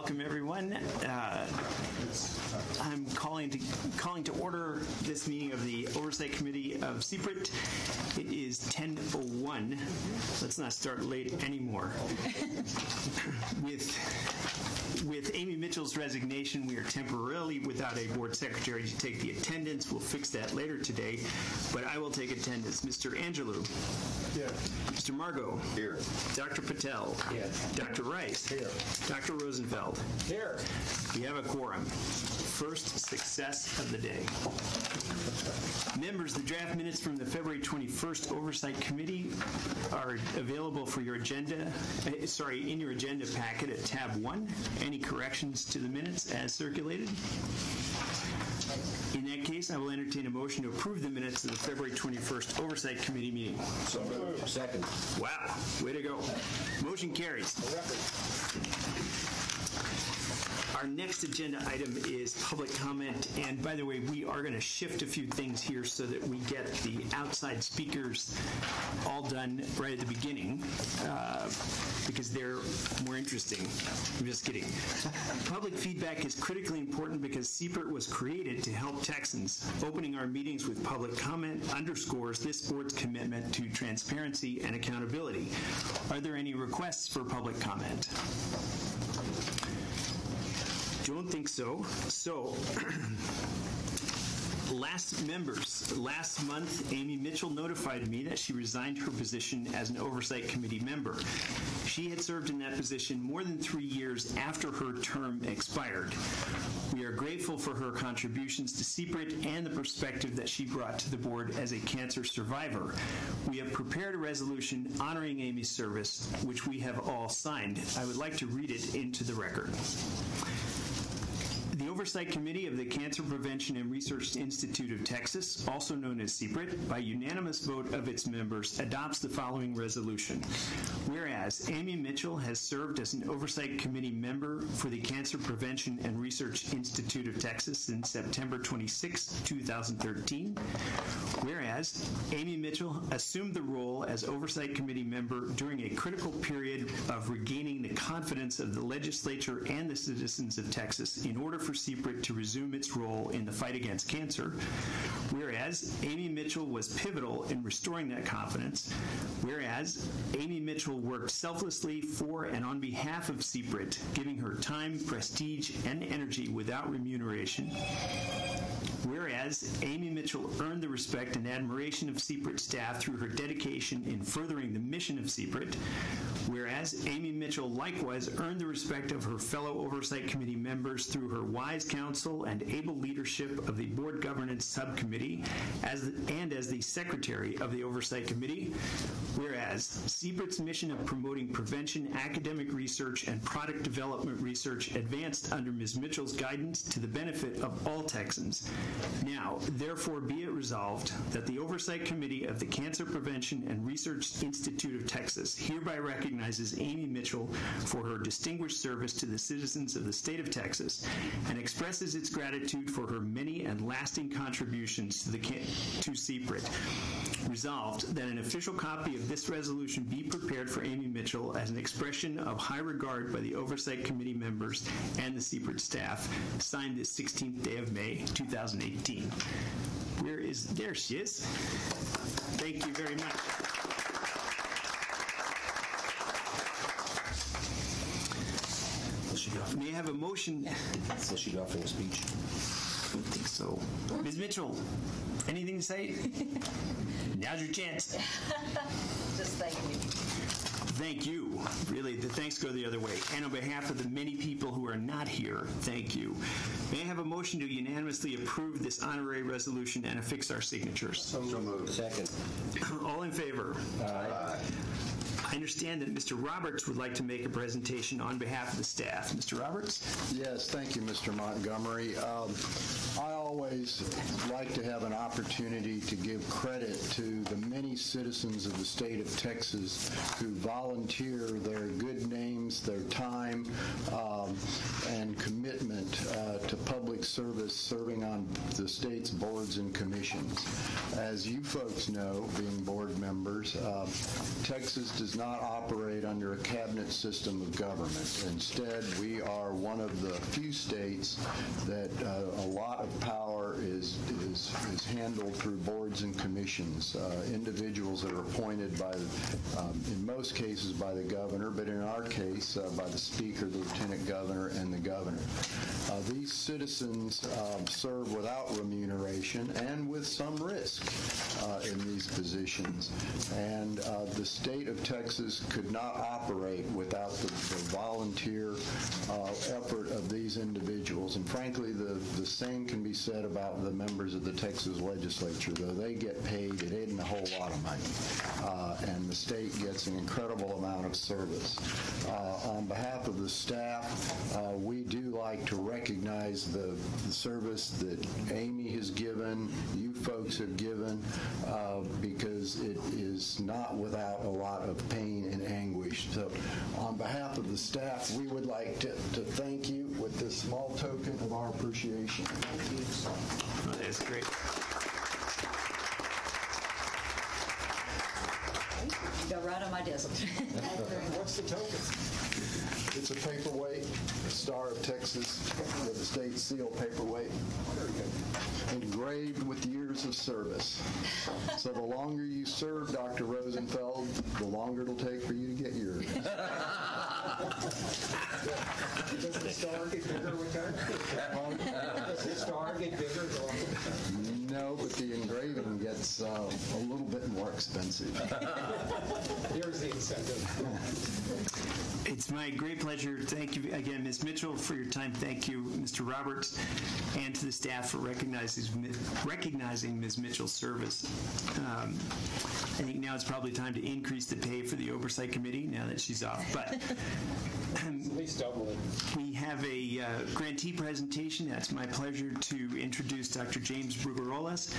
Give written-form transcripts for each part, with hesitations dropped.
Welcome, everyone. I'm calling to order this meeting of the Oversight Committee of CPRIT. It is 10:01. Let's not start late anymore. With Amy Mitchell's resignation, we are temporarily without a board secretary to take the attendance. We'll fix that later today, but I will take attendance. Mr. Angelou. Here. Mr. Margot. Here. Dr. Patel. Here. Dr. Rice. Here. Dr. Rosenfeld. Here. We have a quorum. First success of the day. Members, the draft minutes from the February 21st Oversight Committee are available for your agenda, in your agenda packet at tab 1. Any corrections to the minutes as circulated? In that case, I will entertain a motion to approve the minutes of the February 21st Oversight Committee meeting. So moved. Second. Wow, way to go. Motion carries. Our next agenda item is public comment, and by the way, we are going to shift a few things here so that we get the outside speakers all done right at the beginning, because they're more interesting. I'm just kidding. Public feedback is critically important because CPRIT was created to help Texans. Opening our meetings with public comment underscores this board's commitment to transparency and accountability. Are there any requests for public comment? Don't think so. So, last month, Amy Mitchell notified me that she resigned her position as an Oversight Committee member. She had served in that position more than 3 years after her term expired. We are grateful for her contributions to CPRIT and the perspective that she brought to the board as a cancer survivor. We have prepared a resolution honoring Amy's service, which we have all signed. I would like to read it into the record. The Oversight Committee of the Cancer Prevention and Research Institute of Texas, also known as CPRIT, by unanimous vote of its members, adopts the following resolution. Whereas Amy Mitchell has served as an Oversight Committee member for the Cancer Prevention and Research Institute of Texas since September 26, 2013. Whereas Amy Mitchell assumed the role as Oversight Committee member during a critical period of regaining the confidence of the legislature and the citizens of Texas in order for CPRIT to resume its role in the fight against cancer. Whereas Amy Mitchell was pivotal in restoring that confidence. Whereas Amy Mitchell worked selflessly for and on behalf of CPRIT, giving her time, prestige, and energy without remuneration. Whereas Amy Mitchell earned the respect and admiration of CPRIT staff through her dedication in furthering the mission of CPRIT. Whereas Amy Mitchell likewise earned the respect of her fellow Oversight Committee members through her wise counsel and able leadership of the Board Governance Subcommittee as the Secretary of the Oversight Committee. Whereas CPRIT's mission of promoting prevention, academic research, and product development research advanced under Ms. Mitchell's guidance to the benefit of all Texans. Now, therefore, be it resolved that the Oversight Committee of the Cancer Prevention and Research Institute of Texas hereby recognizes Amy Mitchell for her distinguished service to the citizens of the state of Texas and expresses its gratitude for her many and lasting contributions to CPRIT. Resolved that an official copy of this resolution be prepared for Amy Mitchell as an expression of high regard by the Oversight Committee members and the CPRIT staff, signed this 16th day of May, 2018. There she is. Thank you very much. May I have a motion? Will she go off in a speech? I don't think so. Ms. Mitchell, anything to say? Now's your chance. Just thank you. Thank you. Really, the thanks go the other way. And on behalf of the many people who are not here, thank you. May I have a motion to unanimously approve this honorary resolution and affix our signatures? So moved. Second. All in favor? Aye. I understand that Mr. Roberts would like to make a presentation on behalf of the staff. Mr. Roberts? Yes, thank you, Mr. Montgomery. I'll always like to have an opportunity to give credit to the many citizens of the state of Texas who volunteer their good names, their time, and commitment to public service serving on the state's boards and commissions. As you folks know, being board members, Texas does not operate under a cabinet system of government. Instead, we are one of the few states that a lot of power is handled through boards and commissions, individuals that are appointed by, in most cases, by the governor, but in our case, by the speaker, the lieutenant governor, and the governor. These citizens serve without remuneration and with some risk in these positions. And the state of Texas could not operate without the volunteer effort of these individuals. And frankly, the same can be said about the members of the Texas legislature, though they get paid, it isn't a whole lot of money. And the state gets an incredible amount of service. On behalf of the staff, we do like to recognize the service that Amy has given, you folks have given, because it is not without a lot of pain and anguish. So on behalf of the staff, we would like to thank you with this small token of our appreciation. Thank you. Oh, that's great. You go right on my desk. What's the token? It's a paperweight, a Star of Texas with a state seal paperweight, engraved with years of service. So the longer you serve, Dr. Rosenfeld, the longer it'll take for you to get yours. Does the star get bigger with that? Does the star get bigger? No, but the engraving gets a little bit more expensive. Here's the incentive. It's my great pleasure. Thank you again, Ms. Mitchell, for your time. Thank you, Mr. Roberts, and to the staff for recognizing Ms. Mitchell's service. I think now it's probably time to increase the pay for the Oversight Committee now that she's off. But At least double it. we have a grantee presentation. It's my pleasure to introduce Dr. James Brugarolas,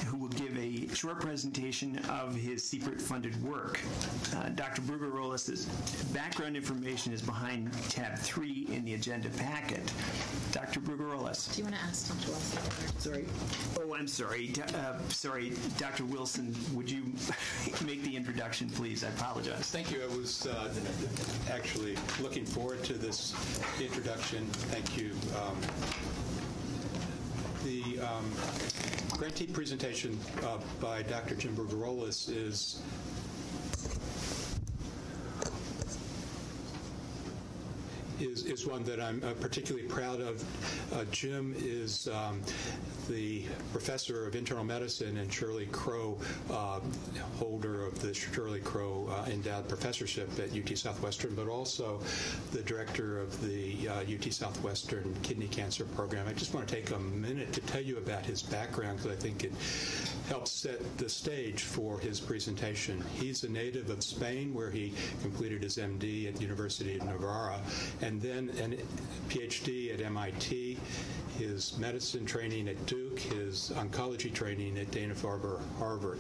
who will give a short presentation of his CPRIT-funded work. Dr. Brugarolas' background information is behind tab 3 in the agenda packet. Dr. Brugarolas. Do you want to ask Dr. Wilson? Sorry. Oh, I'm sorry. Sorry, Dr. Wilson, would you make the introduction, please? I apologize. Thank you. I was actually looking forward to this introduction. Thank you. The grantee presentation by Dr. Jim Brugarolas is one that I'm particularly proud of. Jim is the professor of internal medicine and Shirley Crow, holder of the Shirley Crow endowed professorship at UT Southwestern, but also the director of the UT Southwestern Kidney Cancer Program. I just want to take a minute to tell you about his background because I think it helps set the stage for his presentation. He's a native of Spain, where he completed his MD at the University of Navarra, and then a PhD at MIT, his medicine training at Duke, his oncology training at Dana-Farber, Harvard.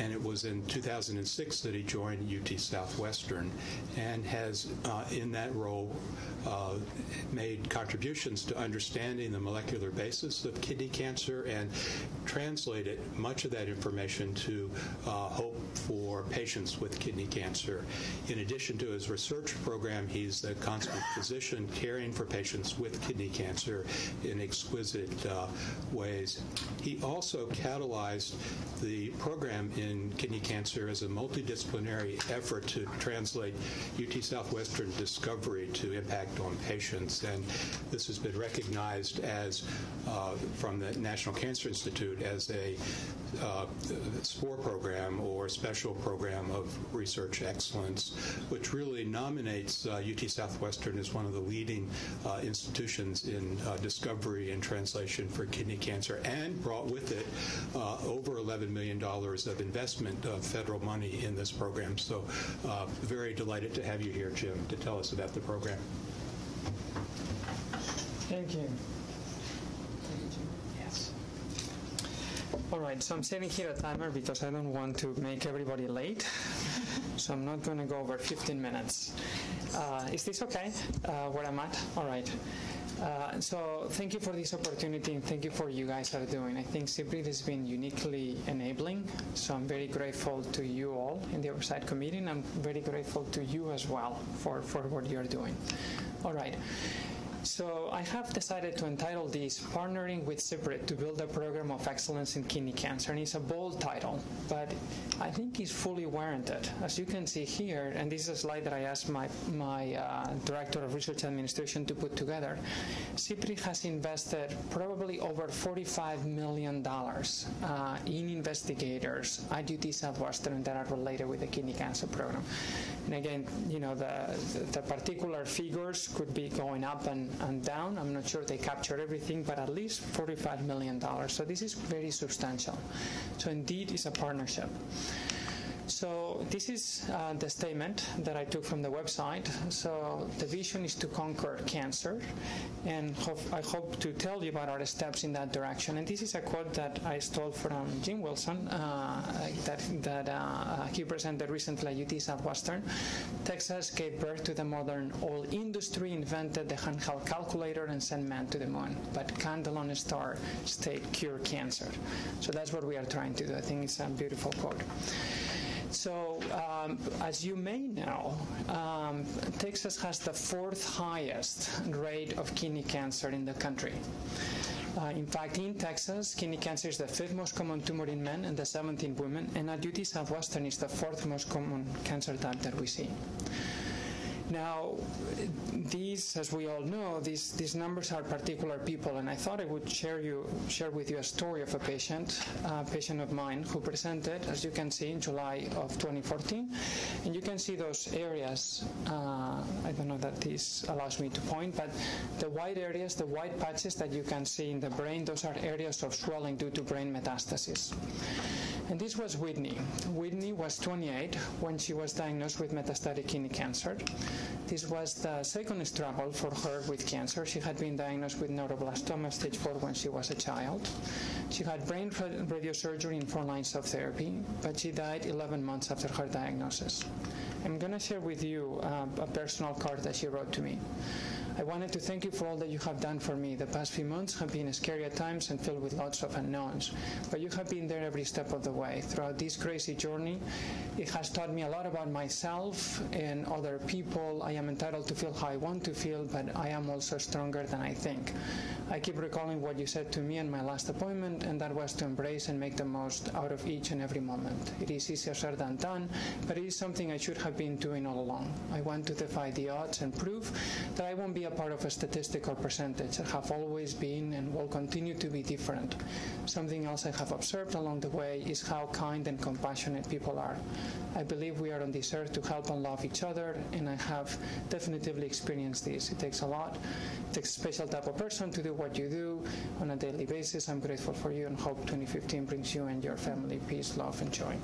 And it was in 2006 that he joined UT Southwestern and has, in that role, made contributions to understanding the molecular basis of kidney cancer and translated much of that information to hope for patients with kidney cancer. In addition to his research program, he's a constant physician caring for patients with kidney cancer in exquisite ways. He also catalyzed the program in kidney cancer as a multidisciplinary effort to translate UT Southwestern discovery to impact on patients, and this has been recognized as from the National Cancer Institute as a SPORE program, or special program of research excellence, which really nominates UT Southwestern as one of the leading institutions in discovery and translation for kidney cancer, and brought with it over $11 million of investment of federal money in this program. So very delighted to have you here, Jim, to tell us about the program. Thank you. All right, so I'm setting here a timer because I don't want to make everybody late. So I'm not going to go over 15 minutes. Is this okay, where I'm at? All right. So thank you for this opportunity, and thank you for what you guys are doing. I think CPRIT has been uniquely enabling, so I'm very grateful to you all in the Oversight Committee, and I'm very grateful to you as well for what you're doing. All right. So I have decided to entitle this Partnering with CPRIT to Build a Program of Excellence in Kidney Cancer. And it's a bold title, but I think it's fully warranted. As you can see here, and this is a slide that I asked my Director of Research Administration to put together, CPRIT has invested probably over $45 million in investigators at UT Southwestern that are related with the kidney cancer program. And again, you know, the particular figures could be going up and down. I'm not sure they capture everything, but at least $45 million. So this is very substantial. So indeed, it's a partnership. So this is the statement that I took from the website. So the vision is to conquer cancer, and I hope to tell you about our steps in that direction. And this is a quote that I stole from Jim Wilson that he presented recently at UT Southwestern. Texas gave birth to the modern oil industry, invented the handheld calculator, and sent man to the moon. But can the Lone Star State cure cancer? So that's what we are trying to do. I think it's a beautiful quote. So, as you may know, Texas has the 4th highest rate of kidney cancer in the country. In fact, in Texas, kidney cancer is the 5th most common tumor in men and the 7th in women, and at UT Southwestern is the 4th most common cancer type that we see. Now, these, as we all know, these numbers are particular people, and I thought I would share with you a story of a patient of mine who presented, as you can see, in July of 2014. And you can see those areas. I don't know that this allows me to point, but the white areas, the white patches that you can see in the brain, those are areas of swelling due to brain metastasis. And this was Whitney. Whitney was 28 when she was diagnosed with metastatic kidney cancer. This was the 2nd struggle for her with cancer. She had been diagnosed with neuroblastoma stage 4 when she was a child. She had brain radiosurgery and 4 lines of therapy, but she died 11 months after her diagnosis. I'm going to share with you a personal card that she wrote to me. I wanted to thank you for all that you have done for me. The past few months have been scary at times and filled with lots of unknowns, but you have been there every step of the way. Throughout this crazy journey, it has taught me a lot about myself and other people. I am entitled to feel how I want to feel, but I am also stronger than I think. I keep recalling what you said to me in my last appointment, and that was to embrace and make the most out of each and every moment. It is easier said than done, but it is something I should have been doing all along. I want to defy the odds and prove that I won't be a part of a statistical percentage. I have always been and will continue to be different. Something else I have observed along the way is how kind and compassionate people are. I believe we are on this earth to help and love each other, and I have definitively experienced this. It takes a lot. It takes a special type of person to do what you do on a daily basis. I'm grateful for you and hope 2015 brings you and your family peace, love, and joy.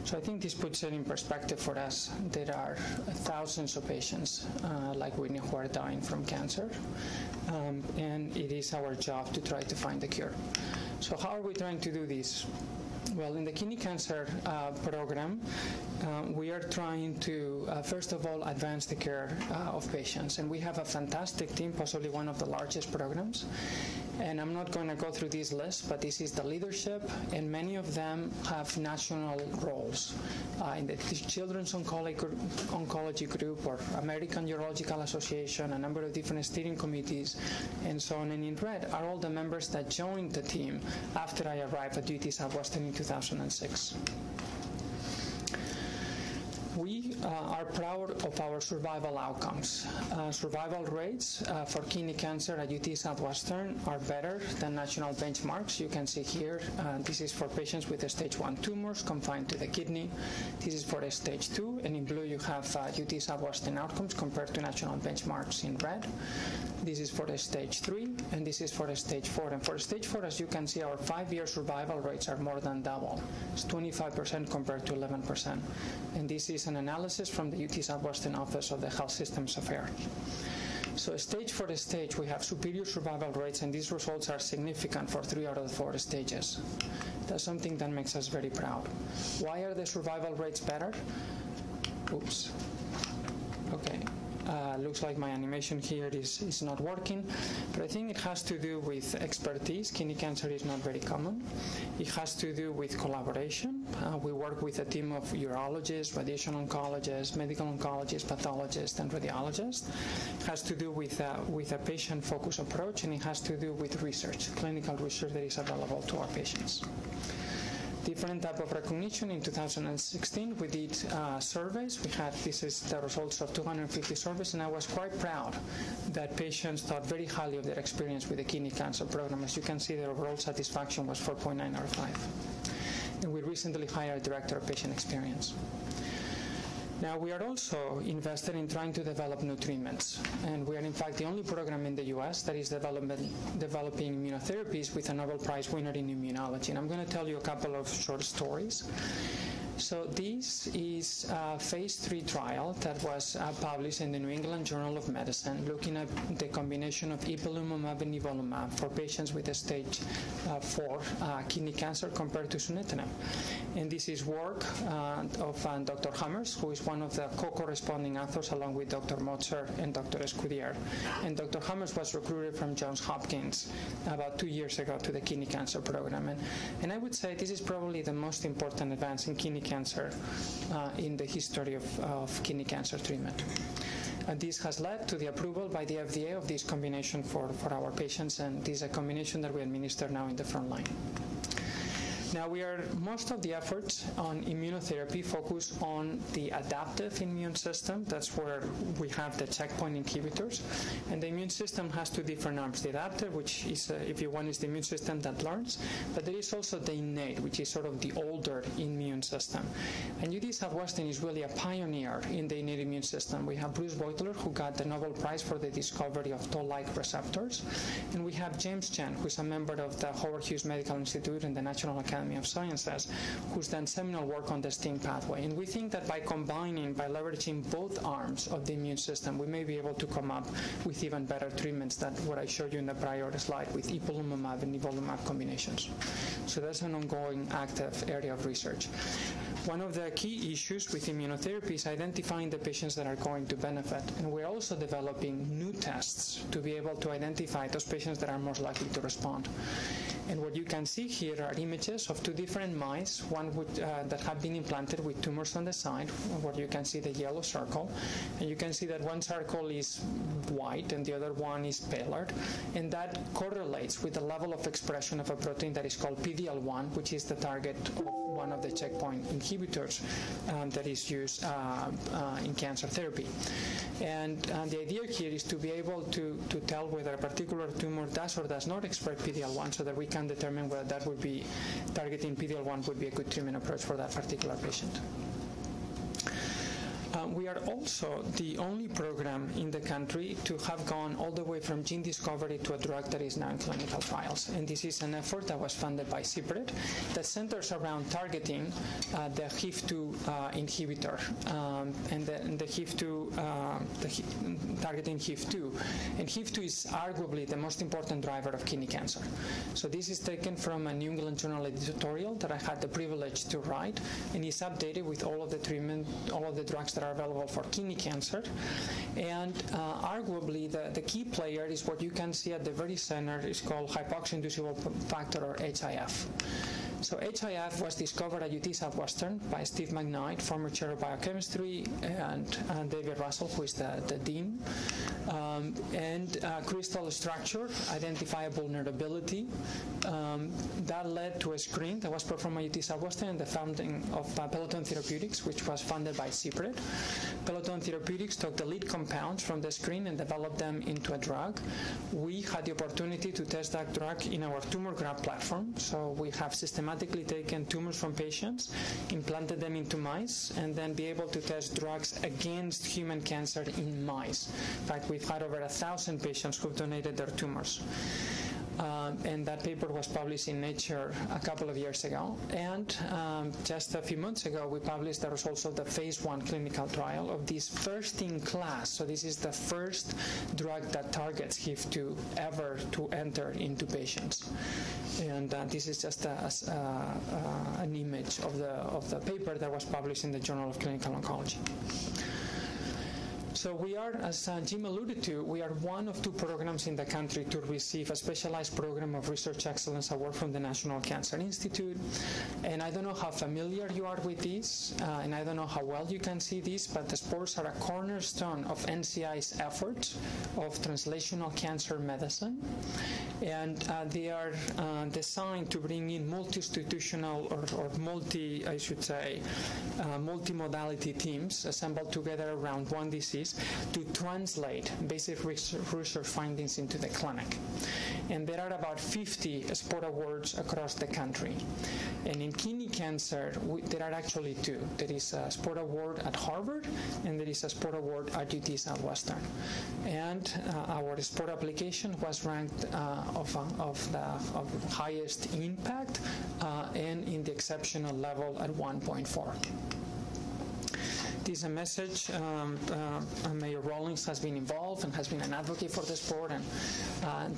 So I think this puts it in perspective for us. There are thousands of patients like Whitney who are dying from cancer, and it is our job to try to find a cure. So how are we trying to do this? Well, in the kidney cancer program, we are trying to, first of all, advance the care of patients. And we have a fantastic team, possibly one of the largest programs. And I'm not going to go through this list, but this is the leadership, and many of them have national roles. In the Children's Oncology Group or American Urological Association, a number of different steering committees, and so on. And in red are all the members that joined the team after I arrived at UT Southwestern in 2006. We are proud of our survival outcomes. Survival rates for kidney cancer at UT Southwestern are better than national benchmarks. You can see here, this is for patients with stage 1 tumors confined to the kidney. This is for stage 2, and in blue you have UT Southwestern outcomes compared to national benchmarks in red. This is for stage 3, and this is for stage 4. And for stage 4, as you can see, our 5-year survival rates are more than double. It's 25% compared to 11%. And this is an analysis from the UT Southwestern Office of the Health Systems Affairs. So stage for stage, we have superior survival rates, and these results are significant for 3 out of the 4 stages. That's something that makes us very proud. Why are the survival rates better? Oops. Okay. Looks like my animation here is not working, but I think it has to do with expertise. Kidney cancer is not very common. It has to do with collaboration. We work with a team of urologists, radiation oncologists, medical oncologists, pathologists, and radiologists. It has to do with a patient-focused approach, and it has to do with research, clinical research that is available to our patients. Different type of recognition. In 2016, we did surveys. This is the results of 250 surveys, and I was quite proud that patients thought very highly of their experience with the kidney cancer program. As you can see, their overall satisfaction was 4.9 out of 5. And we recently hired a director of patient experience. Now, we are also invested in trying to develop new treatments, and we are in fact the only program in the U.S. that is developing immunotherapies with a Nobel Prize winner in immunology. And I'm going to tell you a couple of short stories. So this is a phase 3 trial that was published in the New England Journal of Medicine, looking at the combination of ipilimumab and nivolumab for patients with a stage 4 kidney cancer compared to sunitinib. And this is work of Dr. Hammers, who is one of the co-corresponding authors, along with Dr. Motzer and Dr. Escudier. And Dr. Hammers was recruited from Johns Hopkins about 2 years ago to the kidney cancer program. And I would say this is probably the most important advance in kidney cancer in the history of kidney cancer treatment. And this has led to the approval by the FDA of this combination for our patients, and this is a combination that we administer now in the front line. Now, most of the efforts on immunotherapy focus on the adaptive immune system. That's where we have the checkpoint inhibitors. And the immune system has 2 different arms. The adaptive, which is, if you want, is the immune system that learns. But there is also the innate, which is sort of the older immune system. And UT Southwestern is really a pioneer in the innate immune system. We have Bruce Beutler, who got the Nobel Prize for the discovery of toll-like receptors. And we have James Chen, who is a member of the Howard Hughes Medical Institute and the National Academy of Sciences, who's done seminal work on the STING pathway. And we think that by leveraging both arms of the immune system, we may be able to come up with even better treatments than what I showed you in the prior slide with ipilimumab and nivolumab combinations. So that's an ongoing active area of research. One of the key issues with immunotherapy is identifying the patients that are going to benefit. And we're also developing new tests to be able to identify those patients that are most likely to respond. And what you can see here are images of 2 different mice, one that have been implanted with tumors on the side, where you can see the yellow circle. And you can see that one circle is white and the other one is paler. And that correlates with the level of expression of a protein that is called PD-L1, which is the target of one of the checkpoint inhibitors that is used in cancer therapy. And the idea here is to be able to tell whether a particular tumor does or does not express PD-L1, so that we can determine whether that would be targeting PD-L1 would be a good treatment approach for that particular patient. We are also the only program in the country to have gone all the way from gene discovery to a drug that is now in clinical trials. And this is an effort that was funded by CPRIT that centers around targeting the HIF2 inhibitor and the HIF2, targeting HIF2. And HIF2 is arguably the most important driver of kidney cancer. So this is taken from a New England Journal editorial that I had the privilege to write, and is updated with all of the treatment, all of the drugs that are available for kidney cancer. And arguably the key player is what you can see at the very center, is called Hypoxia-Inducible Factor, or HIF. So HIF was discovered at UT Southwestern by Steve McKnight, former chair of biochemistry, and David Russell, who is the dean. Crystal structure, identify vulnerability. That led to a screen that was performed by UT Southwestern and the founding of Peloton Therapeutics, which was funded by CPRIT. Peloton Therapeutics took the lead compounds from the screen and developed them into a drug. We had the opportunity to test that drug in our tumor graph platform. So we have systematically taken tumors from patients, implanted them into mice, and then be able to test drugs against human cancer in mice. In fact, we've had over 1,000 patients who've donated their tumors. And that paper was published in Nature a couple of years ago. And just a few months ago, we published the results of the phase 1 clinical trial of this first-in-class. So this is the first drug that targets HIF2 ever to enter into patients. And this is just an image of the paper that was published in the Journal of Clinical Oncology. So we are, as Jim alluded to, we are one of 2 programs in the country to receive a specialized program of Research Excellence Award from the National Cancer Institute. And I don't know how familiar you are with this, and I don't know how well you can see this, but the sports are a cornerstone of NCI's efforts of translational cancer medicine. And they are designed to bring in multi-institutional or multi-modality teams assembled together around one disease to translate basic research findings into the clinic. And there are about 50 sport awards across the country. And in kidney cancer, there are actually 2. There is a sport award at Harvard, and there is a sport award at UT Southwestern. And our sport application was ranked of highest impact and in the exceptional level at 1.4. This is a message. Mayor Rawlings has been involved and has been an advocate for the sport, and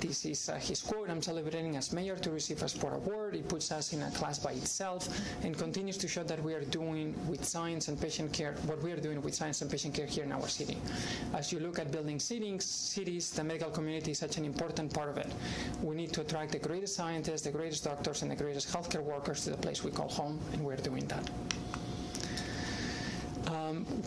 this is his quote: "I'm celebrating as mayor to receive a sport award. It puts us in a class by itself and continues to show that we are doing with science and patient care what we are doing with science and patient care here in our city. As you look at building cities, the medical community is such an important part of it. We need to attract the greatest scientists, the greatest doctors, and the greatest healthcare workers to the place we call home, and we're doing that."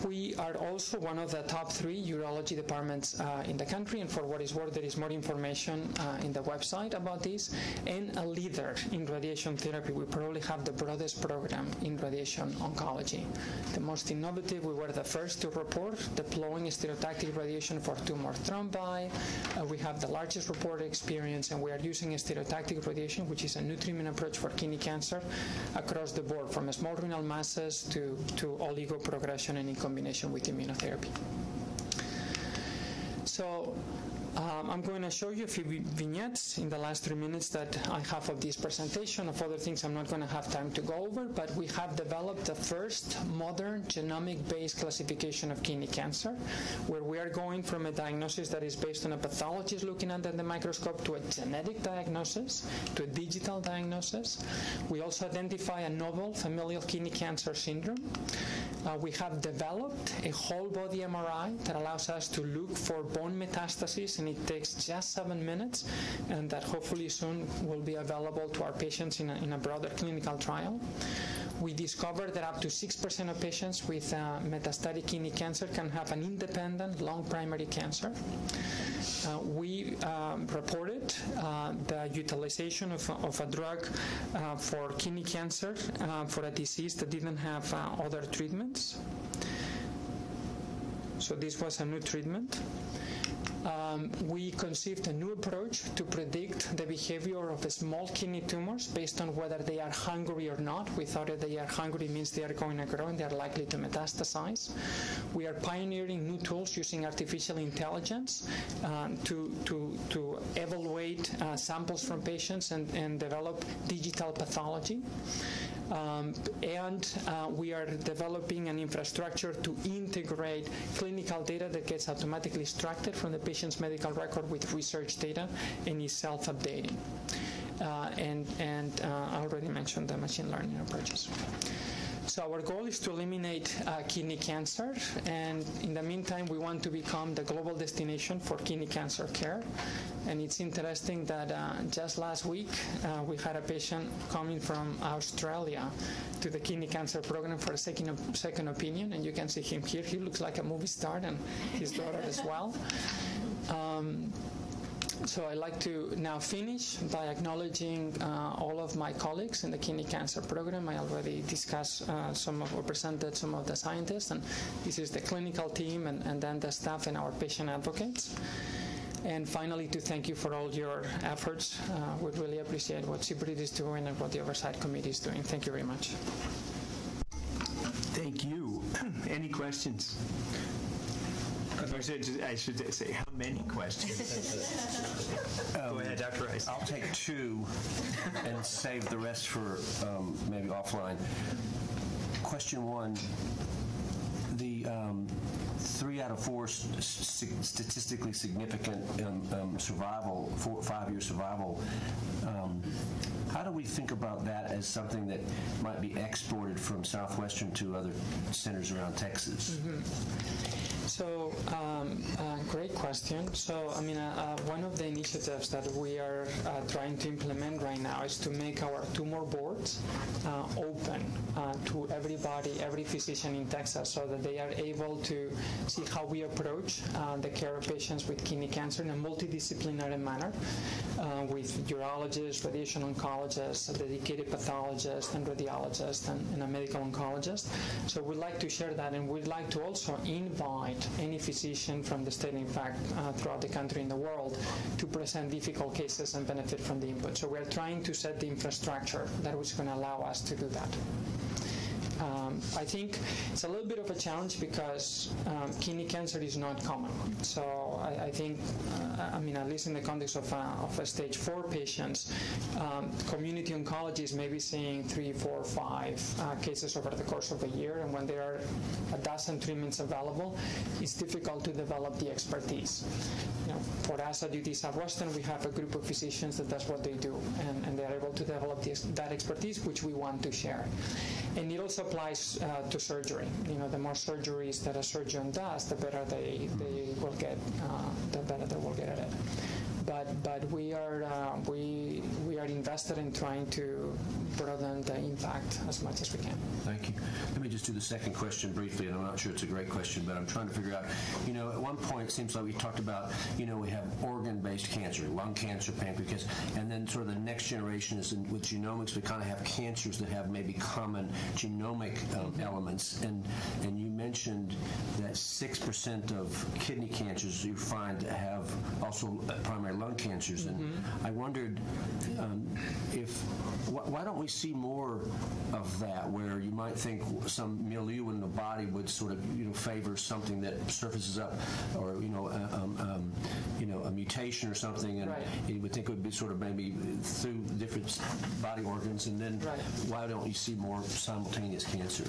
We are also one of the top 3 urology departments in the country, and for what is worth, there is more information in the website about this, and a leader in radiation therapy. We probably have the broadest program in radiation oncology. The most innovative, we were the first to report deploying stereotactic radiation for tumor thrombi. We have the largest reported experience, and we are using stereotactic radiation, which is a new treatment approach for kidney cancer, across the board, from small renal masses to oligoprogression and in combination with immunotherapy. So I'm going to show you a few vignettes in the last 3 minutes that I have of this presentation. Of other things I'm not going to have time to go over, but we have developed the first modern genomic-based classification of kidney cancer, where we are going from a diagnosis that is based on a pathologist looking under the microscope to a genetic diagnosis, to a digital diagnosis. We also identify a novel familial kidney cancer syndrome. We have developed a whole body MRI that allows us to look for bone metastases, and it takes just 7 minutes, and that hopefully soon will be available to our patients in a broader clinical trial. We discovered that up to 6% of patients with metastatic kidney cancer can have an independent lung primary cancer. We reported the utilization of a drug for kidney cancer for a disease that didn't have other treatments. So this was a new treatment. We conceived a new approach to predict the behavior of small kidney tumors based on whether they are hungry or not. We thought that they are hungry means they are going to grow and they are likely to metastasize. We are pioneering new tools using artificial intelligence to evaluate samples from patients and develop digital pathology. We are developing an infrastructure to integrate clinical data that gets automatically extracted from the patient's medical record with research data and is self-updating. I already mentioned the machine learning approaches. So our goal is to eliminate kidney cancer, and in the meantime, we want to become the global destination for kidney cancer care. And it's interesting that just last week, we had a patient coming from Australia to the kidney cancer program for a second opinion, and you can see him here. He looks like a movie star, and his daughter as well. So I'd like to now finish by acknowledging all of my colleagues in the kidney cancer program. I already discussed or presented some of the scientists, and this is the clinical team and then the staff and our patient advocates. And finally, to thank you for all your efforts. We really appreciate what CPRIT is doing and what the Oversight Committee is doing. Thank you very much. Thank you. Any questions? I'd I should say, how many questions? Go ahead, Dr. Rice. I'll take 2 and save the rest for maybe offline. Question 1, the 3 out of 4 statistically significant survival, 5-year survival, how do we think about that as something that might be exported from Southwestern to other centers around Texas? So, great question. So, I mean, one of the initiatives that we are trying to implement right now is to make our tumor boards open to everybody, every physician in Texas, so that they are able to see how we approach the care of patients with kidney cancer in a multidisciplinary manner with urologists, radiation oncologists, dedicated pathologists, and radiologists, and a medical oncologist. So we'd like to share that, and we'd like to also invite any physician from the state, in fact, throughout the country and the world, to present difficult cases and benefit from the input. So we're trying to set the infrastructure that was going to allow us to do that. I think it's a little bit of a challenge because kidney cancer is not common. So I think, I mean, at least in the context of a stage 4 patients, community oncologists may be seeing 3, 4, 5 cases over the course of a year, and when there are a dozen treatments available, it's difficult to develop the expertise. You know, for us at UT Southwestern, we have a group of physicians that's what they do, and they are able to develop that expertise, which we want to share. And it also applies to surgery. You know, the more surgeries that a surgeon does, the better they will get, the better they will get at it. But we are invested in trying to broaden the impact as much as we can. Thank you. Let me just do the second question briefly, and I'm not sure it's a great question, but I'm trying to figure out, you know, at one point it seems like we talked about, you know, we have organ-based cancer, lung cancer, pancreas, and then sort of the next generation is with genomics, we kind of have cancers that have maybe common genomic elements, and you mentioned that 6% of kidney cancers you find have also primary lung cancers, and I wondered why don't we see more of that, where you might think some milieu in the body would sort of, you know, favor something that surfaces up, or you know, a mutation or something, and you would think it would be sort of maybe through different body organs, and then why don't you see more simultaneous cancer?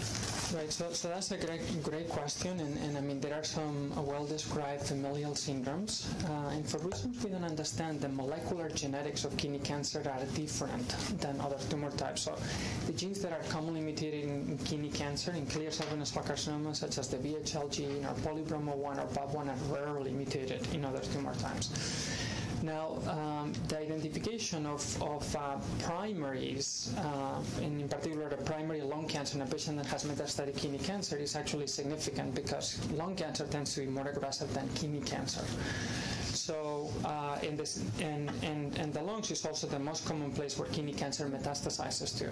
Right. So that's a great question, and I mean there are some well-described familial syndromes, and for reasons we don't understand, the molecular genetics of kidney cancer are different than other tumor types. So the genes that are commonly mutated in kidney cancer, in clear cell renal cell carcinoma, such as the VHL gene or polybromo1 or BAP1, are rarely mutated in other tumor types. Now, the identification of primaries, and in particular the primary lung cancer in a patient that has metastatic kidney cancer, is actually significant because lung cancer tends to be more aggressive than kidney cancer. So, and the lungs is also the most common place where kidney cancer metastasizes to.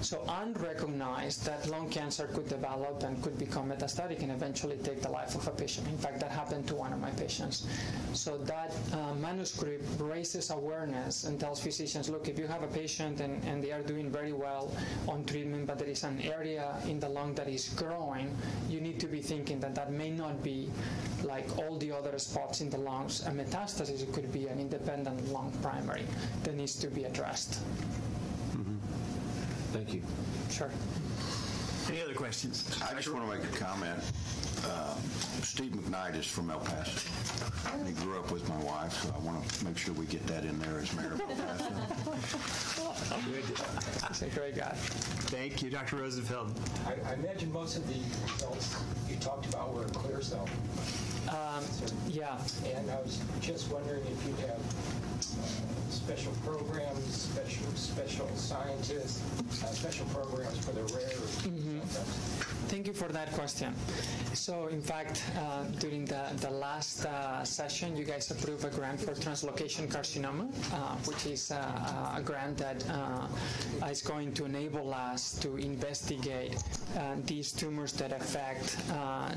So unrecognized, that lung cancer could develop and could become metastatic and eventually take the life of a patient. In fact, that happened to one of my patients. So that manuscript raises awareness and tells physicians, look, if you have a patient and they are doing very well on treatment, but there is an area in the lung that is growing, you need to be thinking that that may not be like all the other spots in the lungs. A metastasis, it could be an independent lung primary that needs to be addressed. Thank you. Sure. Any other questions? I just want to make a comment. Steve McKnight is from El Paso. He grew up with my wife, so I want to make sure we get that in there as mayor of El Paso. He's a great guy. Thank you, Dr. Rosenfeld. I imagine most of the results you talked about were clear cell. Yeah. And I was just wondering if you have special programs, special scientists, special programs for the rare. Thank you for that question. So, in fact, during the last session, you guys approved a grant for translocation carcinoma, which is a grant that is going to enable us to investigate these tumors that affect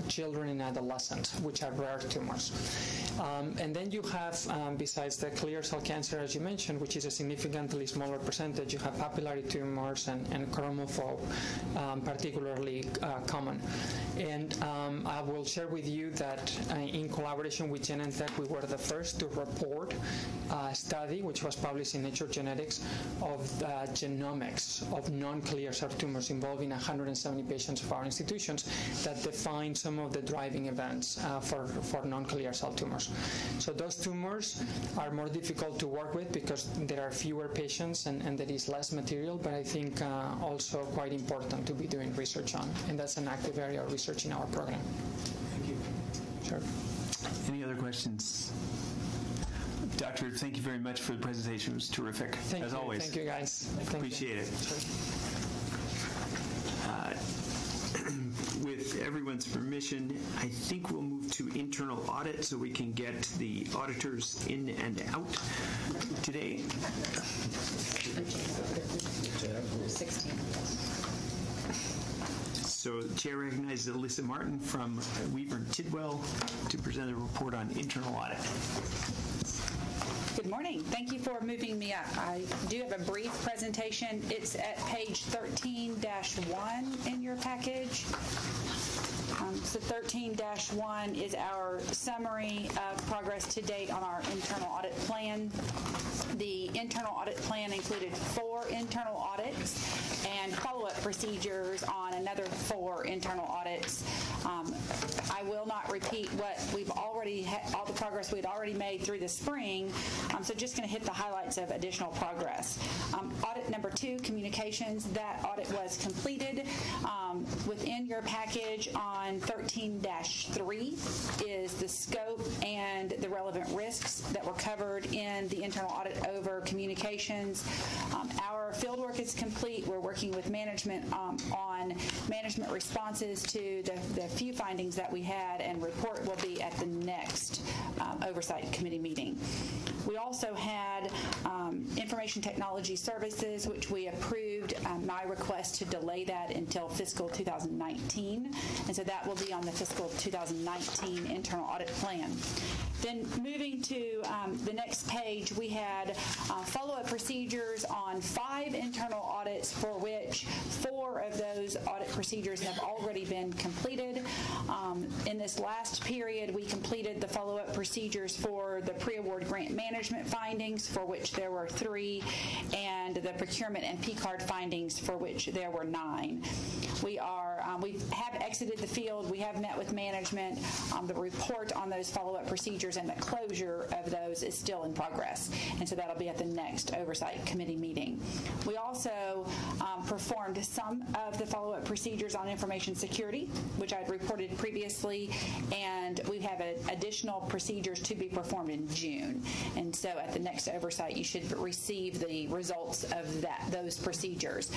children and adolescents, which are rare tumors. And then you have, besides the clear cell cell cancer, as you mentioned, which is a significantly smaller percentage. You have papillary tumors and chromophore, particularly common. And I will share with you that in collaboration with Genentech, we were the first to report a study which was published in Nature Genetics of the genomics of non-clear cell tumors involving 170 patients of our institutions that define some of the driving events for non-clear cell tumors. So those tumors are more difficult to work with because there are fewer patients and there is less material, but I think also quite important to be doing research on, and that's an active area of research in our program. Thank you. Sure. Any other questions? Doctor, thank you very much for the presentation. It was terrific, as always. Thank you, guys. Appreciate it. Sure. With everyone's permission, I think we'll move to internal audit so we can get the auditors in and out today. 16. So the Chair recognizes Alyssa Martin from Weaver and Tidwell to present a report on internal audit. Good morning. Thank you for moving me up. I do have a brief presentation. It's at page 13-1 in your package. So 13-1 is our summary of progress to date on our internal audit plan. The internal audit plan included 4 internal audits and follow-up procedures on another 4 internal audits. I will not repeat what we've already all the progress we'd already made through the spring. So just going to hit the highlights of additional progress. Audit number 2, communications. That audit was completed. Within your package on 13-3 is the scope and the relevant risks that were covered in the internal audit over communications. Our fieldwork is complete. We're working with management on management responses to the few findings that we had, and report will be at the next Oversight Committee meeting. We also had information technology services, which we approved my request to delay that until fiscal 2019, and so that will be on the fiscal 2019 internal audit plan. Then moving to the next page, we had follow-up procedures on 5 internal audits, for which 4 of those audit procedures have already been completed. In this last period, we completed the follow-up procedures for the pre-award grant management findings, for which there were 3, and the procurement and P-card findings, for which there were 9. We have exited the field. We have met with management. The report on those follow-up procedures and the closure of those is still in progress, and so that'll be at the next Oversight Committee meeting. We also performed some of the follow-up procedures on information security, which I'd reported previously, and we have additional procedures to be performed in June. And so at the next Oversight, you should receive the results of those procedures.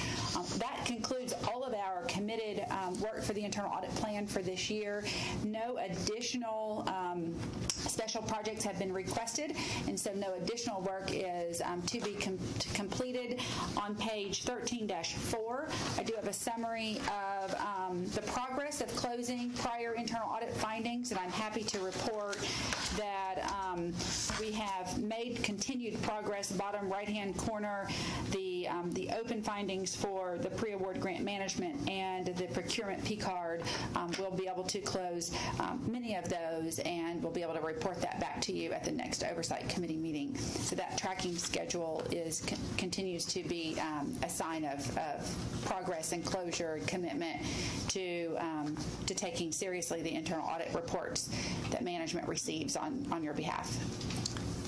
That concludes all of our committed work for the internal audit plan for this year. No additional special projects have been requested, and so no additional work is to be completed. On page 13-4, I do have a summary of the progress of closing prior internal audit findings, and I'm happy to report that we have made continued progress. Bottom right-hand corner, the open findings for the pre-award grant management and the procurement P-card, we'll be able to close many of those, and we'll be able to report that back to you at the next Oversight Committee meeting. So that tracking schedule continues to be a sign of progress and closure and commitment to taking seriously the internal audit reports that management receives on your behalf.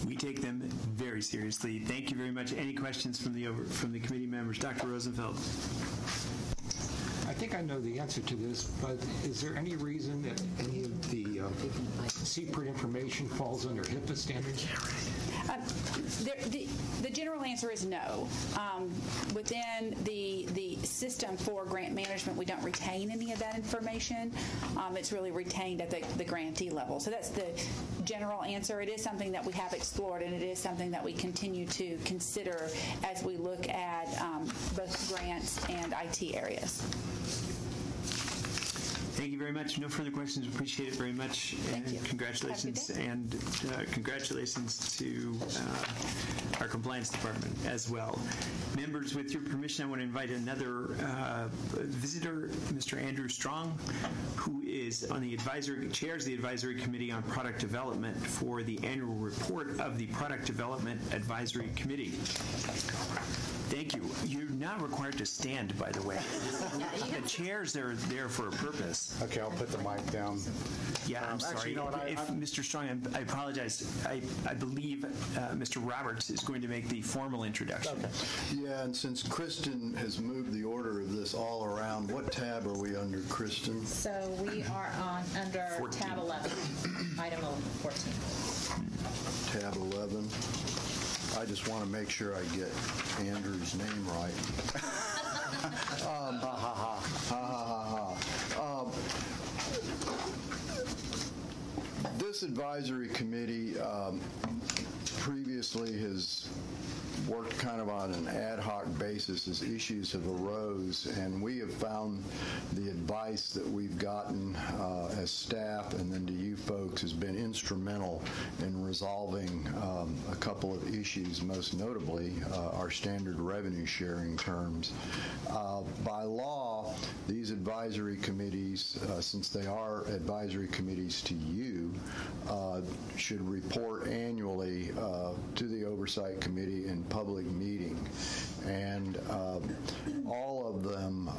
We take them very seriously. Thank you very much. Any questions from the committee members? Dr. Rosenfeld. I think I know the answer to this, but is there any reason that any of the CPRIT information falls under HIPAA standards? The general answer is no. Within the system for grant management, we don't retain any of that information. It's really retained at the grantee level. So that's the general answer. It is something that we have explored, and it is something that we continue to consider as we look at both grants and IT areas. Thank you very much. No further questions. Appreciate it very much. Thank you. Congratulations. And congratulations to our compliance department as well. Members, with your permission, I want to invite another visitor, Mr. Andrew Strong, who is on the chairs the advisory committee on product development for the annual report of the Product Development Advisory Committee. Thank you. You're not required to stand, by the way. The chairs are there for a purpose. Okay, I'll put the mic down. Yeah, I'm sorry. Actually, you know what, Mr. Strong, I apologize. I believe Mr. Roberts is going to make the formal introduction. Okay. Yeah, and since Kristen has moved the order of this all around, what tab are we under, Kristen? So we are under 14. tab 11, item 14. Tab 11. I just want to make sure I get Andrew's name right. This advisory committee previously has worked kind of on an ad hoc basis as issues have arose, and we have found the advice that we've gotten as staff and then to you folks has been instrumental in resolving a couple of issues, most notably our standard revenue sharing terms. By law, these advisory committees, since they are advisory committees to you, should report annually to the Oversight Committee in public meeting, and all of them,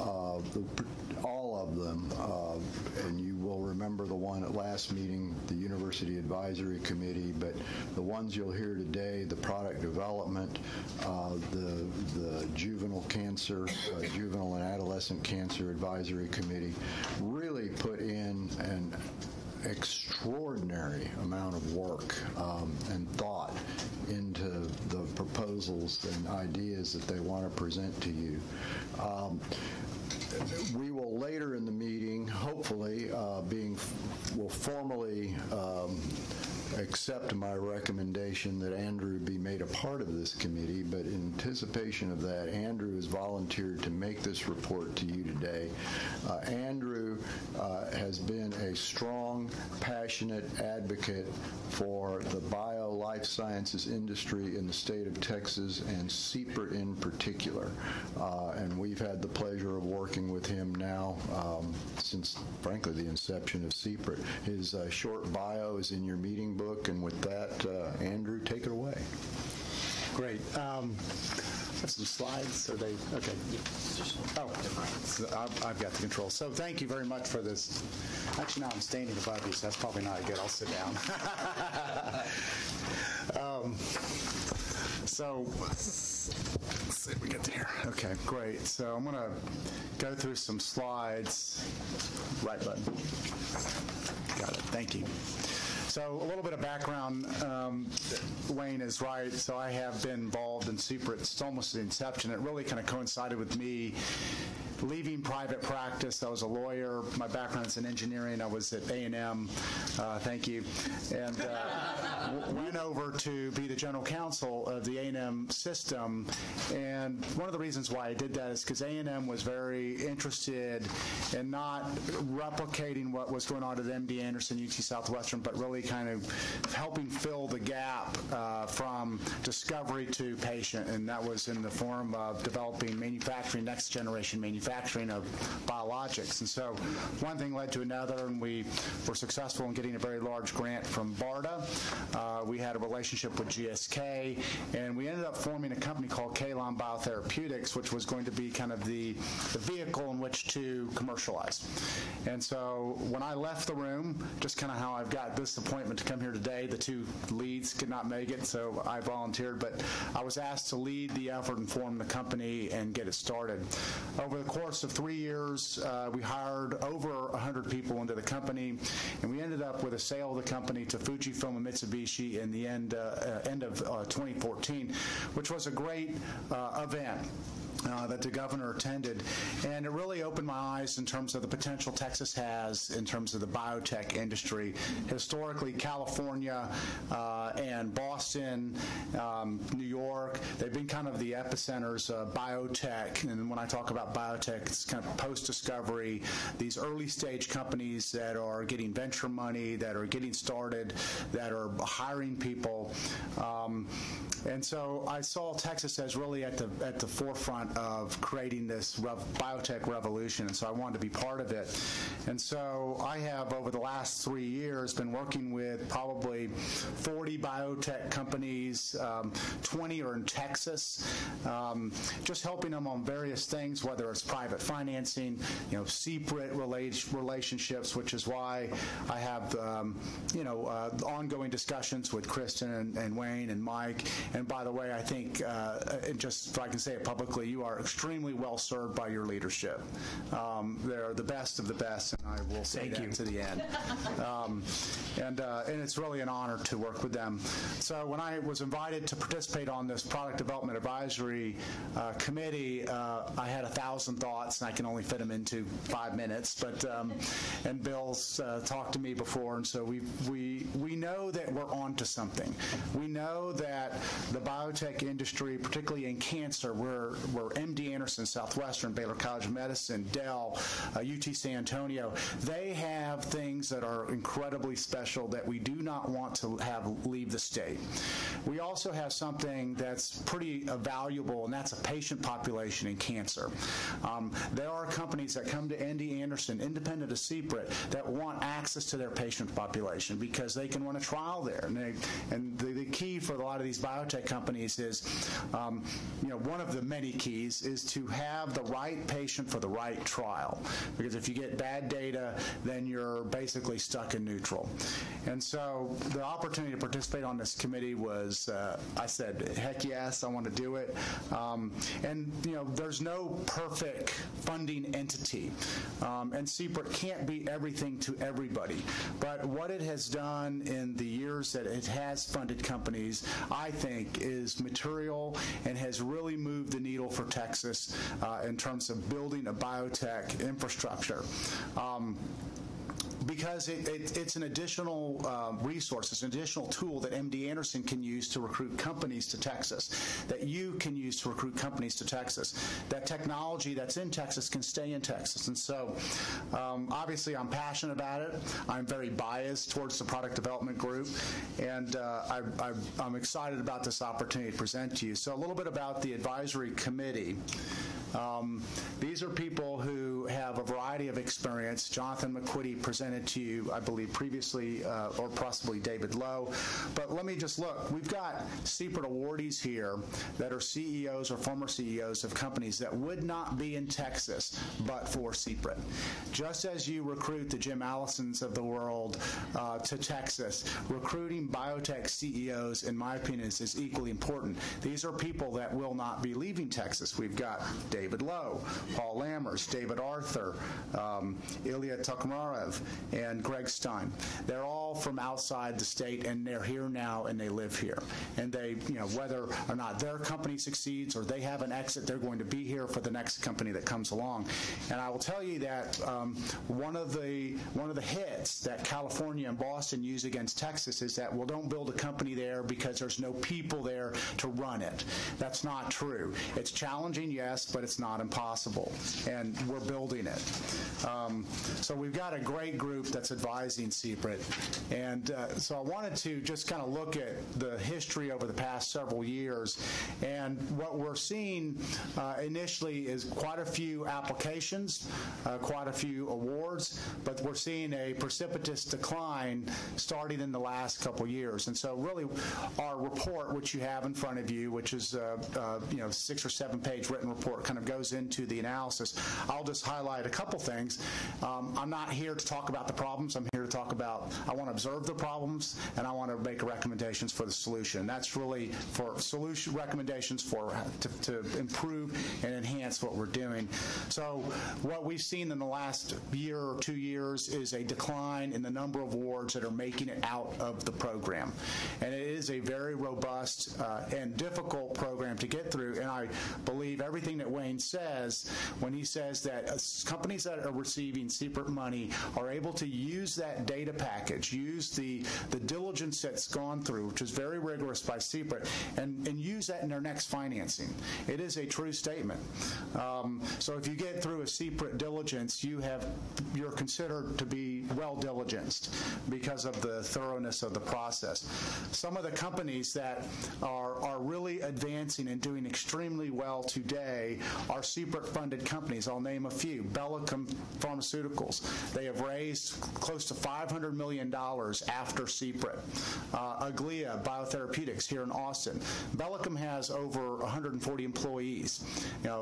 and you will remember the one at last meeting, the University Advisory Committee, but the ones you'll hear today, the Product Development, the Juvenile Cancer, Juvenile and Adolescent Cancer Advisory Committee, really put in an extraordinary amount of work and thought into the proposals and ideas that they want to present to you. We will later in the meeting, hopefully, will formally accept my recommendation that Andrew be made a part of this committee, but in anticipation of that, Andrew has volunteered to make this report to you today. Andrew has been a strong, passionate advocate for the life sciences industry in the state of Texas and CPRIT in particular. And we've had the pleasure of working with him now since, frankly, the inception of CPRIT. His short bio is in your meeting book, and with that, Andrew, take it away. Great. Have some slides. Are they okay? Oh, so I've got the control. So thank you very much for this. Actually, now I'm standing above you, so that's probably not good. I'll sit down. So let's see if we get there. Okay, great. So I'm going to go through some slides. Right button. Got it. Thank you. So a little bit of background, Wayne is right. So I have been involved in CPRIT almost the inception. It really kind of coincided with me leaving private practice. I was a lawyer. My background is in engineering. I was at A&M. Thank you. And went over to be the general counsel of the A&M system. And one of the reasons why I did that is because A&M was very interested in not replicating what was going on at MD Anderson, UT Southwestern, but really kind of helping fill the gap from discovery to patient. And that was in the form of developing manufacturing, next generation manufacturing of biologics. And so one thing led to another, and we were successful in getting a very large grant from BARDA. We had a relationship with GSK, and we ended up forming a company called Kalon Biotherapeutics, which was going to be kind of the vehicle in which to commercialize. And so when I left the room, just kind of how I've got this appointment to come here today, the two leads could not make it, so I volunteered, but I was asked to lead the effort and form the company and get it started. Over the course of 3 years, we hired over 100 people into the company, and we ended up with a sale of the company to Fujifilm and Mitsubishi in the end of 2014, which was a great event. that the governor attended, and it really opened my eyes in terms of the potential Texas has in terms of the biotech industry. Historically, California and Boston, New York, they've been kind of the epicenters of biotech, and when I talk about biotech, it's kind of post-discovery, these early-stage companies that are getting venture money, that are getting started, that are hiring people, and so I saw Texas as really at the forefront of creating this biotech revolution, and so I wanted to be part of it. And so I have, over the last 3 years, been working with probably 40 biotech companies, 20 are in Texas, just helping them on various things, whether it's private financing, CPRIT relationships, which is why I have, ongoing discussions with Kristen and Wayne and Mike. And by the way, I think, just if I can say it publicly, you are extremely well served by your leadership. They're the best of the best, and I will say that to the end. And it's really an honor to work with them. So when I was invited to participate on this Product Development Advisory Committee, I had 1,000 thoughts, and I can only fit them into 5 minutes. But and Bill's talked to me before, and so we know that we're on to something. We know that the biotech industry, particularly in cancer, we're MD Anderson, Southwestern, Baylor College of Medicine, Dell, UT San Antonio, they have things that are incredibly special that we do not want to have leave the state. We also have something that's pretty valuable, and that's a patient population in cancer. There are companies that come to MD Anderson, independent of CPRIT, that want access to their patient population because they can run a trial there. And the key for a lot of these biotech companies is, one of the many keys is to have the right patient for the right trial. Because if you get bad data, then you're basically stuck in neutral. And so the opportunity to participate on this committee was, I said, heck yes, I want to do it. And there's no perfect funding entity. And CPRIT can't be everything to everybody. But what it has done in the years that it has funded companies, I think, is material and has really moved the needle for Texas in terms of building a biotech infrastructure. Because it's an additional resource, it's an additional tool that MD Anderson can use to recruit companies to Texas, that you can use to recruit companies to Texas. That technology that's in Texas can stay in Texas. And so, obviously, I'm passionate about it. I'm very biased towards the product development group, and I'm excited about this opportunity to present to you. So a little bit about the advisory committee. These are people who have a variety of experience. Jonathan McQuitty presented to you, I believe, previously, or possibly David Lowe. But let me just look. We've got CPRIT awardees here that are CEOs or former CEOs of companies that would not be in Texas but for CPRIT. Just as you recruit the Jim Allisons of the world to Texas, recruiting biotech CEOs, in my opinion, is equally important. These are people that will not be leaving Texas. We've got David Lowe, Paul Lammers, David Arthur, Ilya Tokarev, and Greg Stein. They're all from outside the state, and they're here now, and they live here. And they, whether or not their company succeeds or they have an exit, they're going to be here for the next company that comes along. And I will tell you that one of the hits that California and Boston use against Texas is that, well, don't build a company there because there's no people there to run it. That's not true. It's challenging, yes, but it's not impossible, and we're building it. So we've got a great group that's advising CPRIT, and so I wanted to just kind of look at the history over the past several years, and what we're seeing initially is quite a few applications, quite a few awards, but we're seeing a precipitous decline starting in the last couple years. And so really our report, which you have in front of you, which is 6 or 7 page written report, kind of goes into the analysis. I'll just highlight a couple things. things. I'm not here to talk about the problems. I'm here to talk about, I want to observe the problems, and I want to make recommendations for the solution. That's really for solution recommendations for to improve and enhance what we're doing. So what we've seen in the last year or 2 years is a decline in the number of awards that are making it out of the program. And it is a very robust and difficult program to get through, and I believe everything that Wayne says when he says that companies that are receiving CPRIT money are able to use that data package, use the diligence that's gone through, which is very rigorous by CPRIT, and use that in their next financing. It is a true statement. So if you get through a CPRIT diligence, you're considered to be well diligenced because of the thoroughness of the process. Some of the companies that are really advancing and doing extremely well today are CPRIT-funded companies. I'll name a few. Bellicum Pharmaceuticals. They have raised close to $500 million after CPRIT. Aglia Biotherapeutics here in Austin. Bellicum has over 140 employees.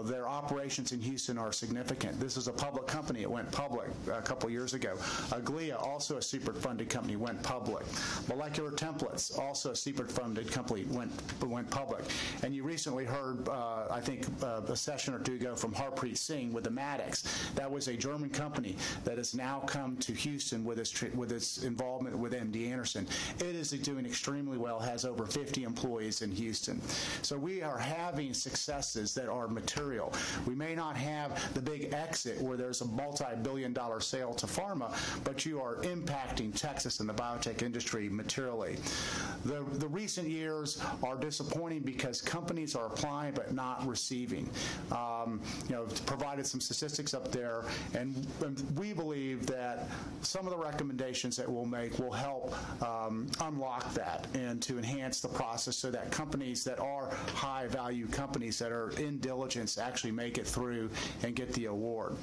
Their operations in Houston are significant. This is a public company. It went public a couple years ago. Aglia, also a CPRIT-funded company, went public. Molecular Templates, also a CPRIT-funded company, went public. And you recently heard, I think, a session or two ago from Harpreet Singh with the Maddox. That was a German company that has now come to Houston with its involvement with MD Anderson. It is doing extremely well, has over 50 employees in Houston. So we are having successes that are material. We may not have the big exit where there's a multi-billion-dollar sale to pharma, but you are impacting Texas and the biotech industry materially. The recent years are disappointing because companies are applying but not receiving. Provided some statistics up there, and we believe that some of the recommendations that we'll make will help unlock that and to enhance the process so that companies that are high-value companies that are in diligence actually make it through and get the award.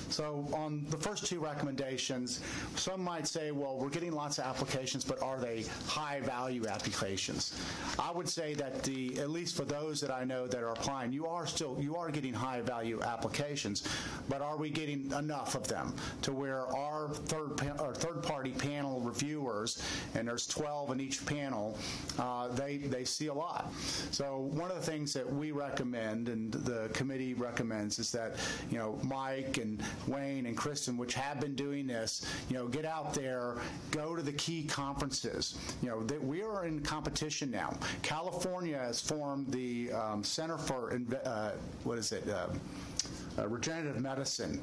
So on the first two recommendations, some might say, well, we're getting lots of applications, but are they high-value applications? I would say that at least for those that I know that are applying, you are getting high-value applications, but are we getting enough of them to where our third-party panel reviewers, and there's 12 in each panel, they see a lot. So one of the things that we recommend and the committee recommends is that Mike and Wayne and Kristen, which have been doing this, get out there, go to the key conferences. We are in competition now. California has formed the Center for Regenerative Medicine,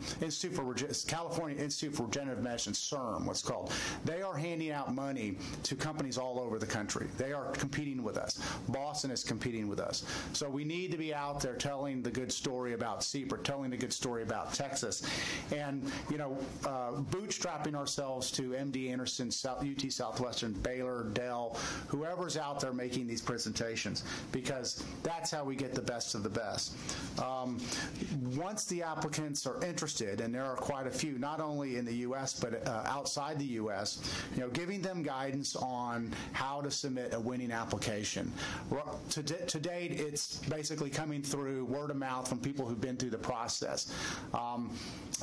California Institute for Regenerative Medicine, CIRM, what's called. They are handing out money to companies all over the country. They are competing with us. Boston is competing with us. So we need to be out there telling the good story about CPRIT, telling the good story about Texas, and bootstrapping ourselves to MD Anderson, UT Southwestern, Baylor, Dell, whoever's out there making these presentations, because that's how we get the best of the best. Once the applicants are interested, and there are quite a few, not only in the U.S. but outside the U.S., giving them guidance on how to submit a winning application. To date, it's basically coming through word of mouth from people who've been through the process.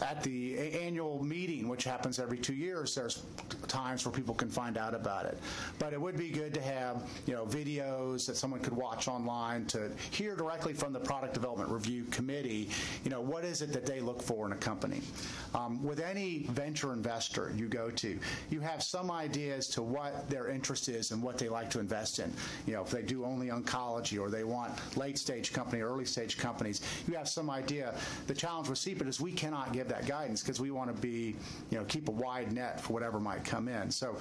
At the annual meeting, which happens every 2 years, there's times where people can find out about it. But it would be good to have, videos that someone could watch online to hear directly from the Product Development Review Committee, what is it that they look for in a company. With any venture investor you go to, you have some idea as to what their interest is and what they like to invest in. If they do only oncology or they want late-stage company or early-stage companies, you have some idea. The challenge with CPRIT is we cannot give that guidance because we want to be, keep a wide net for whatever might come in. So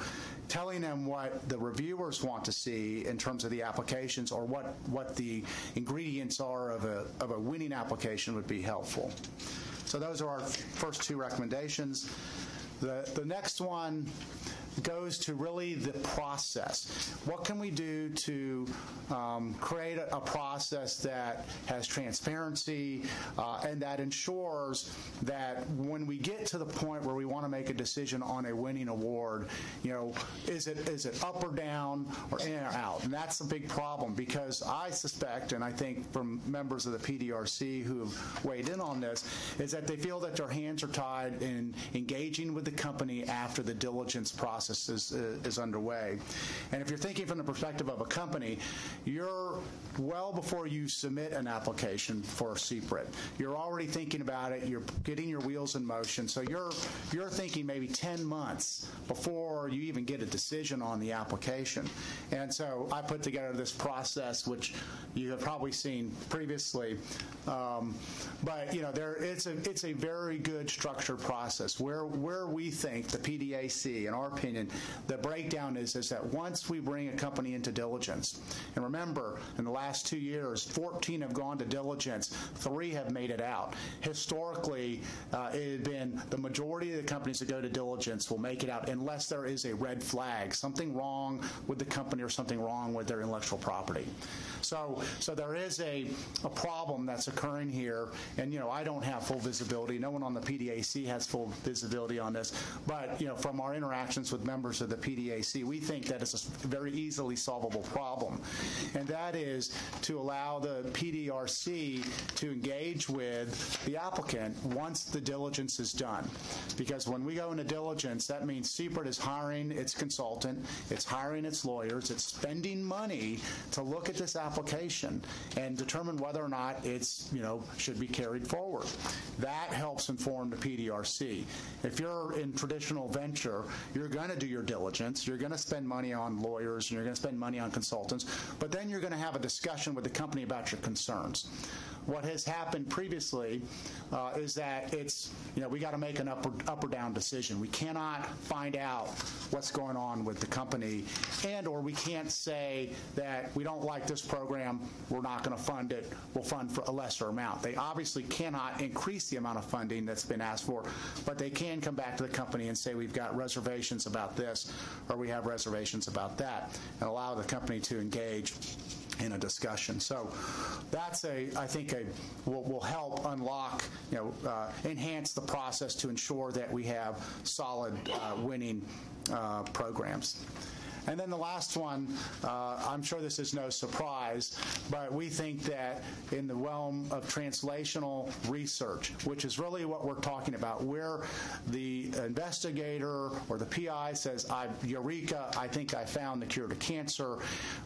telling them what the reviewers want to see in terms of the applications or what the ingredients are of a winning application would be helpful. So those are our first two recommendations. The next one goes to really the process. What can we do to create a process that has transparency and that ensures that when we get to the point where we want to make a decision on a winning award, is it up or down or in or out? And that's a big problem, because I suspect, and I think from members of the PDRC who have weighed in on this, is that they feel that their hands are tied in engaging with the company after the diligence process is underway. And if you're thinking from the perspective of a company, you're well before you submit an application for CPRIT. You're already thinking about it. You're getting your wheels in motion. So you're thinking maybe 10 months before you even get a decision on the application. And so I put together this process, which you have probably seen previously. But it's a very good structured process where we think the PDAC, in our opinion, the breakdown is that once we bring a company into diligence, and remember, in the last 2 years, 14 have gone to diligence, 3 have made it out. Historically, it had been the majority of the companies that go to diligence will make it out unless there is a red flag, something wrong with the company or something wrong with their intellectual property. So there is a problem that's occurring here, and I don't have full visibility. No one on the PDAC has full visibility on this, but from our interactions with members of the PDAC, we think that it's a very easily solvable problem, and that is to allow the PDRC to engage with the applicant once the diligence is done. Because when we go into diligence, that means CPRIT is hiring its consultant, it's hiring its lawyers, it's spending money to look at this application and determine whether or not it's should be carried forward. That helps inform the PDRC. If you're in traditional venture, you're going to do your diligence, you're going to spend money on lawyers, and you're going to spend money on consultants, but then you're going to have a discussion with the company about your concerns. What has happened previously is that it's, we got to make an up or down decision. We cannot find out what's going on with the company, or we can't say that we don't like this program, we're not going to fund it, we'll fund for a lesser amount. They obviously cannot increase the amount of funding that's been asked for, but they can come back to the company and say we've got reservations about this, or we have reservations about that, and allow the company to engage in a discussion. So that's I think will help unlock, enhance the process to ensure that we have solid winning programs. And then the last one, I'm sure this is no surprise, but we think that in the realm of translational research, which is really what we're talking about, where the investigator or the PI says, Eureka, I think I found the cure to cancer,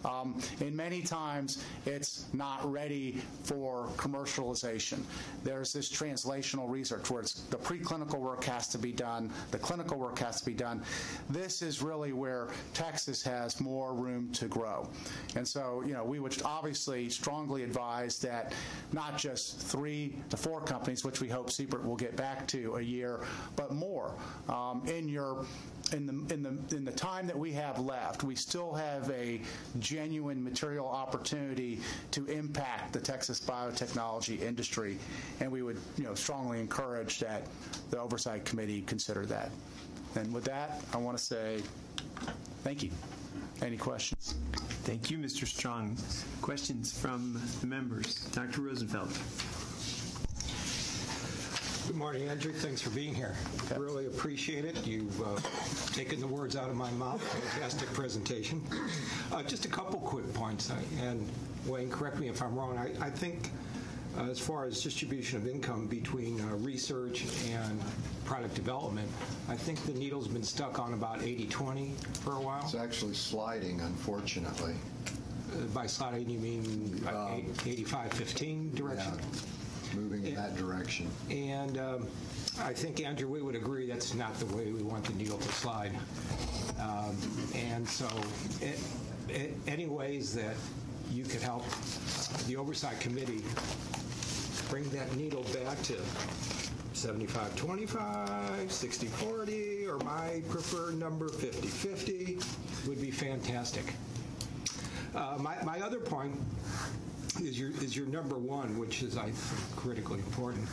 and many times it's not ready for commercialization. There's this translational research where the preclinical work has to be done, the clinical work has to be done. This is really where Texas has more room to grow. And so, we would obviously strongly advise that not just 3 to 4 companies, which we hope CPRIT will get back to a year, but more. In the time that we have left, we still have a genuine material opportunity to impact the Texas biotechnology industry, and we would, strongly encourage that the Oversight Committee consider that. And with that, I want to say thank you. Any questions? Thank you, Mr. Strong. Questions from the members? Dr. Rosenfeld. Good morning, Andrew. Thanks for being here. Okay. Really appreciate it. You've taken the words out of my mouth. Fantastic presentation. Just a couple quick points. And Wayne, correct me if I'm wrong. I think as far as distribution of income between research and product development, I think the needle's been stuck on about 80-20 for a while. It's actually sliding, unfortunately. By sliding, you mean 85-15 direction? Yeah, moving in that direction. And I think, Andrew, we would agree that's not the way we want the needle to slide. And so any ways that you could help the Oversight Committee bring that needle back to 75-25, 60-40, or my preferred number, 50-50, would be fantastic. My other point is your number one, which is, I think, critically important.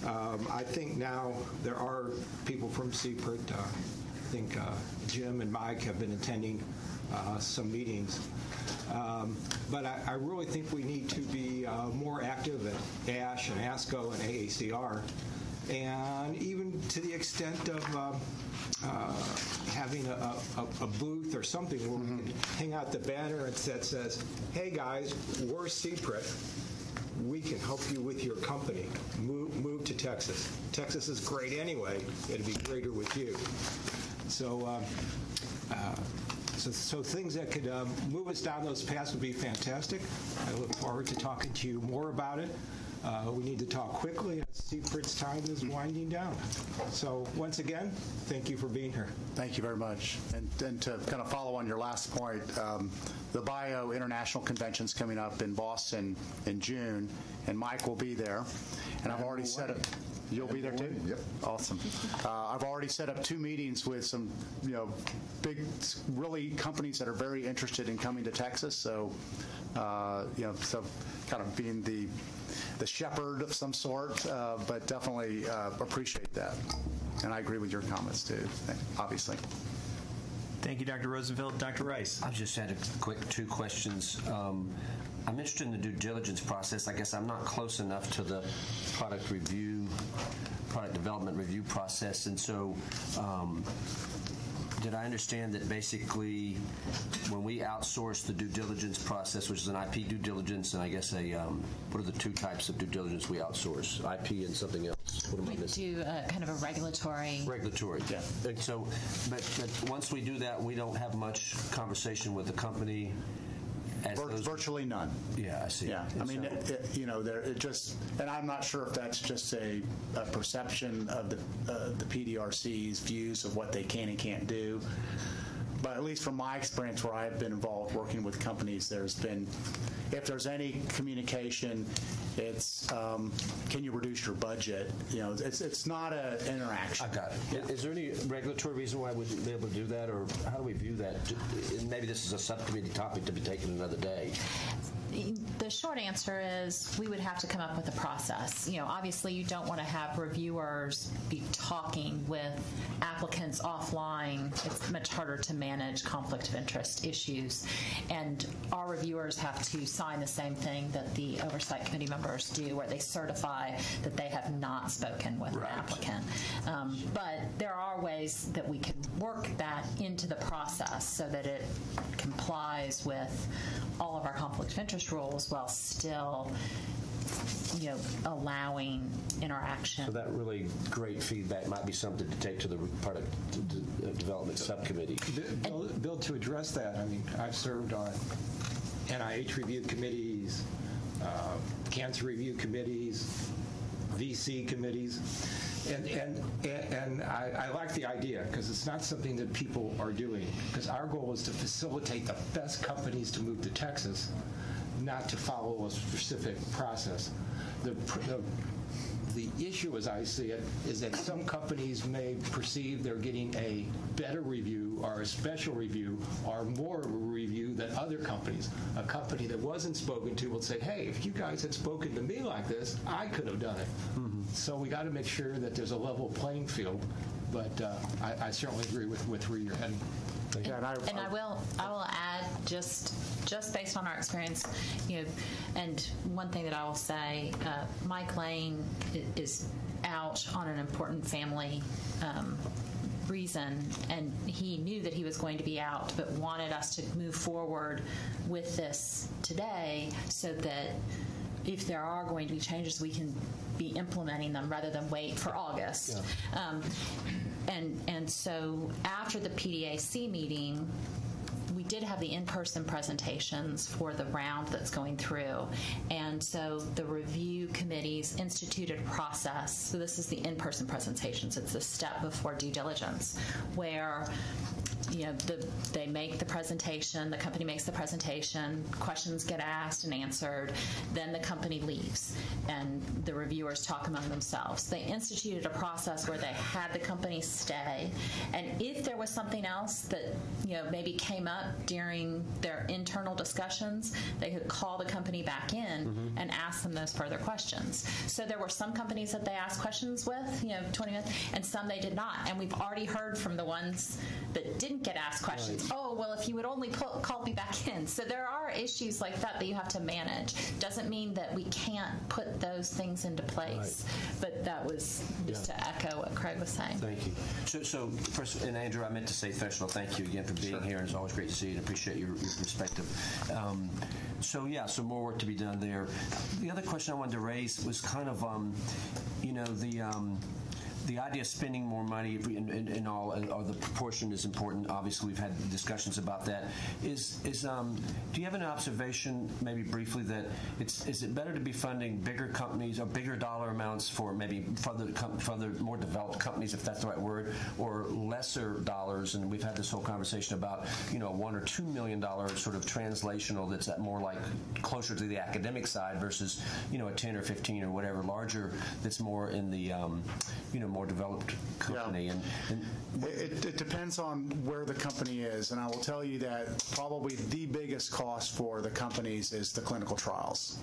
I think now there are people from CPRIT think Jim and Mike have been attending some meetings. But I really think we need to be more active at ASH and ASCO and AACR, and even to the extent of having a booth or something where we can hang out the banner that says, hey guys, we're CPRIT. We can help you with your company. Move to Texas. Texas is great anyway. It'd be greater with you. So things that could move us down those paths would be fantastic. I look forward to talking to you more about it. We need to talk quickly as CPRIT's time is winding down. So once again, thank you for being here. Thank you very much. And to kind of follow on your last point, the Bio International Convention's coming up in Boston in June, and Mike will be there. And I've already set up. You'll be there too? Yep. Awesome. I've already set up 2 meetings with some, big, really companies that are very interested in coming to Texas. So, so kind of being the shepherd of some sort, but definitely appreciate that. And I agree with your comments too, obviously. Thank you, Dr. Rosenfeld. Dr. Rice. I just had a quick 2 questions. I'm interested in the due diligence process. I guess I'm not close enough to the product development review process, and so did I understand that basically when we outsource the due diligence process, which is an IP due diligence, and I guess what are the 2 types of due diligence we outsource? IP and something else. What am I missing? Do kind of a regulatory. Regulatory, yeah. And so, but once we do that, we don't have much conversation with the company. Virtually none. Yeah, I see. Yeah, I mean, it just, and I'm not sure if that's just a perception of the PDRC's views of what they can and can't do. But at least from my experience where I've been involved working with companies, there's been, if there's any communication, it's can you reduce your budget? It's not an interaction. I got it. Yeah. Is there any regulatory reason why we wouldn't be able to do that, or how do we view that? Maybe this is a subcommittee topic to be taken another day. The short answer is we would have to come up with a process. Obviously you don't want to have reviewers be talking with applicants offline. It's much harder to manage conflict of interest issues. And our reviewers have to sign the same thing that the Oversight Committee members do, where they certify that they have not spoken with the applicant. But there are ways that we can work that into the process so that it complies with all of our conflict of interest rules while still allowing interaction. So that really great feedback might be something to take to the product development subcommittee. Bill, to address that, I mean, I've served on NIH review committees, cancer review committees, VC committees, and I like the idea because it's not something that people are doing, because our goal is to facilitate the best companies to move to Texas, not to follow a specific process. The issue, as I see it, is that some companies may perceive they're getting a better review or a special review or more of a review than other companies. A company that wasn't spoken to will say, hey, if you guys had spoken to me like this, I could have done it. Mm-hmm. So we got to make sure that there's a level playing field, but I certainly agree with where you're heading. And I will add, just based on our experience, and one thing that I will say, Mike Lane is out on an important family reason, and he knew that he was going to be out, but wanted us to move forward with this today so that if there are going to be changes, we can be implementing them rather than wait for August. Yeah. And so after the PDAC meeting, we did have the in-person presentations for the round that's going through. And so the review committees instituted a process. So this is the in-person presentations. It's the step before due diligence, where they make the presentation, the company makes the presentation, questions get asked and answered, then the company leaves, and the reviewers talk among themselves. They instituted a process where they had the company stay, and if there was something else that maybe came up during their internal discussions, they could call the company back in and ask them those further questions. So there were some companies that they asked questions with, 20 minutes, and some they did not. And we've already heard from the ones that didn't get asked questions. Right. Oh, well, if you would only call me back in. So there are issues like that you have to manage. Doesn't mean that we can't put those things into place. Right. But that was just to echo what Craig was saying. Thank you. So first, and Andrew, I meant to say professional thank you again for being here, and it's always great to see you and appreciate your perspective. So more work to be done there. The other question I wanted to raise was kind of, the idea of spending more money in all, or the proportion is important. Obviously, we've had discussions about that. Do you have an observation, maybe briefly, that is it better to be funding bigger companies or bigger dollar amounts for maybe further more developed companies, if that's the right word, or lesser dollars? And we've had this whole conversation about $1 or $2 million sort of translational that's at more like closer to the academic side versus a 10 or 15 or whatever larger that's more in the more developed company. Yeah. And it depends on where the company is, and I will tell you that probably the biggest cost for the companies is the clinical trials.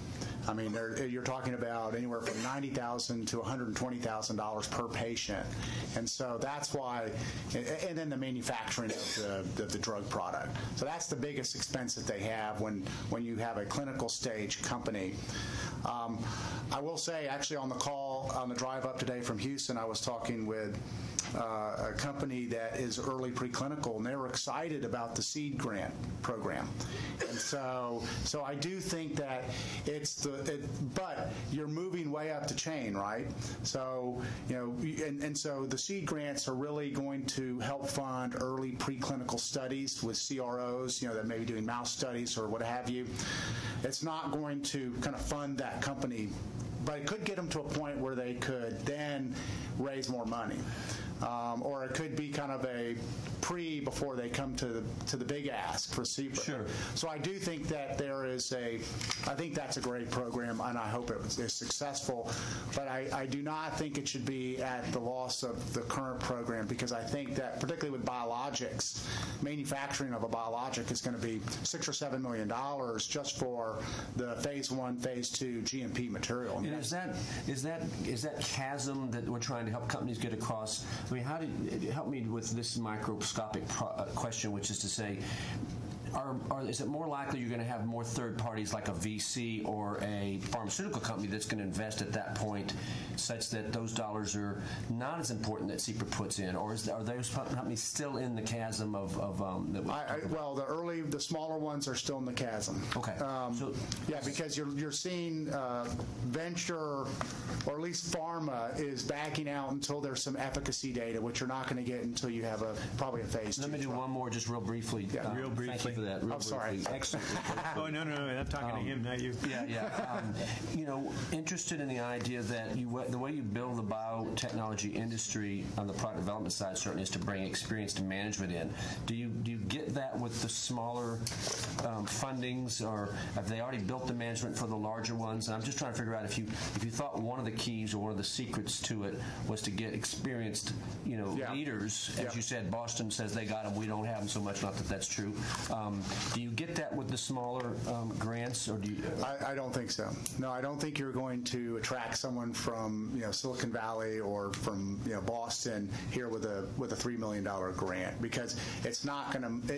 I mean, you're talking about anywhere from $90,000 to $120,000 per patient, and so that's why. And then the manufacturing of the drug product. So that's the biggest expense that they have when you have a clinical stage company. I will say, actually, on the drive up today from Houston, I was talking with a company that is early preclinical, and they were excited about the seed grant program. And so I do think that but you're moving way up the chain, right? So, and so the seed grants are really going to help fund early preclinical studies with CROs, that may be doing mouse studies or what have you. It's not going to kind of fund that company, but it could get them to a point where they could then raise more money. Or it could be kind of a before they come to the big ask for CPRIT. Sure. So I do think that I think that's a great program, and I hope it is successful, but I do not think it should be at the loss of the current program, because I think that, particularly with biologics, manufacturing of a biologic is going to be $6 or $7 million just for the phase 1, phase 2 GMP material. And is that chasm that we're trying to help companies get across? I mean, how did it help me with this microscopic question, which is to say, is it more likely you're going to have more third parties like a VC or a pharmaceutical company that's going to invest at that point, such that those dollars are not as important that CPRIT puts in, or are those companies still in the chasm of the smaller ones are still in the chasm. Okay. Because you're seeing venture, or at least pharma, is backing out until there's some efficacy data, which you're not going to get until you have probably a phase 2. Let me do one more, just real briefly. Real briefly. Thank you for that. I'm sorry. Excellent. Oh, no, I'm talking to him, not you. Interested in the idea that the way you build the biotechnology industry on the product development side certainly is to bring experienced management in. Do you get that with the smaller fundings, or have they already built the management for the larger ones? And I'm just trying to figure out if you thought one of the keys or one of the secrets to it was to get experienced, leaders. As you said, Boston says they got them. We don't have them so much. Not that that's true. Do you get that with the smaller grants, or do you? I don't think so. No, I don't think you're going to attract someone from Silicon Valley or from Boston here with a $3 million grant, because it's not going to.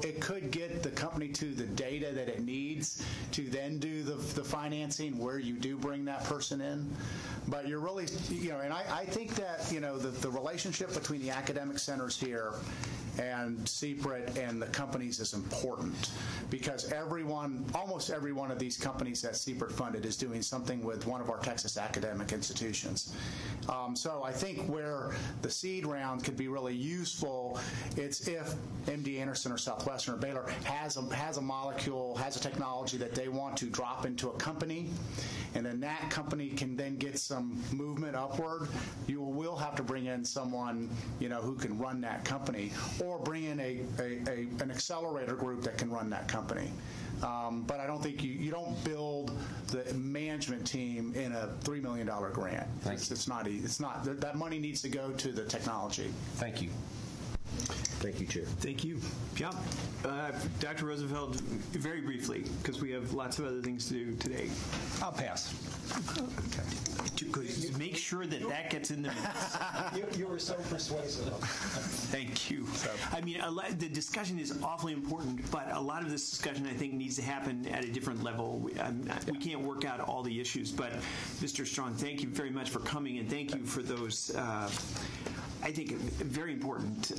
It could get the company to the data that it needs to then do the financing where you do bring that person in. But you're really and I think that the relationship between the academic centers here and CPRIT and the companies is important, because almost every one of these companies that CPRIT funded is doing something with one of our Texas academic institutions. So I think where the seed round could be really useful, it's if MD Anderson or Southwestern or Baylor has a molecule, has a technology that they want to drop into a company, and then that company can then get some movement upward. You will have to bring in someone who can run that company, or bring in an accelerator group that can run that company. But I don't think you don't build the management team in a $3 million grant. It's not easy. It's not that money needs to go to the technology. Thank you. Thank you, Chair. Thank you. Yeah. Dr. Rosenfeld, very briefly, because we have lots of other things to do today. I'll pass. Okay. Make sure that gets in the minutes. You were so persuasive. Thank you. I mean, the discussion is awfully important, but a lot of this discussion, I think, needs to happen at a different level. We can't work out all the issues, but Mr. Strong, thank you very much for coming, and thank you for those I think very important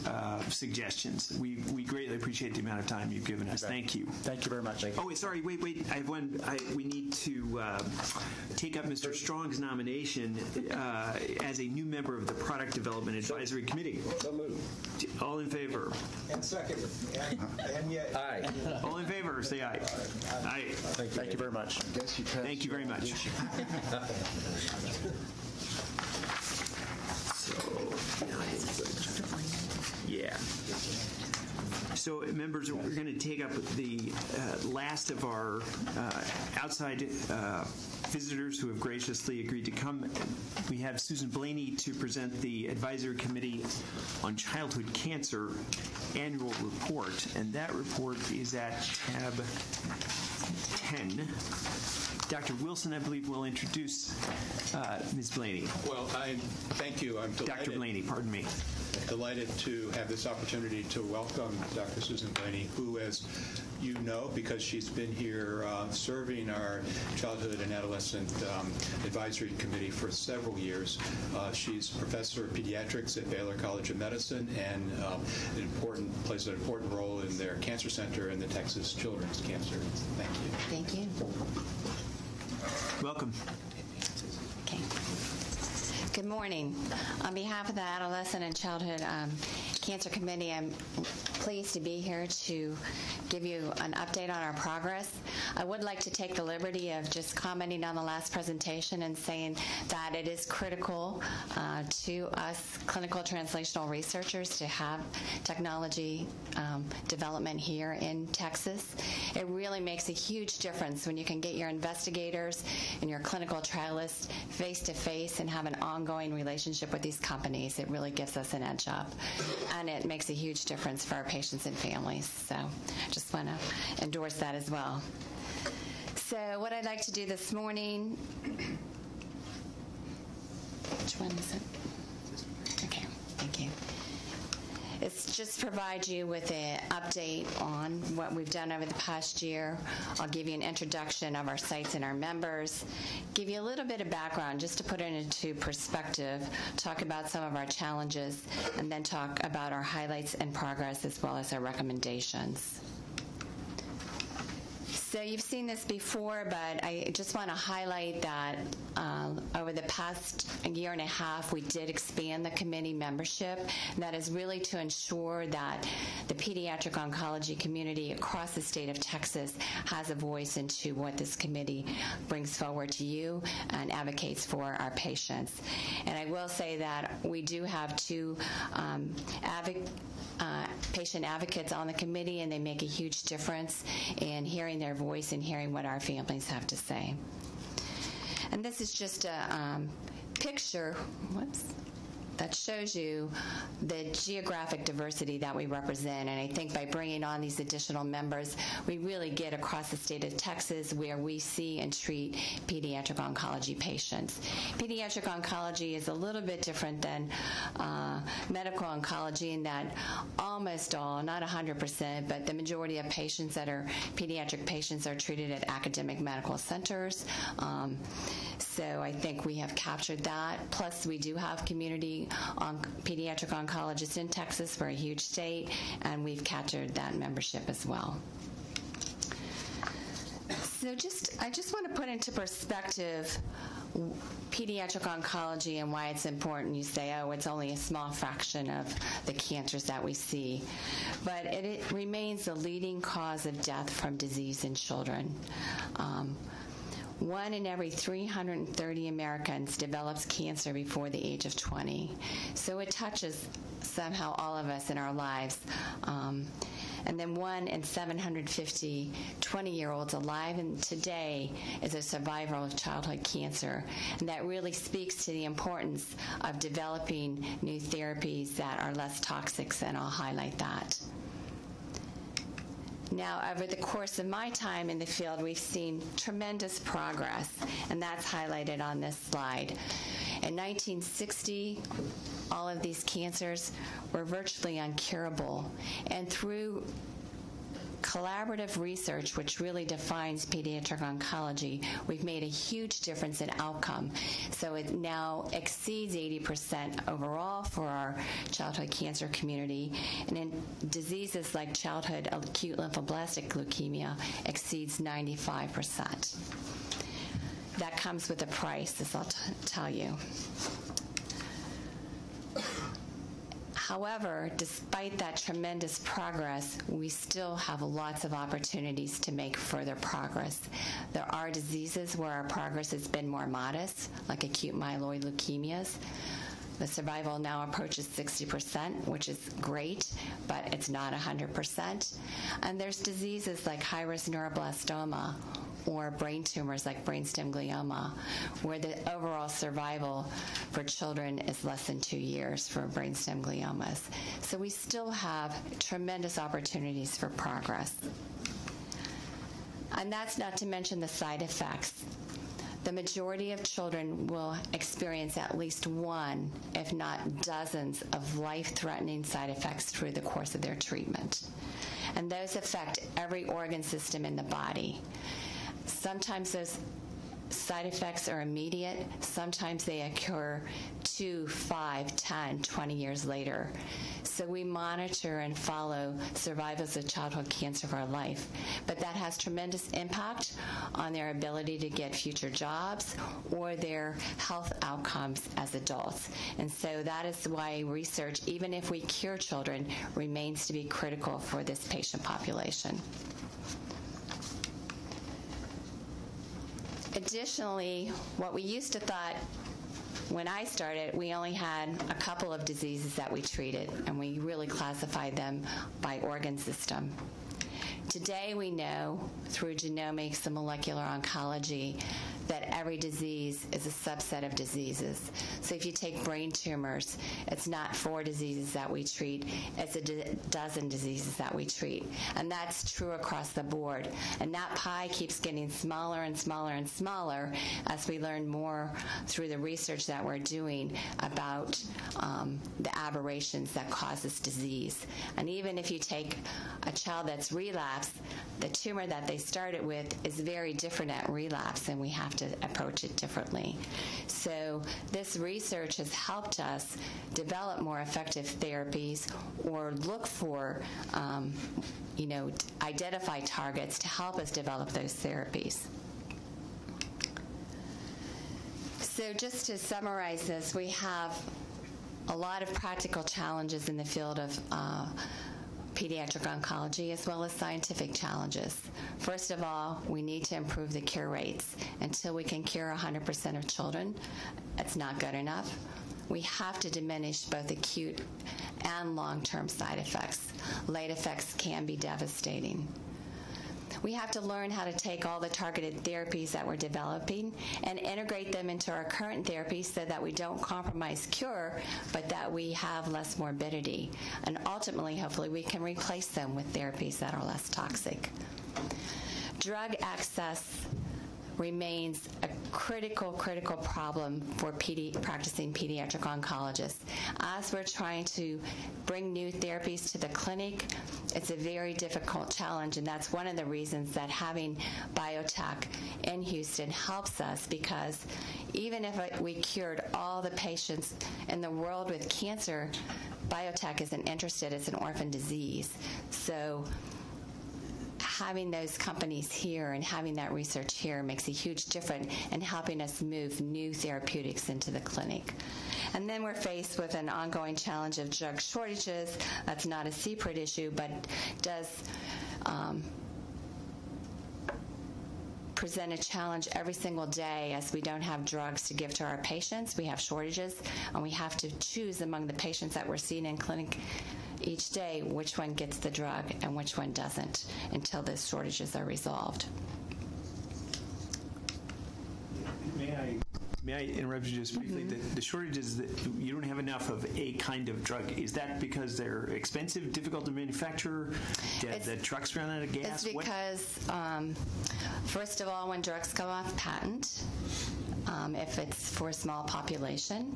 suggestions. We greatly appreciate the amount of time you've given us. Thank you. Thank you very much. Oh, sorry. Wait. I have one. We need to take up Mr. Strong's nomination as a new member of the Product Development Advisory Committee. So moved. All in favor? And second. And yet. Aye. All in favor, say aye. Aye. Thank you very much. I guess you passed. Thank you very much. Yeah. So, members, we're going to take up the last of our outside visitors who have graciously agreed to come. We have Susan Blaney to present the Advisory Committee on Childhood Cancer annual report, and that report is at tab 10. Dr. Wilson, I believe, will introduce Ms. Blaney. Well, thank you. I'm delighted. Dr. Blaney, pardon me. Delighted to have this opportunity to welcome Dr. Susan Blaney, who, as you know, because she's been here serving our Childhood and Adolescent Advisory Committee for several years. She's professor of pediatrics at Baylor College of Medicine and plays an important role in their cancer center in the Texas Children's Cancer. Thank you. Thank you. Welcome. Okay. Good morning. On behalf of the Adolescent and Childhood Cancer Committee, I'm pleased to be here to give you an update on our progress. I would like to take the liberty of just commenting on the last presentation and saying that it is critical to us clinical translational researchers to have technology development here in Texas. It really makes a huge difference when you can get your investigators and your clinical trialists face-to-face and have an ongoing relationship with these companies. It really gives us an edge up, and it makes a huge difference for our patients and families. So just want to endorse that as well. So what I'd like to do this morning, which one is it? Okay, thank you. It's just provide you with an update on what we've done over the past year. I'll give you an introduction of our sites and our members, give you a little bit of background just to put it into perspective, talk about some of our challenges, and then talk about our highlights and progress as well as our recommendations. So you've seen this before, but I just want to highlight that over the past year and a half, we did expand the committee membership. And that is really to ensure that the pediatric oncology community across the state of Texas has a voice into what this committee brings forward to you and advocates for our patients. And I will say that we do have two patient advocates on the committee, and they make a huge difference in hearing their voice and hearing what our families have to say. And this is just a picture, that shows you the geographic diversity that we represent. And I think by bringing on these additional members, we really get across the state of Texas where we see and treat pediatric oncology patients. Pediatric oncology is a little bit different than medical oncology in that almost all, not 100%, but the majority of patients that are pediatric patients are treated at academic medical centers. So I think we have captured that. Plus, we do have community pediatric oncologists in Texas. We're a huge state, and we've captured that membership as well. So I just want to put into perspective pediatric oncology and why it's important. You say, oh, it's only a small fraction of the cancers that we see. But it remains the leading cause of death from disease in children. 1 in every 330 Americans develops cancer before the age of 20. So it touches somehow all of us in our lives. And then 1 in 750 20-year-olds alive today is a survivor of childhood cancer. And that really speaks to the importance of developing new therapies that are less toxic, and I'll highlight that. Now, over the course of my time in the field, we've seen tremendous progress, and that's highlighted on this slide. In 1960, all of these cancers were virtually uncurable, and through collaborative research, which really defines pediatric oncology, we've made a huge difference in outcome. So it now exceeds 80% overall for our childhood cancer community, and in diseases like childhood acute lymphoblastic leukemia exceeds 95%. That comes with a price, as I'll tell you. However, despite that tremendous progress, we still have lots of opportunities to make further progress. There are diseases where our progress has been more modest, like acute myeloid leukemias. The survival now approaches 60%, which is great, but it's not 100%. And there's diseases like high-risk neuroblastoma or brain tumors like brainstem glioma, where the overall survival for children is less than 2 years for brainstem gliomas. So we still have tremendous opportunities for progress. And that's not to mention the side effects. The majority of children will experience at least one, if not dozens, of life-threatening side effects through the course of their treatment. And those affect every organ system in the body. Sometimes those side effects are immediate. Sometimes they occur 2, 5, 10, 20 years later. So we monitor and follow survivors of childhood cancer for life. But that has tremendous impact on their ability to get future jobs or their health outcomes as adults. And so that is why research, even if we cure children, remains to be critical for this patient population. Additionally, what we used to thought when I started, we only had a couple of diseases that we treated, and we really classified them by organ system. Today we know through genomics and molecular oncology that every disease is a subset of diseases. So if you take brain tumors, it's not 4 diseases that we treat, it's a dozen diseases that we treat. And that's true across the board. And that pie keeps getting smaller and smaller and smaller as we learn more through the research that we're doing about the aberrations that cause this disease. And even if you take a child that's relapsed, the tumor that they started with is very different at relapse, and we have to approach it differently. So this research has helped us develop more effective therapies or look for, identify targets to help us develop those therapies. So just to summarize this, we have a lot of practical challenges in the field of pediatric oncology, as well as scientific challenges. First of all, we need to improve the cure rates. Until we can cure 100% of children, it's not good enough. We have to diminish both acute and long-term side effects. Late effects can be devastating. We have to learn how to take all the targeted therapies that we're developing and integrate them into our current therapies so that we don't compromise cure, but that we have less morbidity. And ultimately, hopefully, we can replace them with therapies that are less toxic. Drug access remains a critical problem for practicing pediatric oncologists. As we're trying to bring new therapies to the clinic, it's a very difficult challenge, and that's one of the reasons that having Biotech in Houston helps us, because even if we cured all the patients in the world with cancer, Biotech isn't interested. It's an orphan disease. So having those companies here and having that research here makes a huge difference in helping us move new therapeutics into the clinic. And then we're faced with an ongoing challenge of drug shortages. That's not a CPRIT issue, but does present a challenge every single day as we don't have drugs to give to our patients. We have shortages, and we have to choose among the patients that we're seeing in clinic each day which one gets the drug and which one doesn't until those shortages are resolved. May I interrupt you just briefly? The shortages, that you don't have enough of a kind of drug, is that because they're expensive, difficult to manufacture? The trucks run out of gas? It's because, first of all, when drugs come off patent, if it's for a small population,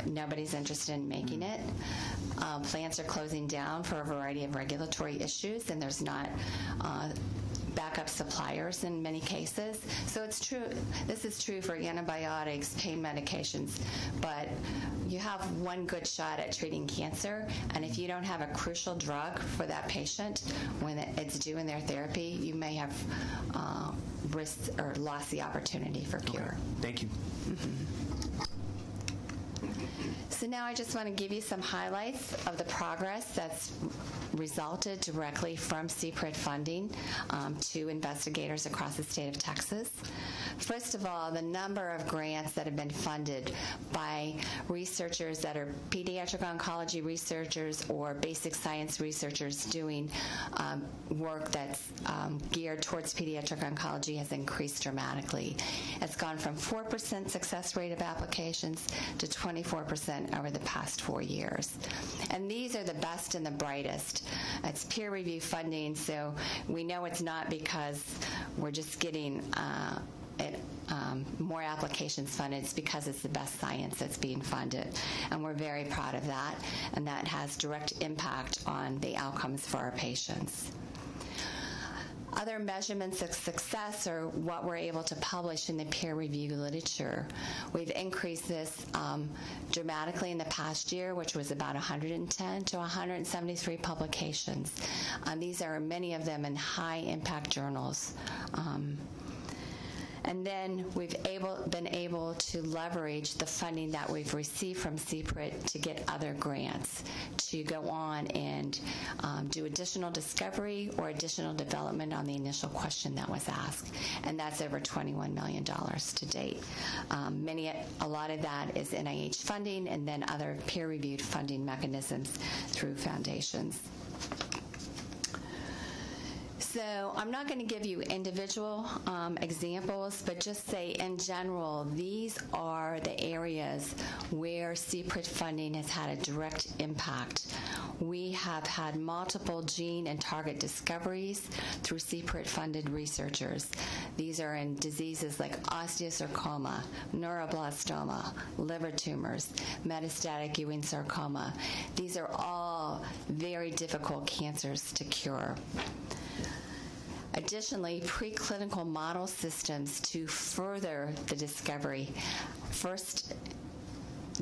nobody's interested in making it. Plants are closing down for a variety of regulatory issues, and there's not backup suppliers in many cases. So it's true, this is true for antibiotics, pain medications, but you have one good shot at treating cancer, and if you don't have a crucial drug for that patient when it's due in their therapy, you may have risked or lost the opportunity for cure. Okay. Thank you. So now I just want to give you some highlights of the progress that's resulted directly from CPRIT funding to investigators across the state of Texas. First of all, the number of grants that have been funded by researchers that are pediatric oncology researchers or basic science researchers doing work that's geared towards pediatric oncology has increased dramatically. It's gone from 4% success rate of applications to 24% over the past 4 years. And these are the best and the brightest. It's peer review funding, so we know it's not because we're just getting more applications funded. It's because it's the best science that's being funded. And we're very proud of that, and that has direct impact on the outcomes for our patients. Other measurements of success are what we're able to publish in the peer review literature. We've increased this dramatically in the past year, which was about 110 to 173 publications. These are many of them in high impact journals. And then we've been able to leverage the funding that we've received from CPRIT to get other grants to go on and do additional discovery or additional development on the initial question that was asked. And that's over $21 million to date. A lot of that is NIH funding and then other peer-reviewed funding mechanisms through foundations. So I'm not going to give you individual examples, but just say in general, these are the areas where CPRIT funding has had a direct impact. We have had multiple gene and target discoveries through CPRIT-funded researchers. These are in diseases like osteosarcoma, neuroblastoma, liver tumors, metastatic Ewing sarcoma. These are all very difficult cancers to cure. Additionally, preclinical model systems to further the discovery.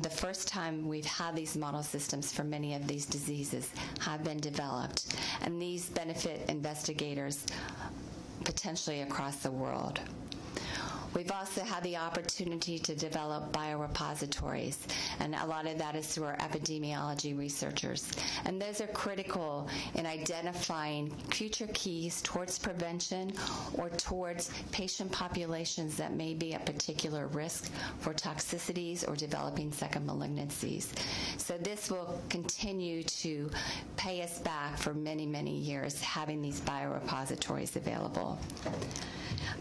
The first time we've had these model systems for many of these diseases have been developed, and these benefit investigators potentially across the world. We've also had the opportunity to develop biorepositories, and a lot of that is through our epidemiology researchers. And those are critical in identifying future keys towards prevention or towards patient populations that may be at particular risk for toxicities or developing second malignancies. So this will continue to pay us back for many, many years, having these biorepositories available.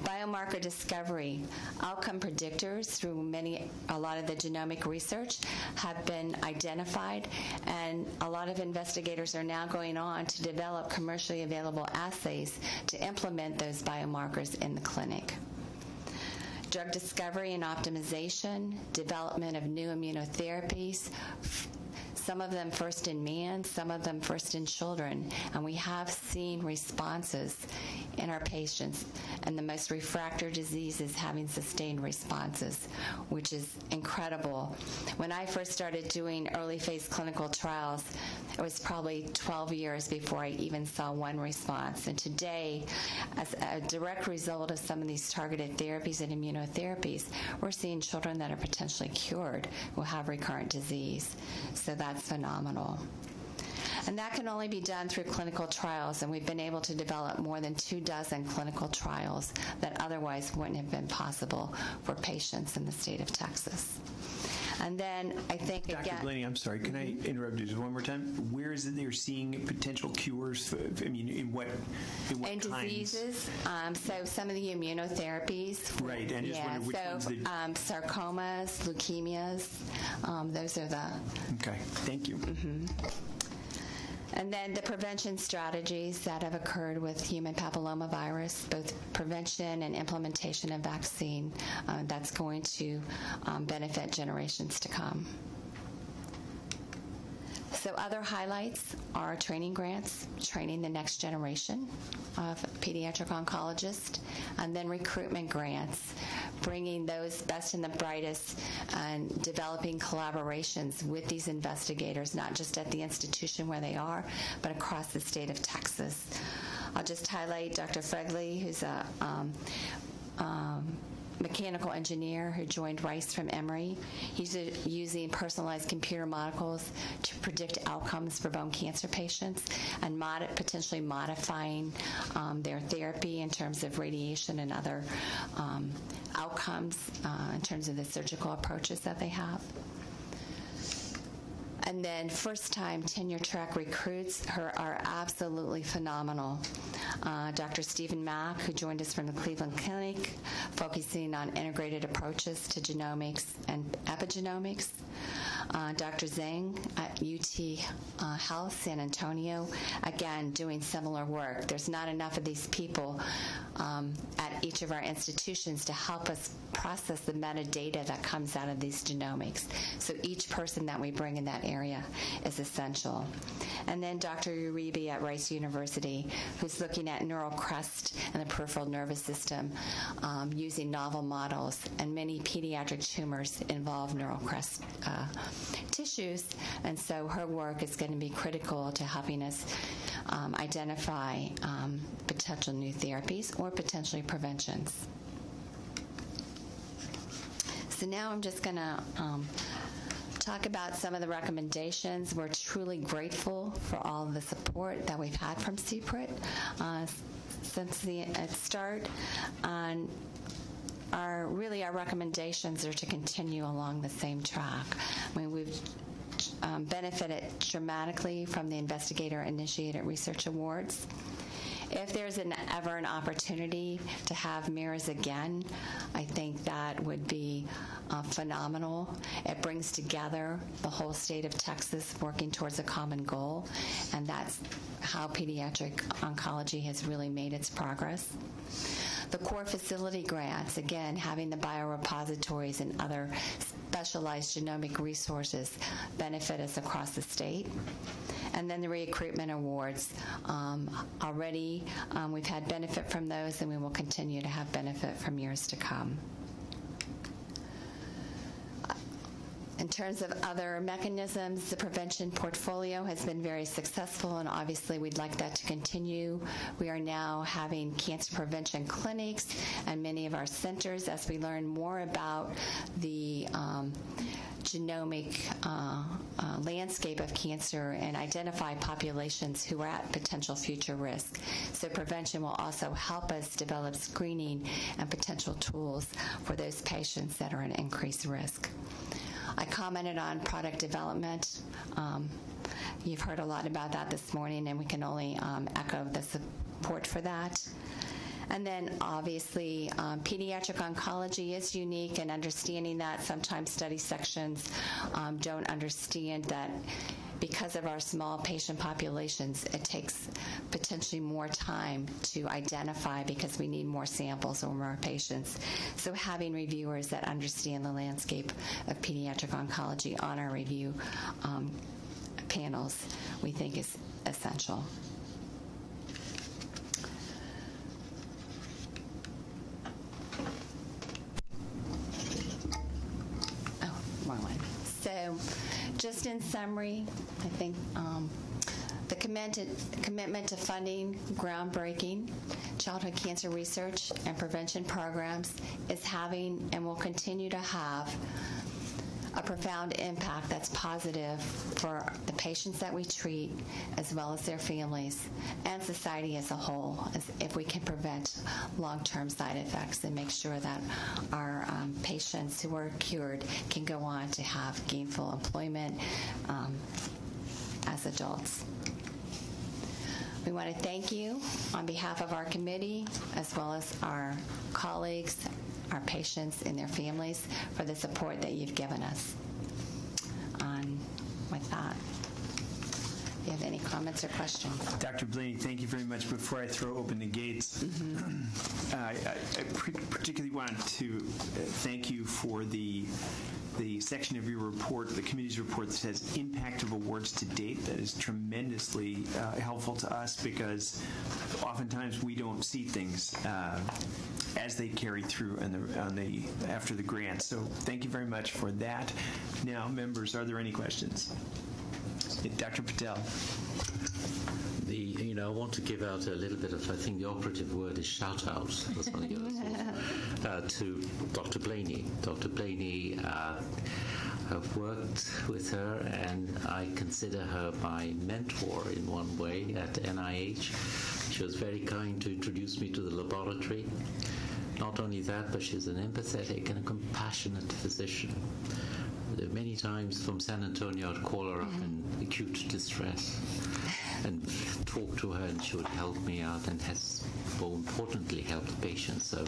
Biomarker discovery, outcome predictors through a lot of the genomic research have been identified, and a lot of investigators are now going on to develop commercially available assays to implement those biomarkers in the clinic. Drug discovery and optimization, development of new immunotherapies, some of them first in man, some of them first in children, and we have seen responses in our patients, and the most refractory diseases having sustained responses, which is incredible. When I first started doing early phase clinical trials, it was probably 12 years before I even saw one response. And today, as a direct result of some of these targeted therapies and immunotherapies, we're seeing children that are potentially cured who have recurrent disease. So that's phenomenal. And that can only be done through clinical trials, and we've been able to develop more than 24 clinical trials that otherwise wouldn't have been possible for patients in the state of Texas. And then I think, Dr. again... Blaney, I'm sorry, can I interrupt you just one more time? Where is it they're seeing potential cures? In what kinds? Diseases. So some of the immunotherapies. Right, and just wonder which ones the... sarcomas, leukemias, those are the... Okay, thank you. Mm-hmm. And then the prevention strategies that have occurred with human papillomavirus, both prevention and implementation of vaccine, that's going to benefit generations to come. So other highlights are training grants, training the next generation of pediatric oncologists, and then recruitment grants, bringing those best and the brightest and developing collaborations with these investigators, not just at the institution where they are, but across the state of Texas. I'll just highlight Dr. Fregley, who's a mechanical engineer who joined Rice from Emory. He's using personalized computer models to predict outcomes for bone cancer patients and potentially modifying their therapy in terms of radiation and other outcomes in terms of the surgical approaches that they have. And then first-time tenure-track recruits are absolutely phenomenal. Dr. Stephen Mack, who joined us from the Cleveland Clinic, focusing on integrated approaches to genomics and epigenomics. Dr. Zhang at UT Health San Antonio, again, doing similar work. There's not enough of these people at each of our institutions to help us process the metadata that comes out of these genomics. So each person that we bring in that area is essential. And then Dr. Uribe at Rice University, who's looking at neural crest and the peripheral nervous system using novel models, and many pediatric tumors involve neural crest tissues, and so her work is going to be critical to helping us identify potential new therapies or potentially preventions. So now I'm just going to talk about some of the recommendations. We're truly grateful for all of the support that we've had from CPRIT since the start. And our recommendations are to continue along the same track. I mean, we've benefited dramatically from the investigator-initiated research awards. If there's ever an opportunity to have mirrors again, I think that would be phenomenal. It brings together the whole state of Texas working towards a common goal, and that's how pediatric oncology has really made its progress. The core facility grants, again, having the biorepositories and other specialized genomic resources benefit us across the state. And then the recruitment awards. Already we've had benefit from those, and we will continue to have benefit from years to come. In terms of other mechanisms, the prevention portfolio has been very successful, and obviously we'd like that to continue. We are now having cancer prevention clinics and many of our centers as we learn more about the genomic landscape of cancer and identify populations who are at potential future risk. So prevention will also help us develop screening and potential tools for those patients that are at increased risk. I commented on product development. You've heard a lot about that this morning, and we can only echo the support for that. And then, obviously, pediatric oncology is unique, and understanding that sometimes study sections don't understand that because of our small patient populations, it takes potentially more time to identify because we need more samples or more patients. So having reviewers that understand the landscape of pediatric oncology on our review panels, we think is essential. So just in summary, I think the commitment to funding groundbreaking childhood cancer research and prevention programs is having and will continue to have a profound impact that's positive for the patients that we treat, as well as their families, and society as a whole, if we can prevent long-term side effects and make sure that our patients who are cured can go on to have gainful employment as adults. We want to thank you on behalf of our committee, as well as our colleagues, our patients, and their families for the support that you've given us. With that, do you have any comments or questions? Dr. Blaney, thank you very much. Before I throw open the gates, I particularly want to thank you for the section of your report, the committee's report, that says impact of awards to date. That is tremendously helpful to us, because oftentimes we don't see things as they carry through after the grant. So thank you very much for that. Now, members, are there any questions? Dr. Patel. I want to give out a little bit of, I think the operative word is shout-out, was one of yours, to Dr. Blaney. Dr. Blaney, I've worked with her, and I consider her my mentor in one way at NIH. She was very kind to introduce me to the laboratory. Not only that, but she's an empathetic and a compassionate physician. Many times from San Antonio, I'd call her up in acute distress and talk to her, and she would help me out and has, more importantly, helped patients. So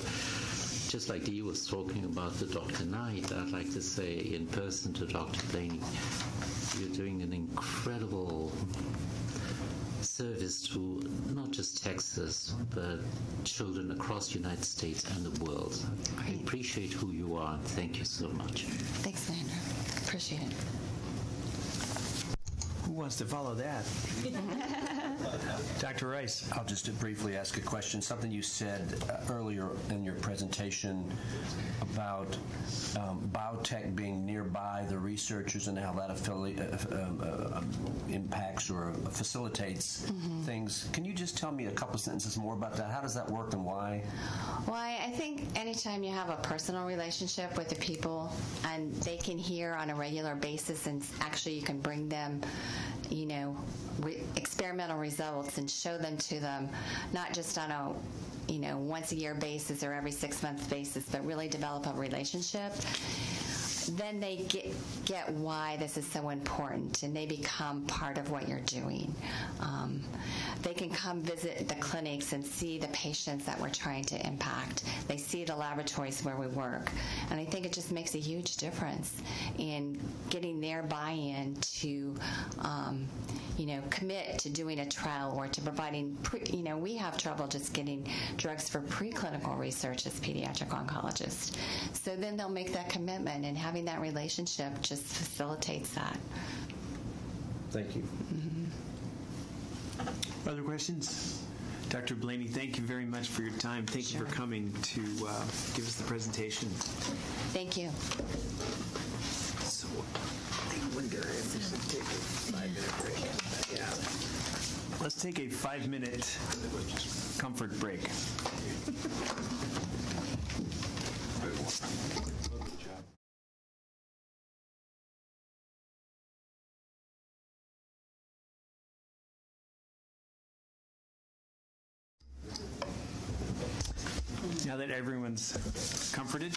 just like Dee was talking about the Dr. Knight, I'd like to say in person to Dr. Blaney, you're doing an incredible service to not just Texas, but children across the United States and the world. I appreciate who you are, and thank you so much. Thanks, Leandro. Appreciate it. Who wants to follow that? Dr. Rice. I'll just briefly ask a question. Something you said earlier in your presentation about biotech being nearby the researchers and how that impacts or facilitates things. Can you just tell me a couple sentences more about that? How does that work and why? Well, I think anytime you have a personal relationship with the people and they can hear on a regular basis, and actually you can bring them, experimental results and show them to them, not just on a once a year basis or every 6 month basis, but really develop a relationship, then they get why this is so important, and they become part of what you're doing. They can come visit the clinics and see the patients that we're trying to impact. They see the laboratories where we work. And I think it just makes a huge difference in getting their buy-in to commit to doing a trial or to providing, we have trouble just getting drugs for preclinical research as pediatric oncologists. So then they'll make that commitment, and having that relationship just facilitates that. Thank you. Other questions? Dr. Blaney, thank you very much for your time. Thank you for coming to give us the presentation. Thank you. So, I wonder if we should take a 5-minute break. Yeah. Let's take a 5-minute comfort break. Now that everyone's comforted,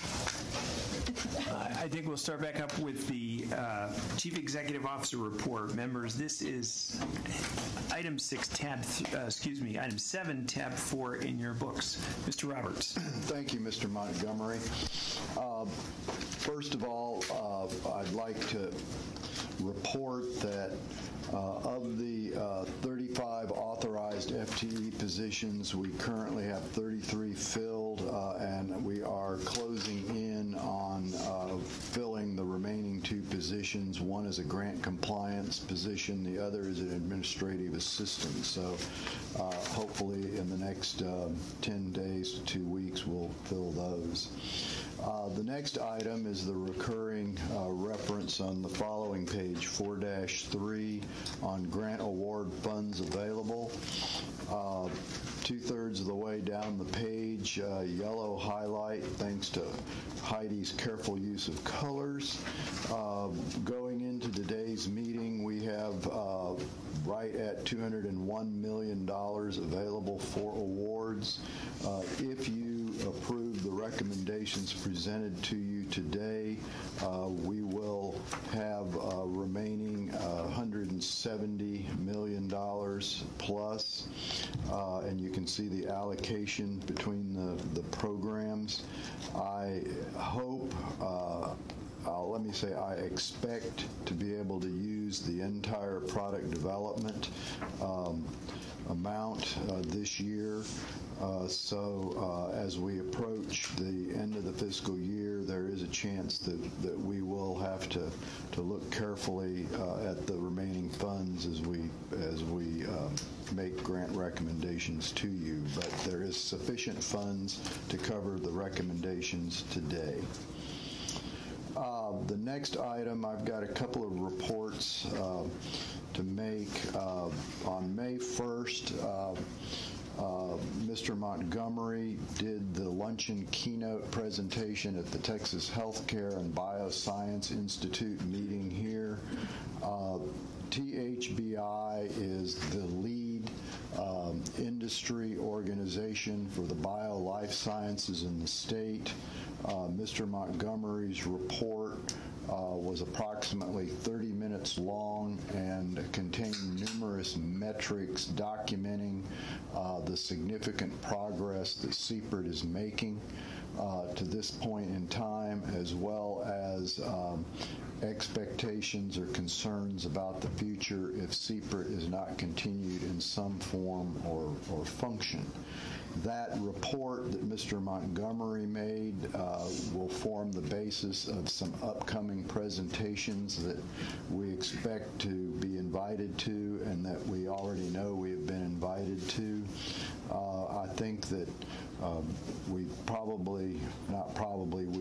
I think we'll start back up with the Chief Executive Officer report. Members, this is item 7, tab 4 in your books. Mr. Roberts. Thank you, Mr. Montgomery. First of all, I'd like to report that of the 35 authorized FTE positions, we currently have 33 filled, and we are closing in on filling the remaining 2 positions. One is a grant compliance position, the other is an administrative assistant. So hopefully in the next 10 days to 2 weeks, we'll fill those. The next item is the recurring reference on the following page, 4-3, on grant award funds available. 2/3 of the way down the page, yellow highlight, thanks to Heidi's careful use of colors. Going into today's meeting, we have right at $201 million available for awards. If you approve the recommendations presented to you today, we will have remaining $170 million plus, and you can see the allocation between the programs. I hope, let me say, I expect to be able to use the entire product development amount this year. So as we approach the end of the fiscal year, there is a chance that we will have to look carefully at the remaining funds as we make grant recommendations to you. But there is sufficient funds to cover the recommendations today. The next item, I've got a couple of reports to make. On May 1st, Mr. Montgomery did the Luncheon Keynote presentation at the Texas Healthcare and Bioscience Institute meeting here. THBI is the lead industry organization for the bio-life sciences in the state. Mr. Montgomery's report was approximately 30 minutes long and contained numerous metrics documenting the significant progress that CPRIT is making to this point in time, as well as expectations or concerns about the future if CPRIT is not continued in some form or function. That report that Mr. Montgomery made will form the basis of some upcoming presentations that we expect to be invited to and that we already know we have been invited to. I think that we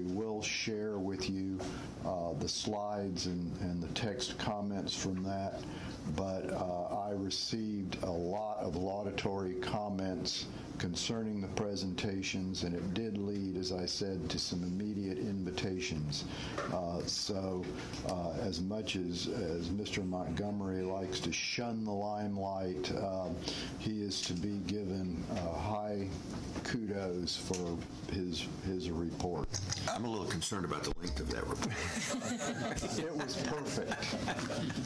will share with you the slides and the text comments from that, but I received a lot of laudatory comments concerning the presentations, and it did lead, as I said, to some immediate invitations. So as much as Mr. Montgomery likes to shun the limelight, he is to be given high kudos for his report. I'm a little concerned about the length of that report. It was perfect.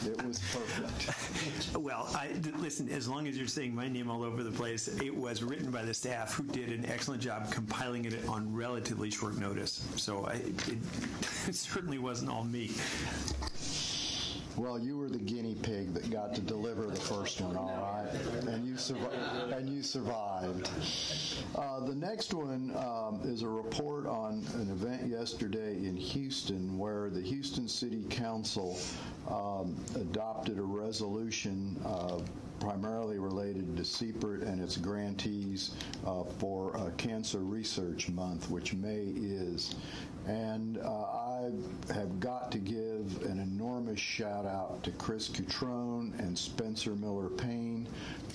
It was perfect. Well, listen, as long as you're saying my name all over the place, it was written by the staff who did an excellent job compiling it on relatively short notice. So it certainly wasn't all me. Well, you were the guinea pig that got to deliver the first one, all right? And you survived. The next one is a report on an event yesterday in Houston where the Houston City Council adopted a resolution primarily related to CPRIT and its grantees for Cancer Research Month, which May is. And I have got to give an enormous shout out to Chris Cutrone and Spencer Miller-Payne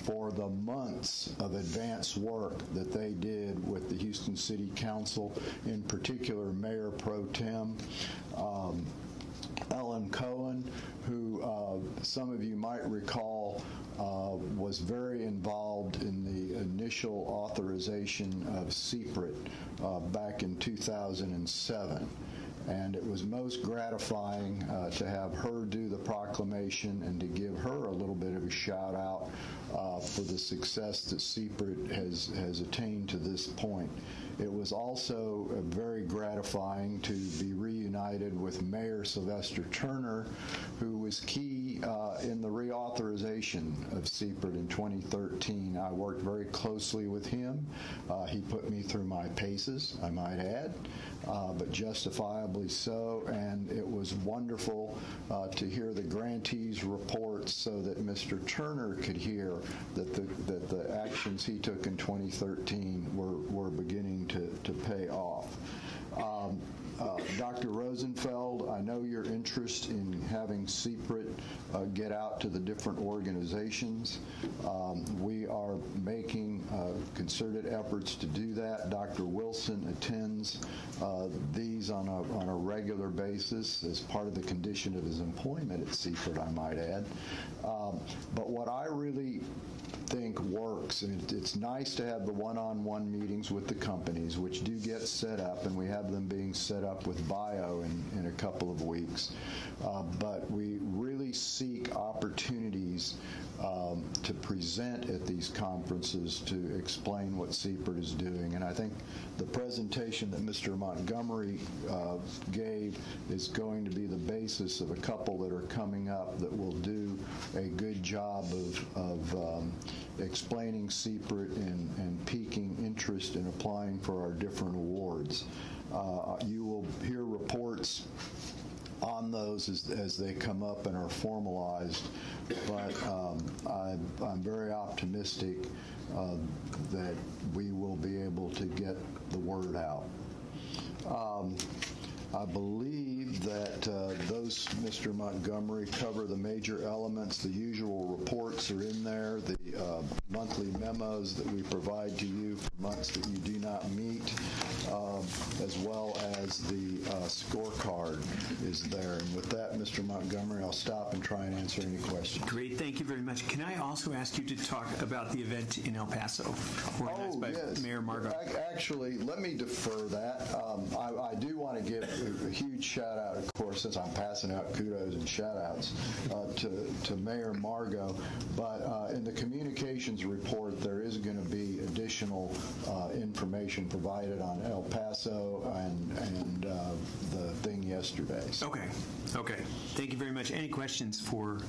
for the months of advance work that they did with the Houston City Council, in particular Mayor Pro Tem Ellen Cohen, who some of you might recall was very involved in the initial authorization of CPRIT back in 2007. And it was most gratifying to have her do the proclamation and to give her a little bit of a shout out for the success that CPRIT has attained to this point. It was also very gratifying to be reunited with Mayor Sylvester Turner, who was key in the reauthorization of CPRIT in 2013. I worked very closely with him. He put me through my paces, I might add, but justifiably so, and it was wonderful to hear the grantees' reports so that Mr. Turner could hear that the actions he took in 2013 were beginning to pay off. Dr. Rosenfeld, I know your interest in having CPRIT get out to the different organizations. We are making concerted efforts to do that. Dr. Wilson attends these on a regular basis as part of the condition of his employment at CPRIT, I might add. But what I really think works, and it's nice to have the one-on-one meetings with the companies, which do get set up, and we have them being set up with Bio in a couple of weeks. But we really seek opportunities to present at these conferences to explain what CPRIT is doing. And I think the presentation that Mr. Montgomery gave is going to be the basis of a couple that are coming up that will do a good job of explaining CPRIT and piquing interest in applying for our different awards. You will hear reports on those as they come up and are formalized, but I'm very optimistic that we will be able to get the word out. I believe that those, Mr. Montgomery, cover the major elements. The usual reports are in there, the monthly memos that we provide to you for months that you do not meet, as well as the scorecard is there. And with that, Mr. Montgomery, I'll stop and try and answer any questions. Great, thank you very much. Can I also ask you to talk about the event in El Paso, organized by Mayor Margo? Actually, let me defer that. I do want to give a huge shout out, of course, since I'm passing out kudos and shout outs to Mayor Margo, but in the communications report there is going to be additional information provided on El Paso and the thing yesterday. So. Okay. Thank you very much. Any questions for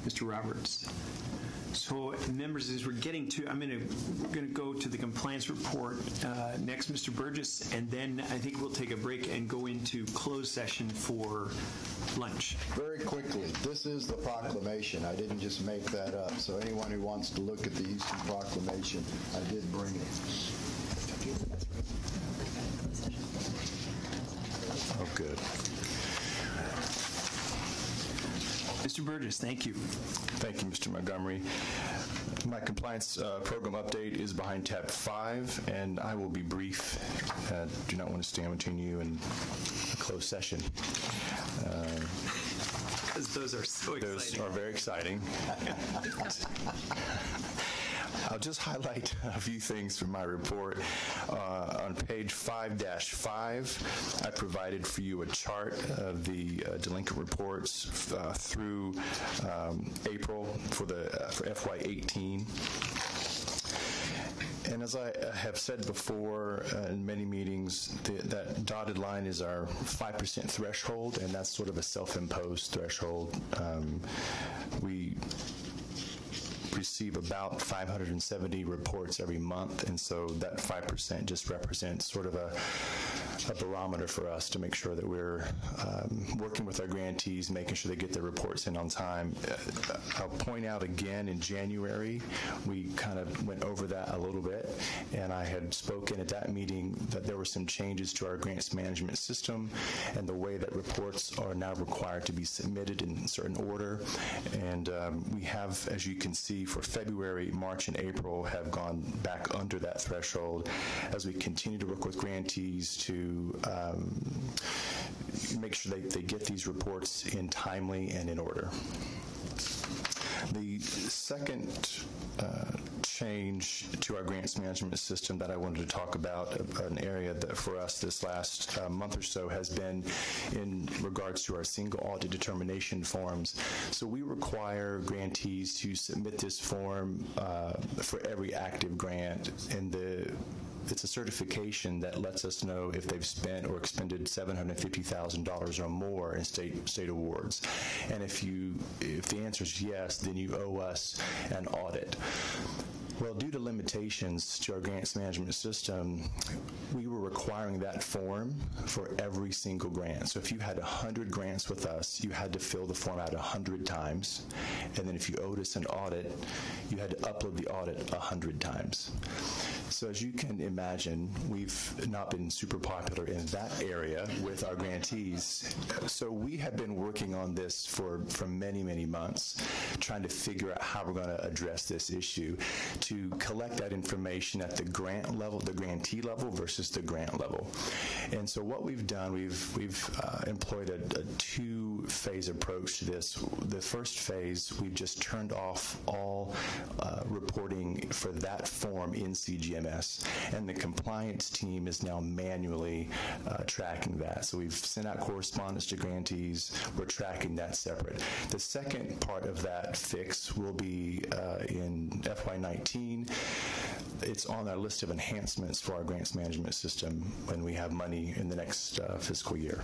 Mr. Roberts? So, members, as we're getting to, we're going to go to the compliance report next, Mr. Burgess, and then I think we'll take a break and go into closed session for lunch. Very quickly, this is the proclamation. I didn't just make that up. So anyone who wants to look at the Eastern Proclamation, I did bring it. Oh, good. Mr. Burgess, thank you. Thank you, Mr. Montgomery. My compliance program update is behind tab 5, and I will be brief. Do not want to stand between you and a closed session. Those are so exciting. Those are very exciting. I'll just highlight a few things from my report. On page 5-5, I provided for you a chart of the delinquent reports through April for FY18. And as I have said before in many meetings, that dotted line is our 5% threshold, and that's sort of a self-imposed threshold. We receive about 570 reports every month, and so that 5% just represents sort of a barometer for us to make sure that we're working with our grantees, making sure they get their reports in on time. I'll point out again, in January, we kind of went over that a little bit, and I had spoken at that meeting that there were some changes to our grants management system and the way that reports are now required to be submitted in certain order. And we have, as you can see, for February, March, and April have gone back under that threshold as we continue to work with grantees to make sure they get these reports in timely and in order. The second change to our grants management system that I wanted to talk about, an area that for us this last month or so has been in regards to our single audit determination forms. So we require grantees to submit this form for every active grant, and it's a certification that lets us know if they've spent or expended $750,000 or more in state awards. And if the answer is yes, then you owe us an audit. Well, due to limitations to our grants management system, we were requiring that form for every single grant. So if you had 100 grants with us, you had to fill the form out 100 times. And then if you owed us an audit, you had to upload the audit 100 times. So as you can imagine, we've not been super popular in that area with our grantees. So we have been working on this for many, many months, trying to figure out how we're going to address this issue, to collect that information at the grant level, the grantee level versus the grant level. And so what we've done, we've employed a two-phase approach to this. The first phase, we've just turned off all reporting for that form in CGMS, and the compliance team is now manually tracking that. So we've sent out correspondence to grantees. We're tracking that separate. The second part of that fix will be in FY19. It's on our list of enhancements for our grants management system when we have money in the next fiscal year.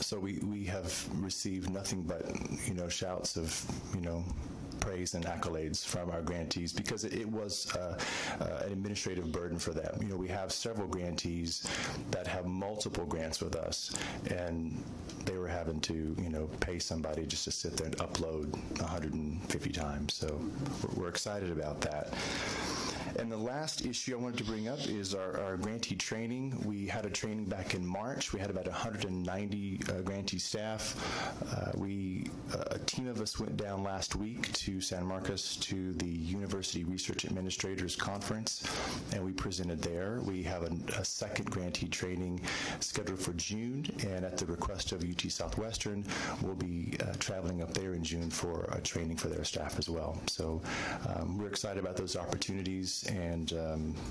So we have received nothing but, shouts of, praise and accolades from our grantees, because it was an administrative burden for them. We have several grantees that have multiple grants with us, and they were having to, pay somebody just to sit there and upload 150 times. So we're excited about that. And the last issue I wanted to bring up is our grantee training. We had a training back in March. We had about 190 grantee staff. A team of us went down last week to San Marcos to the University Research Administrators Conference, and we presented there. We have a second grantee training scheduled for June, and at the request of UT Southwestern, we'll be traveling up there in June for a training for their staff as well. So we're excited about those opportunities, and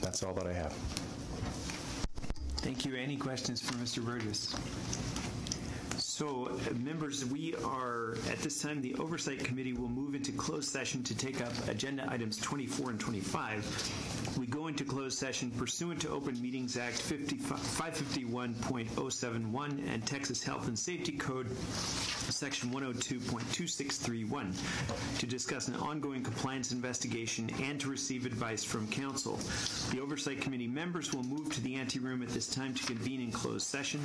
that's all that I have. Thank you. Any questions for Mr. Burgess? So, members, we are, at this time, the Oversight Committee will move into closed session to take up agenda items 24 and 25. We go into closed session pursuant to Open Meetings Act 551.071 and Texas Health and Safety Code Section 102.2631 to discuss an ongoing compliance investigation and to receive advice from counsel. The Oversight Committee members will move to the anteroom at this time to convene in closed session.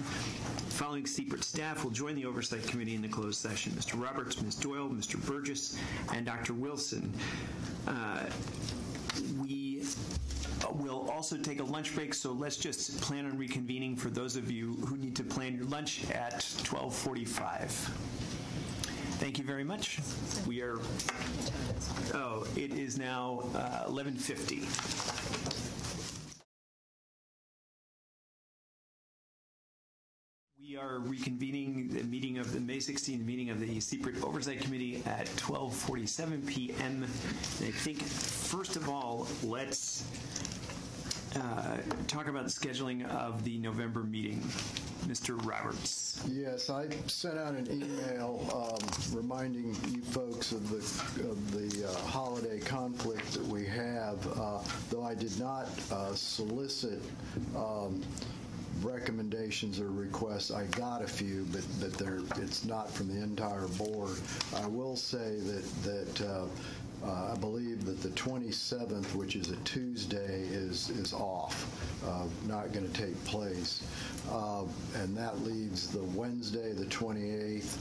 Following CPRIT staff will join the Oversight Committee in the closed session. Mr. Roberts, Ms. Doyle, Mr. Burgess, and Dr. Wilson. We will also take a lunch break, so let's just plan on reconvening for those of you who need to plan your lunch at 12:45. Thank you very much. We are, it is now 11:50. We are reconvening the meeting of the May 16th meeting of the CPRIT Oversight Committee at 12:47 p.m. And I think, first of all, let's talk about the scheduling of the November meeting. Mr. Roberts. Yes, I sent out an email reminding you folks of the holiday conflict that we have, though I did not solicit recommendations or requests. I got a few, but it's not from the entire board. I will say that I believe that the 27th, which is a Tuesday, is off, not going to take place. And that leaves the Wednesday, the 28th,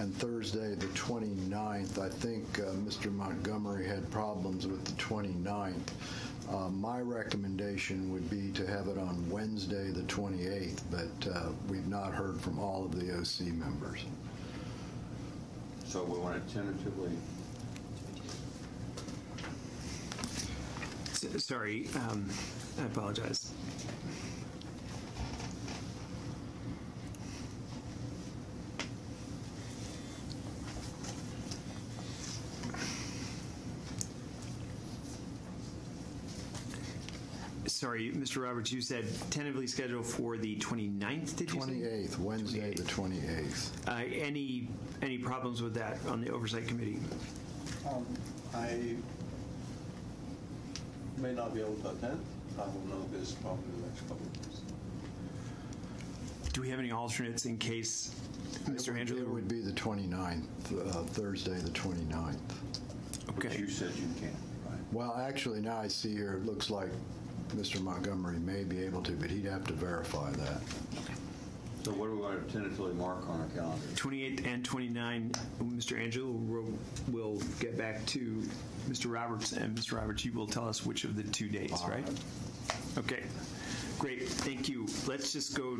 and Thursday, the 29th. I think Mr. Montgomery had problems with the 29th. My recommendation would be to have it on Wednesday, the 28th, but we've not heard from all of the OC members. So we want to tentatively... Sorry, I apologize. Sorry, Mr. Roberts, you said tentatively scheduled for the 29th, did you say? 28th, Wednesday 28th. The 28th. Any problems with that on the Oversight Committee? I may not be able to attend. I will know this probably the next couple of days. Do we have any alternates in case Mr. Angelo? It would be the 29th, Thursday the 29th. Okay. But you said you can't, right? Well, actually, now I see here, it looks like Mr. Montgomery may be able to, but he'd have to verify that. So what do we want to tentatively mark on our calendar? 28 and 29, Mr. Angelo will get back to Mr. Roberts, and Mr. Roberts, you will tell us which of the two dates, right? Okay. Great, thank you. Let's just go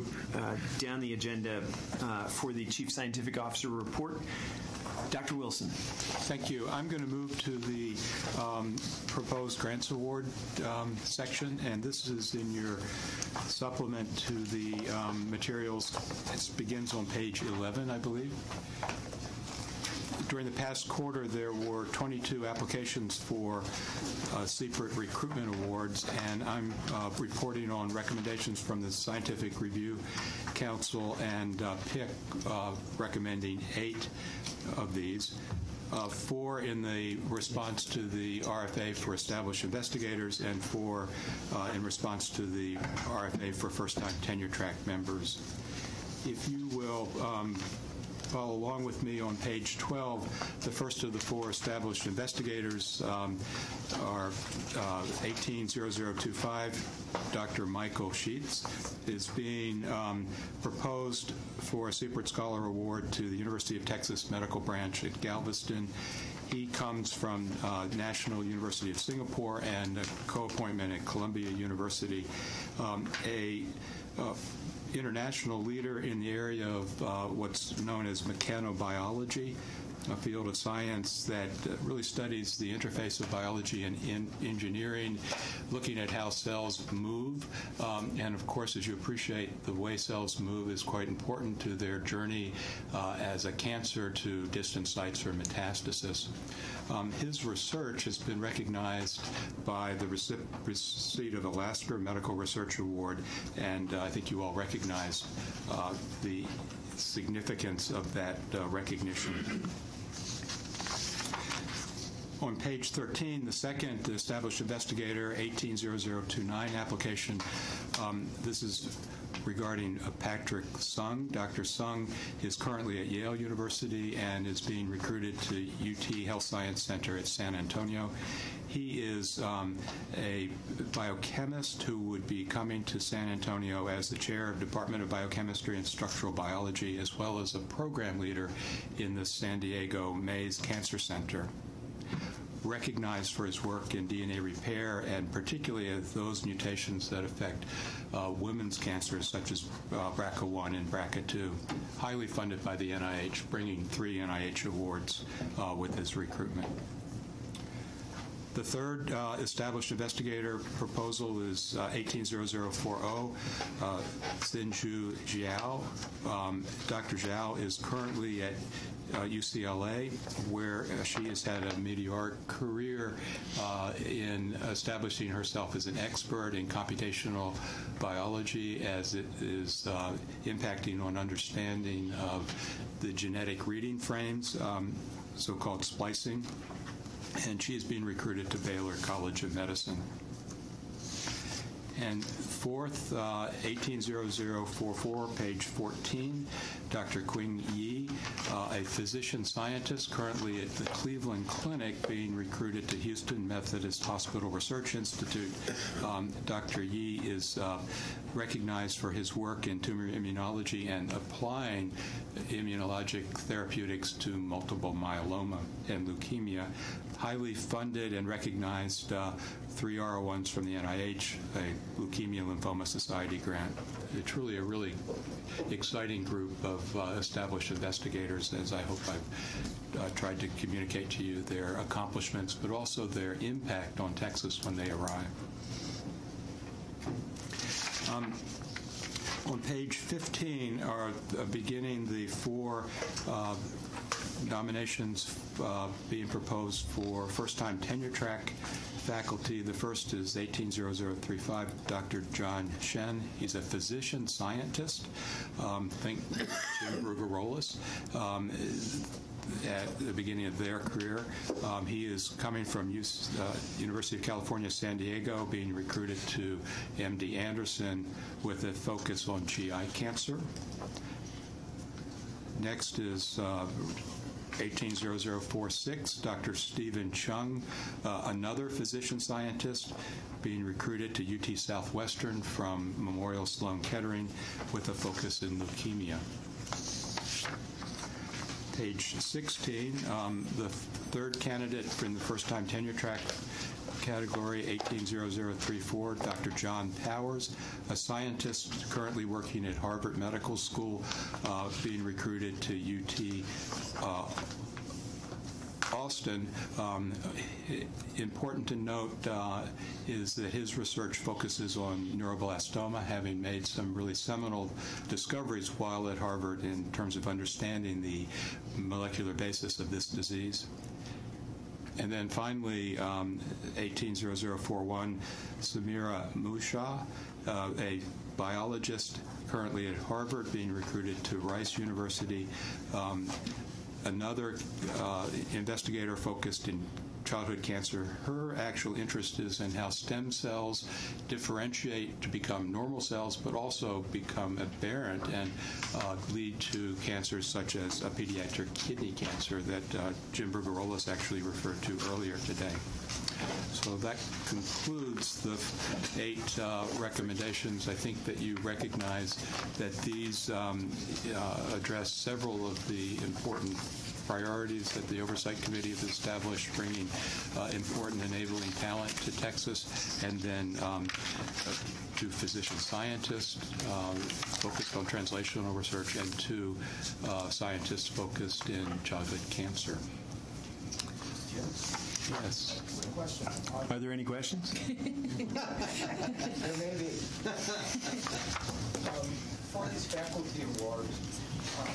down the agenda for the Chief Scientific Officer report. Dr. Wilson. Thank you. I'm going to move to the proposed grants award section, and this is in your supplement to the materials. It begins on page 11, I believe. During the past quarter, there were 22 applications for CPRIT recruitment awards, and I'm reporting on recommendations from the Scientific Review Council and PIC recommending 8 of these. 4 in the response to the RFA for established investigators, and 4 in response to the RFA for first-time tenure-track members. If you will follow along with me on page 12, the first of the 4 established investigators are 180025, Dr. Michael Sheets, is being proposed for a CPRIT Scholar Award to the University of Texas Medical Branch at Galveston. He comes from National University of Singapore and a co-appointment at Columbia University. International leader in the area of what's known as mechanobiology, a field of science that really studies the interface of biology and engineering, looking at how cells move. And of course, as you appreciate, the way cells move is quite important to their journey as a cancer to distant sites for metastasis. His research has been recognized by the receipt of a Lasker Medical Research Award, and I think you all recognize the significance of that recognition. On page 13, the second established investigator, 180029 application. This is regarding Patrick Sung. Dr. Sung is currently at Yale University and is being recruited to UT Health Science Center at San Antonio. He is a biochemist who would be coming to San Antonio as the chair of Department of Biochemistry and Structural Biology, as well as a program leader in the San Diego Mays Cancer Center. Recognized for his work in DNA repair, and particularly those mutations that affect women's cancers, such as BRCA1 and BRCA2. Highly funded by the NIH, bringing 3 NIH awards with his recruitment. The third established investigator proposal is 180040, Xinju Zhao. Dr. Zhao is currently at UCLA, where she has had a meteoric career in establishing herself as an expert in computational biology, as it is impacting on understanding of the genetic reading frames, so-called splicing. And she is being recruited to Baylor College of Medicine. And fourth, 180044, page 14, Dr. Qing Yi, a physician scientist currently at the Cleveland Clinic, being recruited to Houston Methodist Hospital Research Institute. Dr. Yi is recognized for his work in tumor immunology and applying immunologic therapeutics to multiple myeloma and leukemia. Highly funded and recognized, 3 R01s from the NIH, a Leukemia Lymphoma Society grant. It's truly a really exciting group of established investigators, as I hope I've tried to communicate to you their accomplishments, but also their impact on Texas when they arrive. On page 15 are beginning the 4 nominations being proposed for first-time tenure-track faculty. The first is 180035, Dr. John Shen. He's a physician scientist. Think Jim Brugarolas. At the beginning of their career. He is coming from University of California, San Diego, being recruited to MD Anderson with a focus on GI cancer. Next is 180046, Dr. Stephen Chung, another physician scientist being recruited to UT Southwestern from Memorial Sloan Kettering with a focus in leukemia. Page 16, the third candidate in the first-time tenure track category, 180034, Dr. John Powers, a scientist currently working at Harvard Medical School, being recruited to UT Austin. Important to note is that his research focuses on neuroblastoma, having made some really seminal discoveries while at Harvard in terms of understanding the molecular basis of this disease. And then finally, 180041, Samira Musha, a biologist currently at Harvard, being recruited to Rice University. Another investigator focused in childhood cancer. Her actual interest is in how stem cells differentiate to become normal cells, but also become aberrant and lead to cancers such as a pediatric kidney cancer that Jim Brugarolas actually referred to earlier today. So that concludes the 8 recommendations. I think that you recognize that these address several of the important priorities that the Oversight Committee has established, bringing important enabling talent to Texas, and then to physician scientists focused on translational research, and to scientists focused in childhood cancer. Yes. Are there any questions? There may be. For these faculty awards, are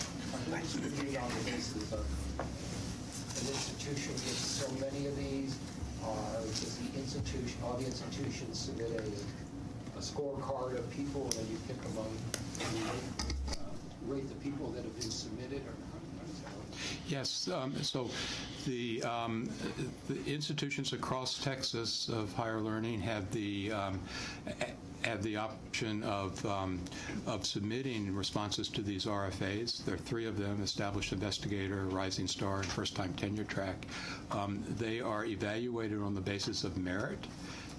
they distributed on the basis of an institution gets so many of these, or does the institution, all the institutions submit a scorecard of people, and then you pick among, rate the people that have been submitted, or how does that work? Yes. So the institutions across Texas of higher learning have the option of submitting responses to these RFAs. There are 3 of them: Established Investigator, Rising Star, and First-Time Tenure Track. They are evaluated on the basis of merit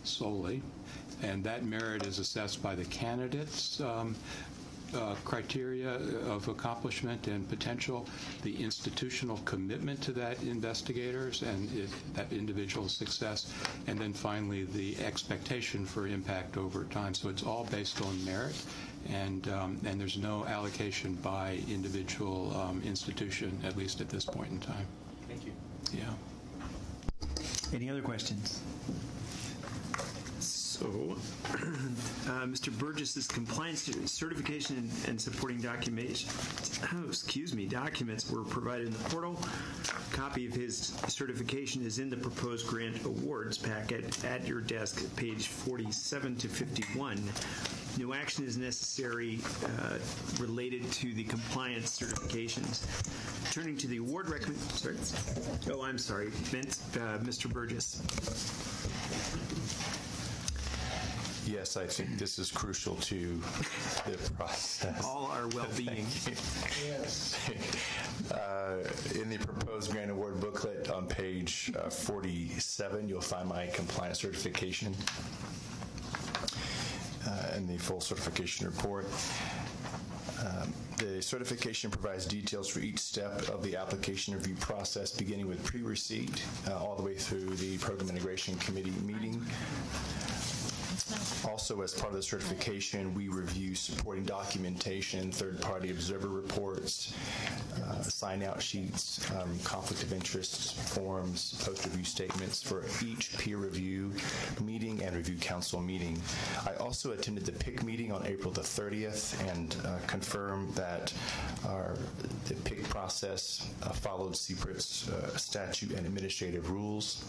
solely, and that merit is assessed by the candidates' criteria of accomplishment and potential, the institutional commitment to that investigators and that individual's success, and then finally the expectation for impact over time. So it's all based on merit, and there's no allocation by individual institution, at least at this point in time. Thank you. Yeah. Any other questions? So, Mr. Burgess's compliance certification and supporting documents were provided in the portal. A copy of his certification is in the proposed grant awards packet at your desk, page 47 to 51. No action is necessary related to the compliance certifications. Turning to the award recommendation. Mr. Burgess. Yes, I think this is crucial to the process. All our well-being. Yes. In the proposed grant award booklet on page 47, you'll find my compliance certification and the full certification report. The certification provides details for each step of the application review process, beginning with pre-receipt all the way through the Program Integration Committee meeting. Also, as part of the certification, we review supporting documentation, third-party observer reports, sign-out sheets, conflict of interest forms, post-review statements for each peer review meeting and review council meeting. I also attended the PIC meeting on April the 30th and confirmed that the PIC process followed CPRIT's statute and administrative rules.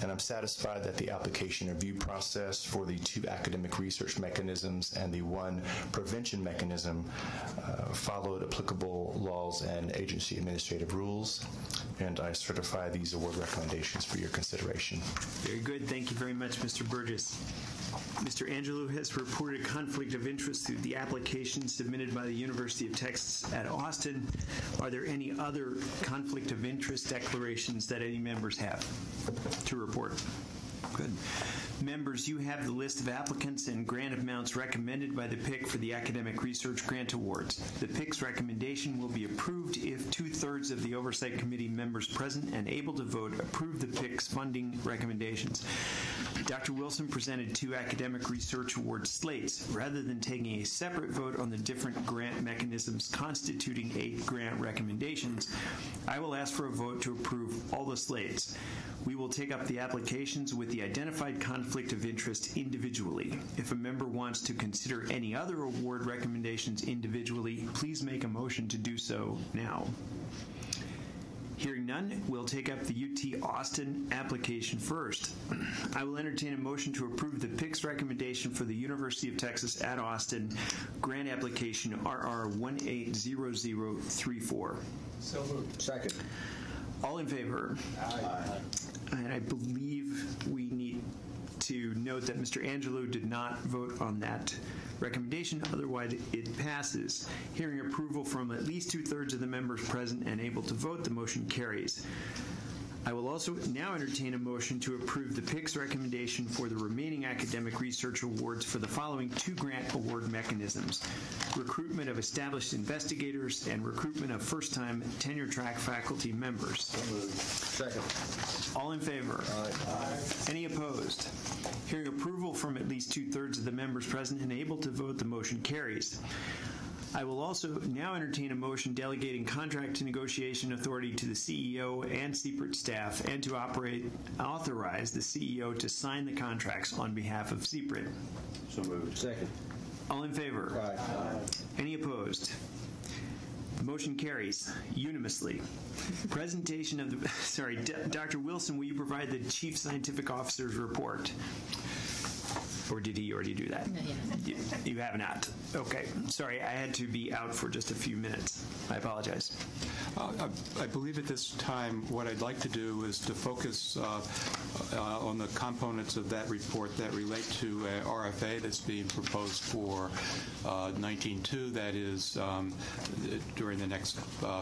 And I'm satisfied that the application review process for the 2 academic research mechanisms and the 1 prevention mechanism followed applicable laws and agency administrative rules. And I certify these award recommendations for your consideration. Very good. Thank you very much, Mr. Burgess. Mr. Angelou has reported a conflict of interest through the application submitted by the University of Texas at Austin. Are there any other conflict of interest declarations that any members have to report? Good. Members, you have the list of applicants and grant amounts recommended by the PIC for the Academic Research Grant Awards. The PIC's recommendation will be approved if 2/3 of the Oversight Committee members present and able to vote approve the PIC's funding recommendations. Dr. Wilson presented 2 Academic Research Award slates. Rather than taking a separate vote on the different grant mechanisms constituting 8 grant recommendations, I will ask for a vote to approve all the slates. We will take up the applications with the identified conflict of interest individually. If a member wants to consider any other award recommendations individually, please make a motion to do so now. Hearing none, we'll take up the UT Austin application first. I will entertain a motion to approve the PIC's recommendation for the University of Texas at Austin grant application RR180034. So moved. Second. All in favor? Aye. And I believe we need to note that Mr. Angelou did not vote on that recommendation, otherwise it passes. Hearing approval from at least 2/3 of the members present and able to vote, the motion carries. I will also now entertain a motion to approve the PIC's recommendation for the remaining academic research awards for the following 2 grant award mechanisms: recruitment of established investigators and recruitment of first-time tenure-track faculty members. Second. All in favor? Aye. Any opposed? Hearing approval from at least 2/3 of the members present and able to vote, the motion carries. I will also now entertain a motion delegating contract to negotiation authority to the CEO and CPRIT staff and to authorize the CEO to sign the contracts on behalf of CPRIT. So moved. Second. All in favor? Aye. Any opposed? The motion carries unanimously. Presentation of the, Dr. Wilson, will you provide the Chief Scientific Officer's report? Or did he already do that? No, yeah. You have not. Okay. Sorry, I had to be out for just a few minutes. I apologize. I believe at this time what I'd like to do is to focus on the components of that report that relate to RFA that's being proposed for 19-2, that is during the next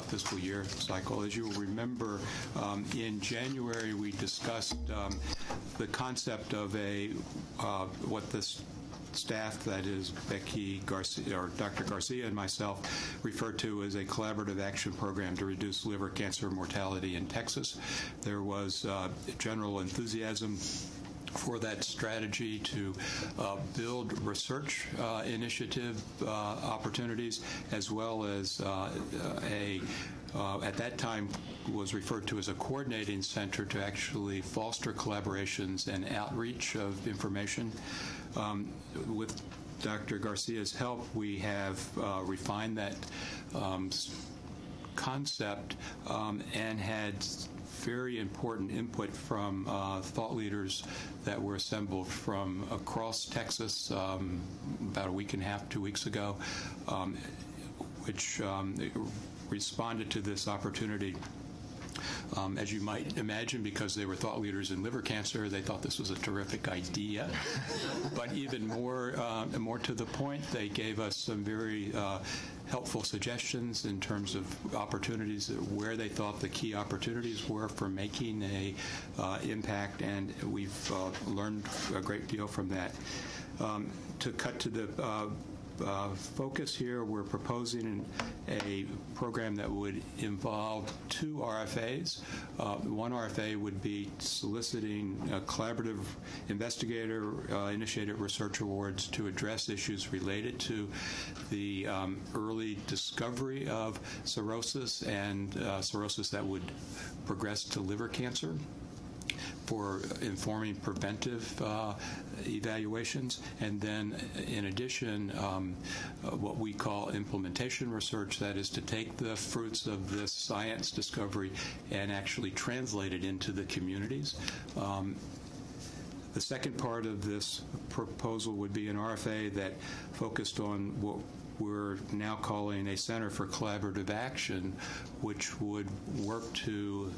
fiscal year cycle. As you will remember, in January we discussed the concept of what this staff, that is Becky Garcia, or Dr. Garcia and myself, refer to as a collaborative action program to reduce liver cancer mortality in Texas. There was general enthusiasm for that strategy to build research initiative opportunities, as well as at that time was referred to as a coordinating center to actually foster collaborations and outreach of information. With Dr. Garcia's help, we have refined that concept and had very important input from thought leaders that were assembled from across Texas about a week and a half, 2 weeks ago, which responded to this opportunity. As you might imagine, because they were thought leaders in liver cancer, they thought this was a terrific idea. But even more to the point, they gave us some very helpful suggestions in terms of opportunities, where they thought the key opportunities were for making a impact, and we've learned a great deal from that. To cut to the focus here, we're proposing a program that would involve 2 RFAs. One RFA would be soliciting collaborative investigator-initiated research awards to address issues related to the early discovery of cirrhosis and cirrhosis that would progress to liver cancer, for informing preventive evaluations, and then in addition what we call implementation research, that is to take the fruits of this science discovery and actually translate it into the communities. The second part of this proposal would be an RFA that focused on what we're now calling a Center for Collaborative Action, which would work to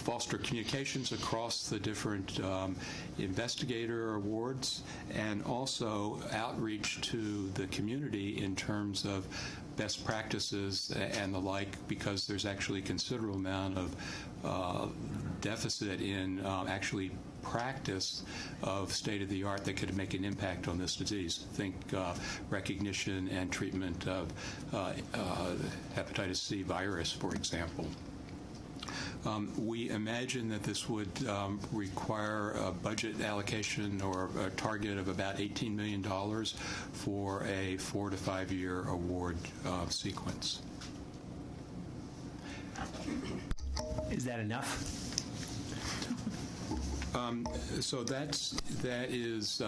foster communications across the different investigator awards, and also outreach to the community in terms of best practices and the like, because there's actually a considerable amount of deficit in actually practice of state-of-the-art that could make an impact on this disease. Think recognition and treatment of hepatitis C virus, for example. We imagine that this would require a budget allocation or a target of about $18 million for a 4 to 5 year award sequence. Is that enough? So that is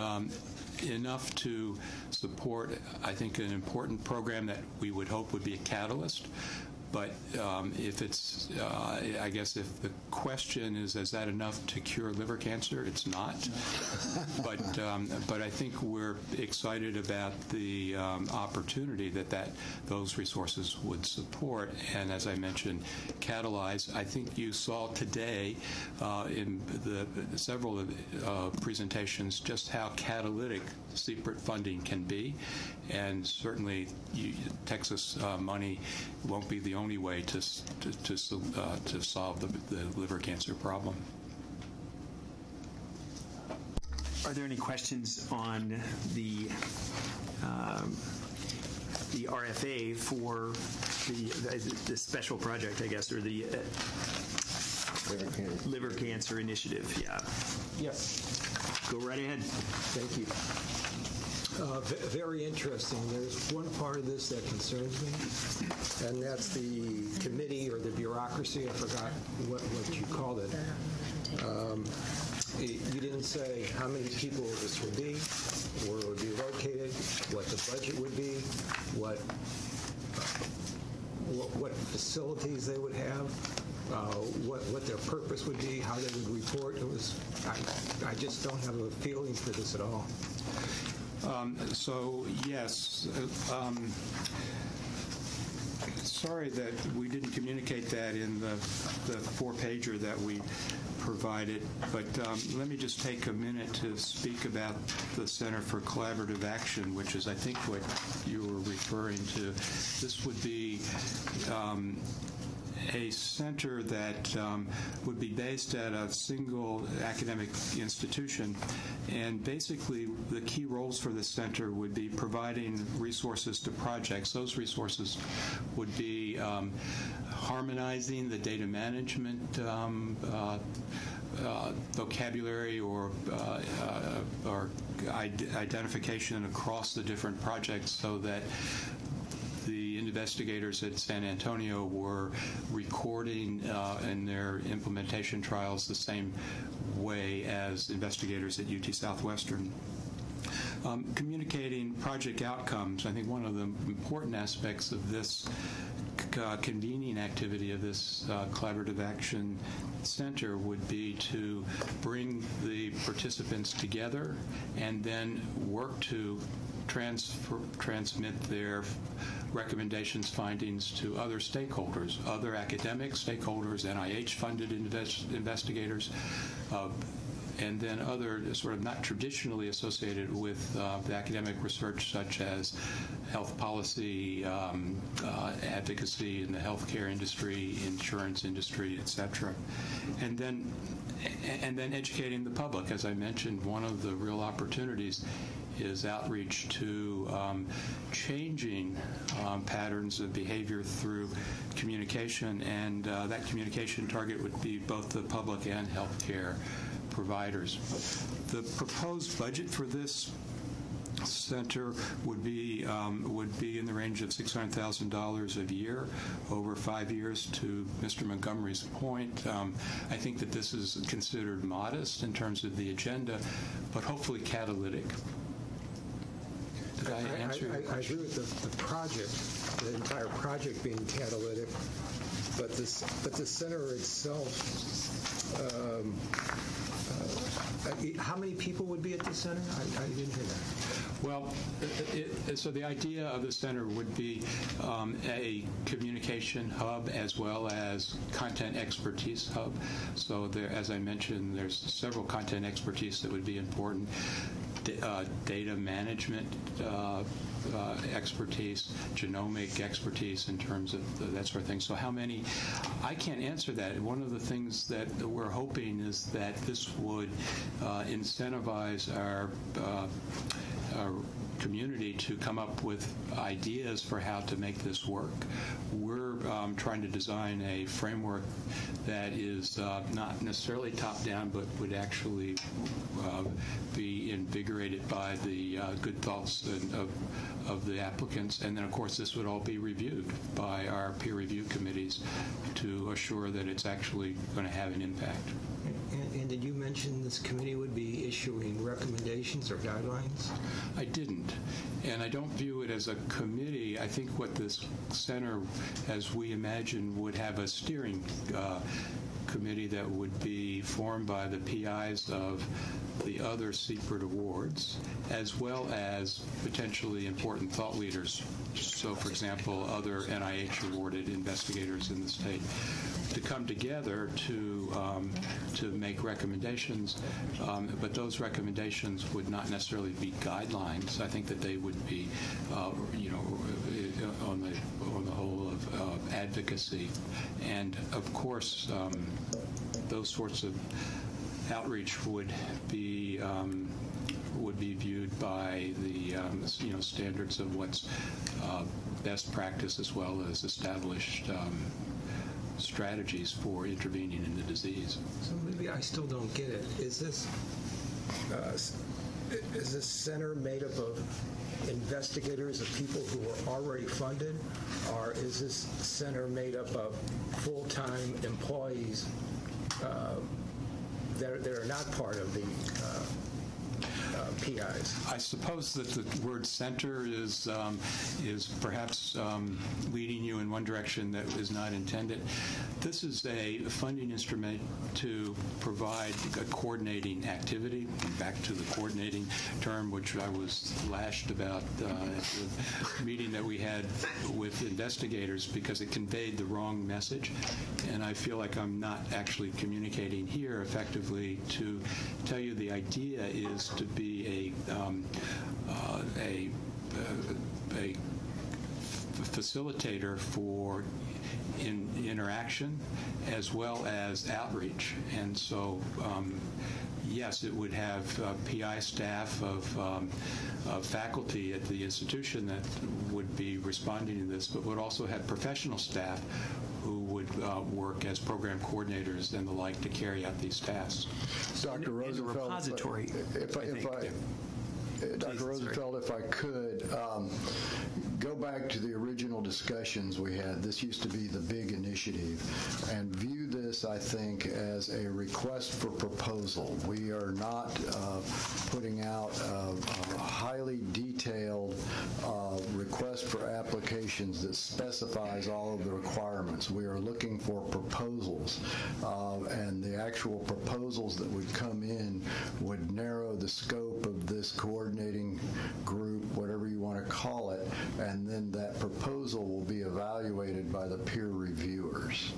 enough to support, I think, an important program that we would hope would be a catalyst. But if it's, I guess if the question is that enough to cure liver cancer, it's not. But I think we're excited about the opportunity that those resources would support, and as I mentioned, catalyze. I think you saw today in the several presentations just how catalytic CPRIT funding can be, and certainly Texas money won't be the only way to solve the liver cancer problem. Are there any questions on the RFA for the special project, I guess, or the liver cancer initiative? Yeah. Yes. Go right ahead. Thank you. Very interesting. There's one part of this that concerns me, and that's the committee or the bureaucracy. I forgot what you called it. You didn't say how many people this would be, where it would be located, what the budget would be, what facilities they would have, what their purpose would be, how they would report. I just don't have a feeling for this at all. So, yes, sorry that we didn't communicate that in the 4-pager that we provided, but let me just take a minute to speak about the Center for Collaborative Action, which is, I think, what you were referring to. This would be a center that would be based at a single academic institution, and basically the key roles for this center would be providing resources to projects. Those resources would be harmonizing the data management vocabulary or identification across the different projects, so that the investigators at San Antonio were recording in their implementation trials the same way as investigators at UT Southwestern. Communicating project outcomes, I think one of the important aspects of this convening activity of this Collaborative Action Center would be to bring the participants together and then work to transmit their recommendations, findings to other stakeholders, other academic stakeholders, NIH-funded investigators, and then other sort of not traditionally associated with the academic research, such as health policy, advocacy in the healthcare industry, insurance industry, etc. And then educating the public. As I mentioned, one of the real opportunities is outreach to changing patterns of behavior through communication, and that communication target would be both the public and healthcare providers. The proposed budget for this center would be in the range of $600,000 a year over 5 years. To Mr. Montgomery's point, I think that this is considered modest in terms of the agenda, but hopefully catalytic. Did I answer your question? I agree with the project, the entire project being catalytic. but the center itself, how many people would be at the center? I didn't hear that. Well, so the idea of the center would be a communication hub as well as content expertise hub. So there, as I mentioned, there's several content expertise that would be important. Data management expertise, genomic expertise in terms of that sort of thing. So how many? I can't answer that. One of the things that we're hoping is that this would incentivize our community to come up with ideas for how to make this work. We're trying to design a framework that is not necessarily top-down, but would actually be invigorated by the good thoughts of the applicants. And then, of course, this would all be reviewed by our peer review committees to assure that it's actually going to have an impact. And did you mention this committee would be issuing recommendations or guidelines? I didn't. And I don't view it as a committee. I think what this center, as we imagine, would have a steering committee that would be formed by the PIs of the other CPRIT awards, as well as potentially important thought leaders. So, for example, other NIH-awarded investigators in the state, to come together to make recommendations, but those recommendations would not necessarily be guidelines. I think that they would be, on the whole of advocacy, and of course, those sorts of outreach would be viewed by the standards of what's best practice as well as established strategies for intervening in the disease. So maybe I still don't get it. Is this center made up of investigators, of people who are already funded, or is this center made up of full-time employees that are not part of the PIs? I suppose that the word center is perhaps leading you in one direction that is not intended. This is a funding instrument to provide a coordinating activity. Back to the coordinating term, which I was lashed about at the meeting that we had with investigators because it conveyed the wrong message. And I feel like I'm not actually communicating here effectively to tell you the idea is to be a facilitator for interaction as well as outreach. And so, yes, it would have PI staff of faculty at the institution that would be responding to this, but would also have professional staff who would work as program coordinators and the like to carry out these tasks. Dr. Rosenfeld, repository, Dr. Rosenfeld, if I could, go back to the original discussions we had. This used to be the big initiative, and view this, I think, as a request for proposal. We are not putting out a highly detailed request for applications that specifies all of the requirements. We are looking for proposals, and the actual proposals that would come in would narrow the scope of this coordinating group, whatever you want to call it, and then that proposal will be evaluated by the peer reviewers.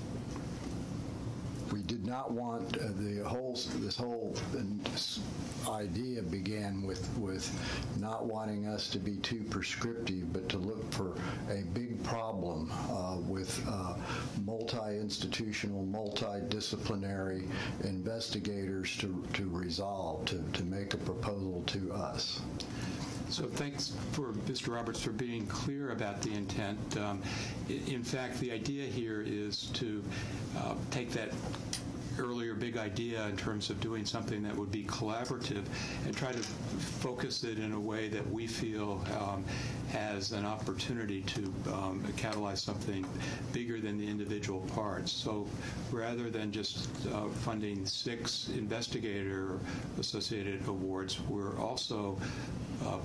We did not want this whole idea began with not wanting us to be too prescriptive, but to look for a big problem with multi-institutional, multidisciplinary investigators to resolve, to make a proposal to us. So thanks for Mr. Roberts for being clear about the intent. In fact, the idea here is to take that earlier big idea in terms of doing something that would be collaborative and try to focus it in a way that we feel has an opportunity to catalyze something bigger than the individual parts. So rather than just funding 6 investigator-associated awards, we're also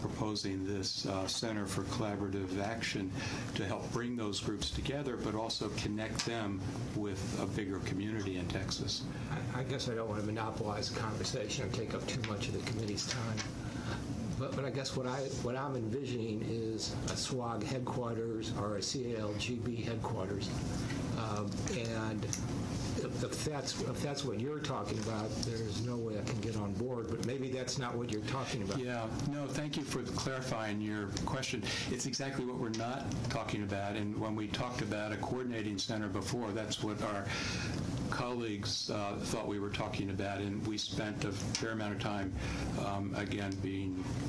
proposing this Center for Collaborative Action to help bring those groups together, but also connect them with a bigger community in Texas. I guess I don't want to monopolize the conversation or take up too much of the committee's time. But I guess what I'm envisioning is a SWOG headquarters or a CALGB headquarters, and if that's what you're talking about, there's no way I can get on board. But maybe that's not what you're talking about. Yeah, no, thank you for clarifying your question. It's exactly what we're not talking about. And when we talked about a coordinating center before, that's what our colleagues thought we were talking about, and we spent a fair amount of time, again,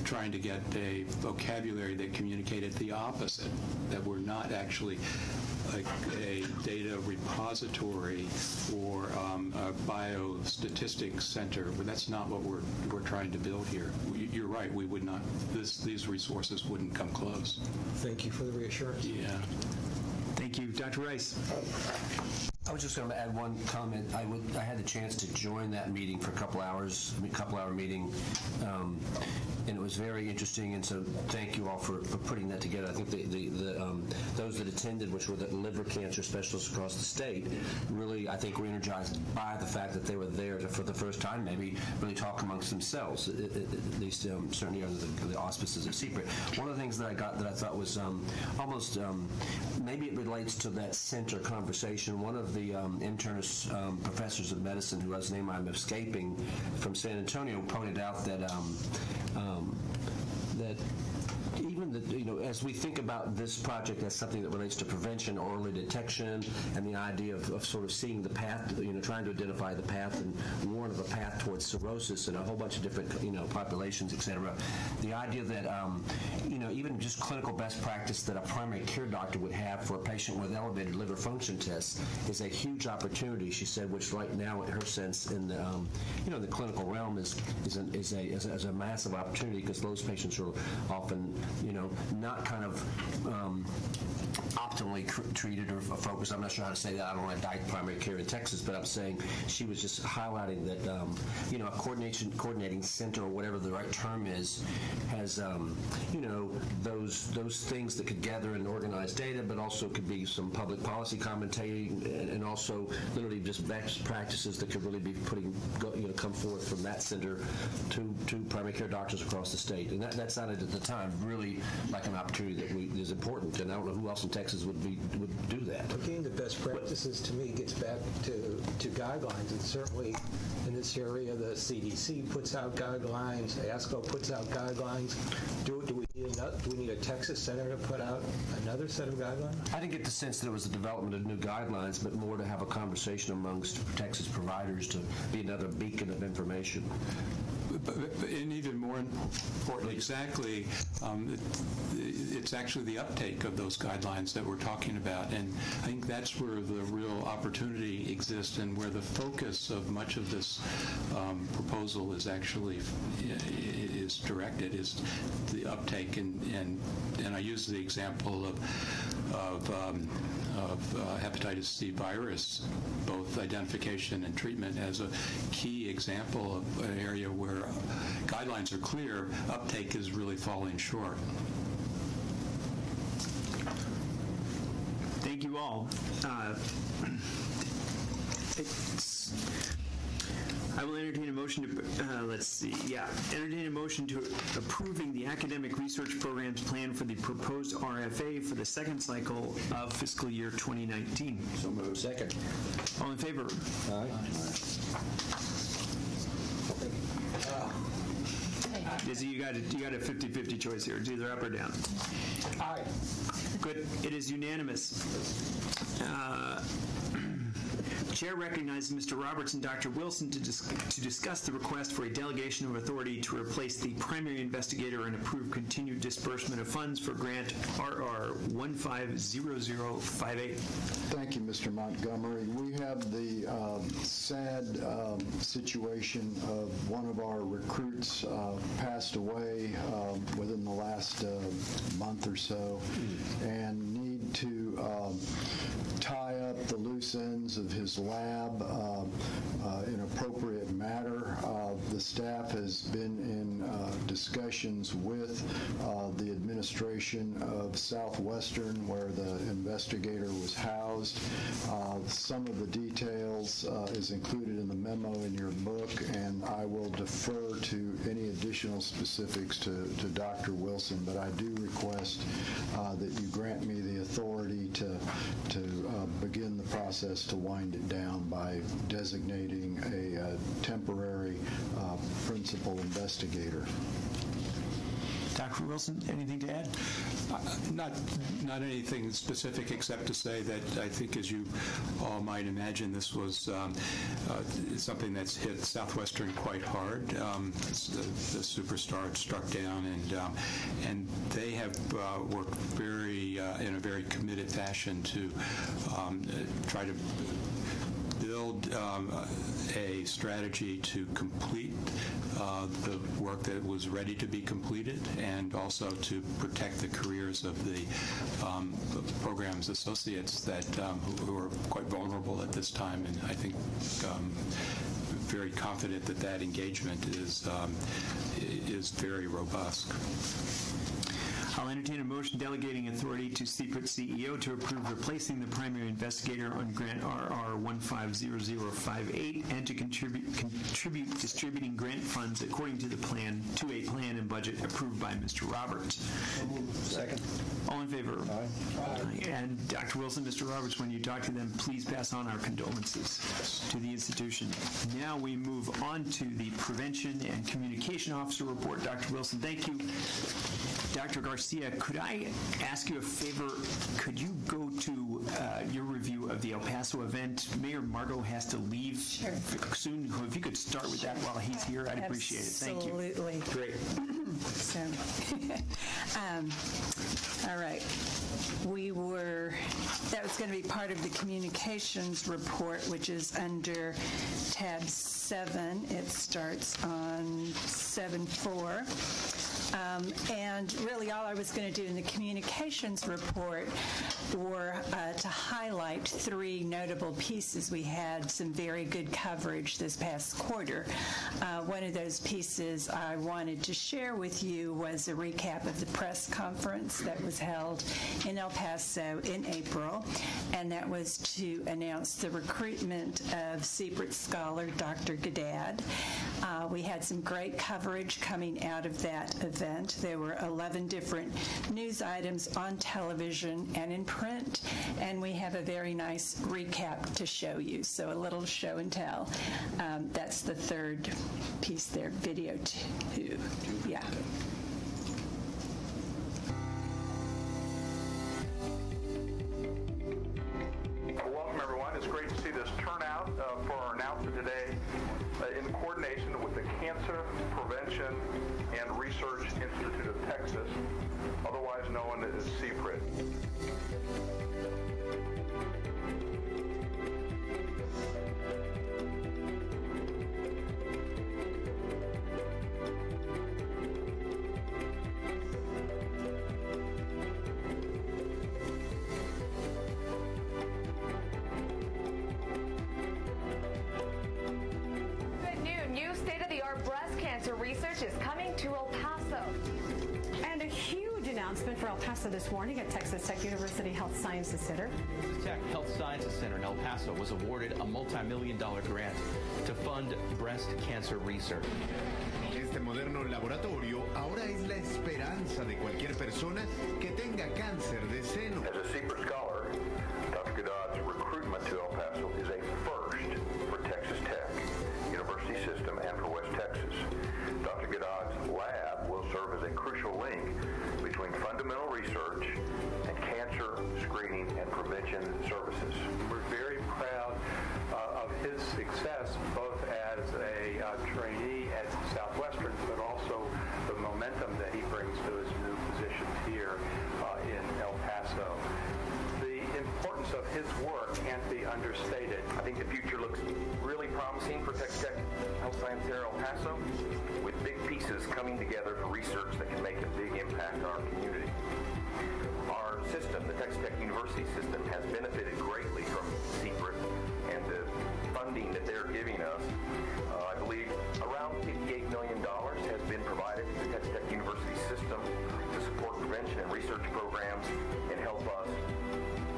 trying to get a vocabulary that communicated the opposite, that we're not actually a data repository or a biostatistics center, but that's not what we're trying to build here. You're right, we would not, these resources wouldn't come close. Thank you for the reassurance. Yeah. Thank you. Dr. Rice. I was just going to add one comment. I had the chance to join that meeting for a couple-hour meeting, and it was very interesting. And so, thank you all for putting that together. I think those that attended, which were the liver cancer specialists across the state, really, I think, were energized by the fact that they were there to, for the first time, maybe really talk amongst themselves. At least, certainly under the auspices of CPRIT. One of the things that I got that I thought was almost maybe it relates to that center conversation. One of the internist professors of medicine, whose name I'm escaping, from San Antonio, pointed out that that even as we think about this project as something that relates to prevention or early detection, and the idea of sort of seeing the path, trying to identify the path and warn of a path towards cirrhosis in a whole bunch of different populations, et cetera. The idea that even just clinical best practice that a primary care doctor would have for a patient with elevated liver function tests is a huge opportunity, she said, which right now, in her sense, in the the clinical realm is a massive opportunity, because those patients are often not kind of optimally treated or focused. I'm not sure how to say that. I don't want to diet primary care in Texas, but I'm saying she was just highlighting that a coordinating center, or whatever the right term is, has those things that could gather and organize data, but also could be some public policy commentating, and also literally just best practices that could really be come forth from that center to primary care doctors across the state. And that sounded at the time really like an opportunity that is important, and I don't know who else in Texas would do that. Again, the best practices to me gets back to guidelines, and certainly in this area the CDC puts out guidelines, ASCO puts out guidelines. Do we need a Texas center to put out another set of guidelines? I didn't get the sense that it was the development of new guidelines, but more to have a conversation amongst Texas providers to be another beacon of information. And even more importantly, exactly, it's actually the uptake of those guidelines that we're talking about, and I think that's where the real opportunity exists, and where the focus of much of this proposal is actually is directed, is the uptake, and I use the example of hepatitis C virus, both identification and treatment, as a key example of an area where guidelines are clear, uptake is really falling short. Thank you all. I will entertain a motion to, entertain a motion to approving the academic research programs plan for the proposed RFA for the second cycle of fiscal year 2019. So moved. Second. All in favor? Aye. Dizzy, you got a 50-50 choice here. It's either up or down. Aye. Good. It is unanimous. Chair recognizes Mr. Roberts and Dr. Wilson to discuss the request for a delegation of authority to replace the primary investigator and approve continued disbursement of funds for grant RR 150058. Thank you, Mr. Montgomery. We have the sad situation of one of our recruits passed away within the last month or so, and need to tie up the loose ends of his lab in appropriate manner. The staff has been in discussions with the administration of Southwestern, where the investigator was housed. Some of the details is included in the memo in your book, and I will defer to any additional specifics to Dr. Wilson, but I do request that you grant me the authority to begin the process to wind it down by designating a temporary principal investigator. Dr. Wilson, anything to add? Not anything specific, except to say that I think, as you all might imagine, this was something that's hit Southwestern quite hard. The superstar had struck down, and they have worked in a very committed fashion to try to build a strategy to complete the work that was ready to be completed, and also to protect the careers of the program's associates that who are quite vulnerable at this time. And I think very confident that that engagement is very robust. I'll entertain a motion delegating authority to CPRIT CEO to approve replacing the primary investigator on grant RR 150058 and to contribute distributing grant funds according to the plan to a plan and budget approved by Mr. Roberts. Second. All in favor? Aye. And Dr. Wilson, Mr. Roberts, when you talk to them, please pass on our condolences to the institution. Now we move on to the Prevention and Communication Officer report. Dr. Wilson, thank you. Dr. Garcia, could I ask you a favor? Could you go to your review of the El Paso event? Mayor Margot has to leave soon. If you could start with that while he's here, I'd appreciate it. Thank you. Absolutely. Great. So, all right. That was going to be part of the communications report, which is under tab 7. It starts on 7.4. And really all I was going to do in the communications report were to highlight 3 notable pieces. We had some very good coverage this past quarter. One of those pieces I wanted to share with you was a recap of the press conference that was held in El Paso in April, and that was to announce the recruitment of CPRIT scholar Dr. Gadad. We had some great coverage coming out of that event. There were 11 different news items on television and in print, and we have a very nice recap to show you. So a little show and tell. That's the third piece there, video 2. Yeah. Welcome, everyone. It's great to see this turnout for our announcement today in coordination with the Cancer Prevention and Research Institute of Texas, otherwise known as CPRIT. For El Paso this morning at Texas Tech University Health Sciences Center. Tech Health Sciences Center in El Paso was awarded a multi-million-dollar grant to fund breast cancer research. Este moderno laboratorio ahora es la esperanza de cualquier persona que tenga cáncer de seno. As a CPRIT scholar, Dr. Gadad's recruitment to El Paso is a first for Texas Tech University System and for West Texas. Dr. Gadad's lab will serve as a crucial link between fundamental research and cancer screening and prevention services. We're very proud success, both as a trainee at Southwestern, but also the momentum that he brings to his new position here in El Paso. The importance of his work can't be understated. I think the future looks really promising for Texas Tech Health Science here in El Paso, with big pieces coming together for research that can make a big impact on our community. Our system, the Texas Tech University system, has benefited greatly from CPRIT and the funding that they're giving us. I believe around $58 million has been provided to the Texas Tech University system to support prevention and research programs and help us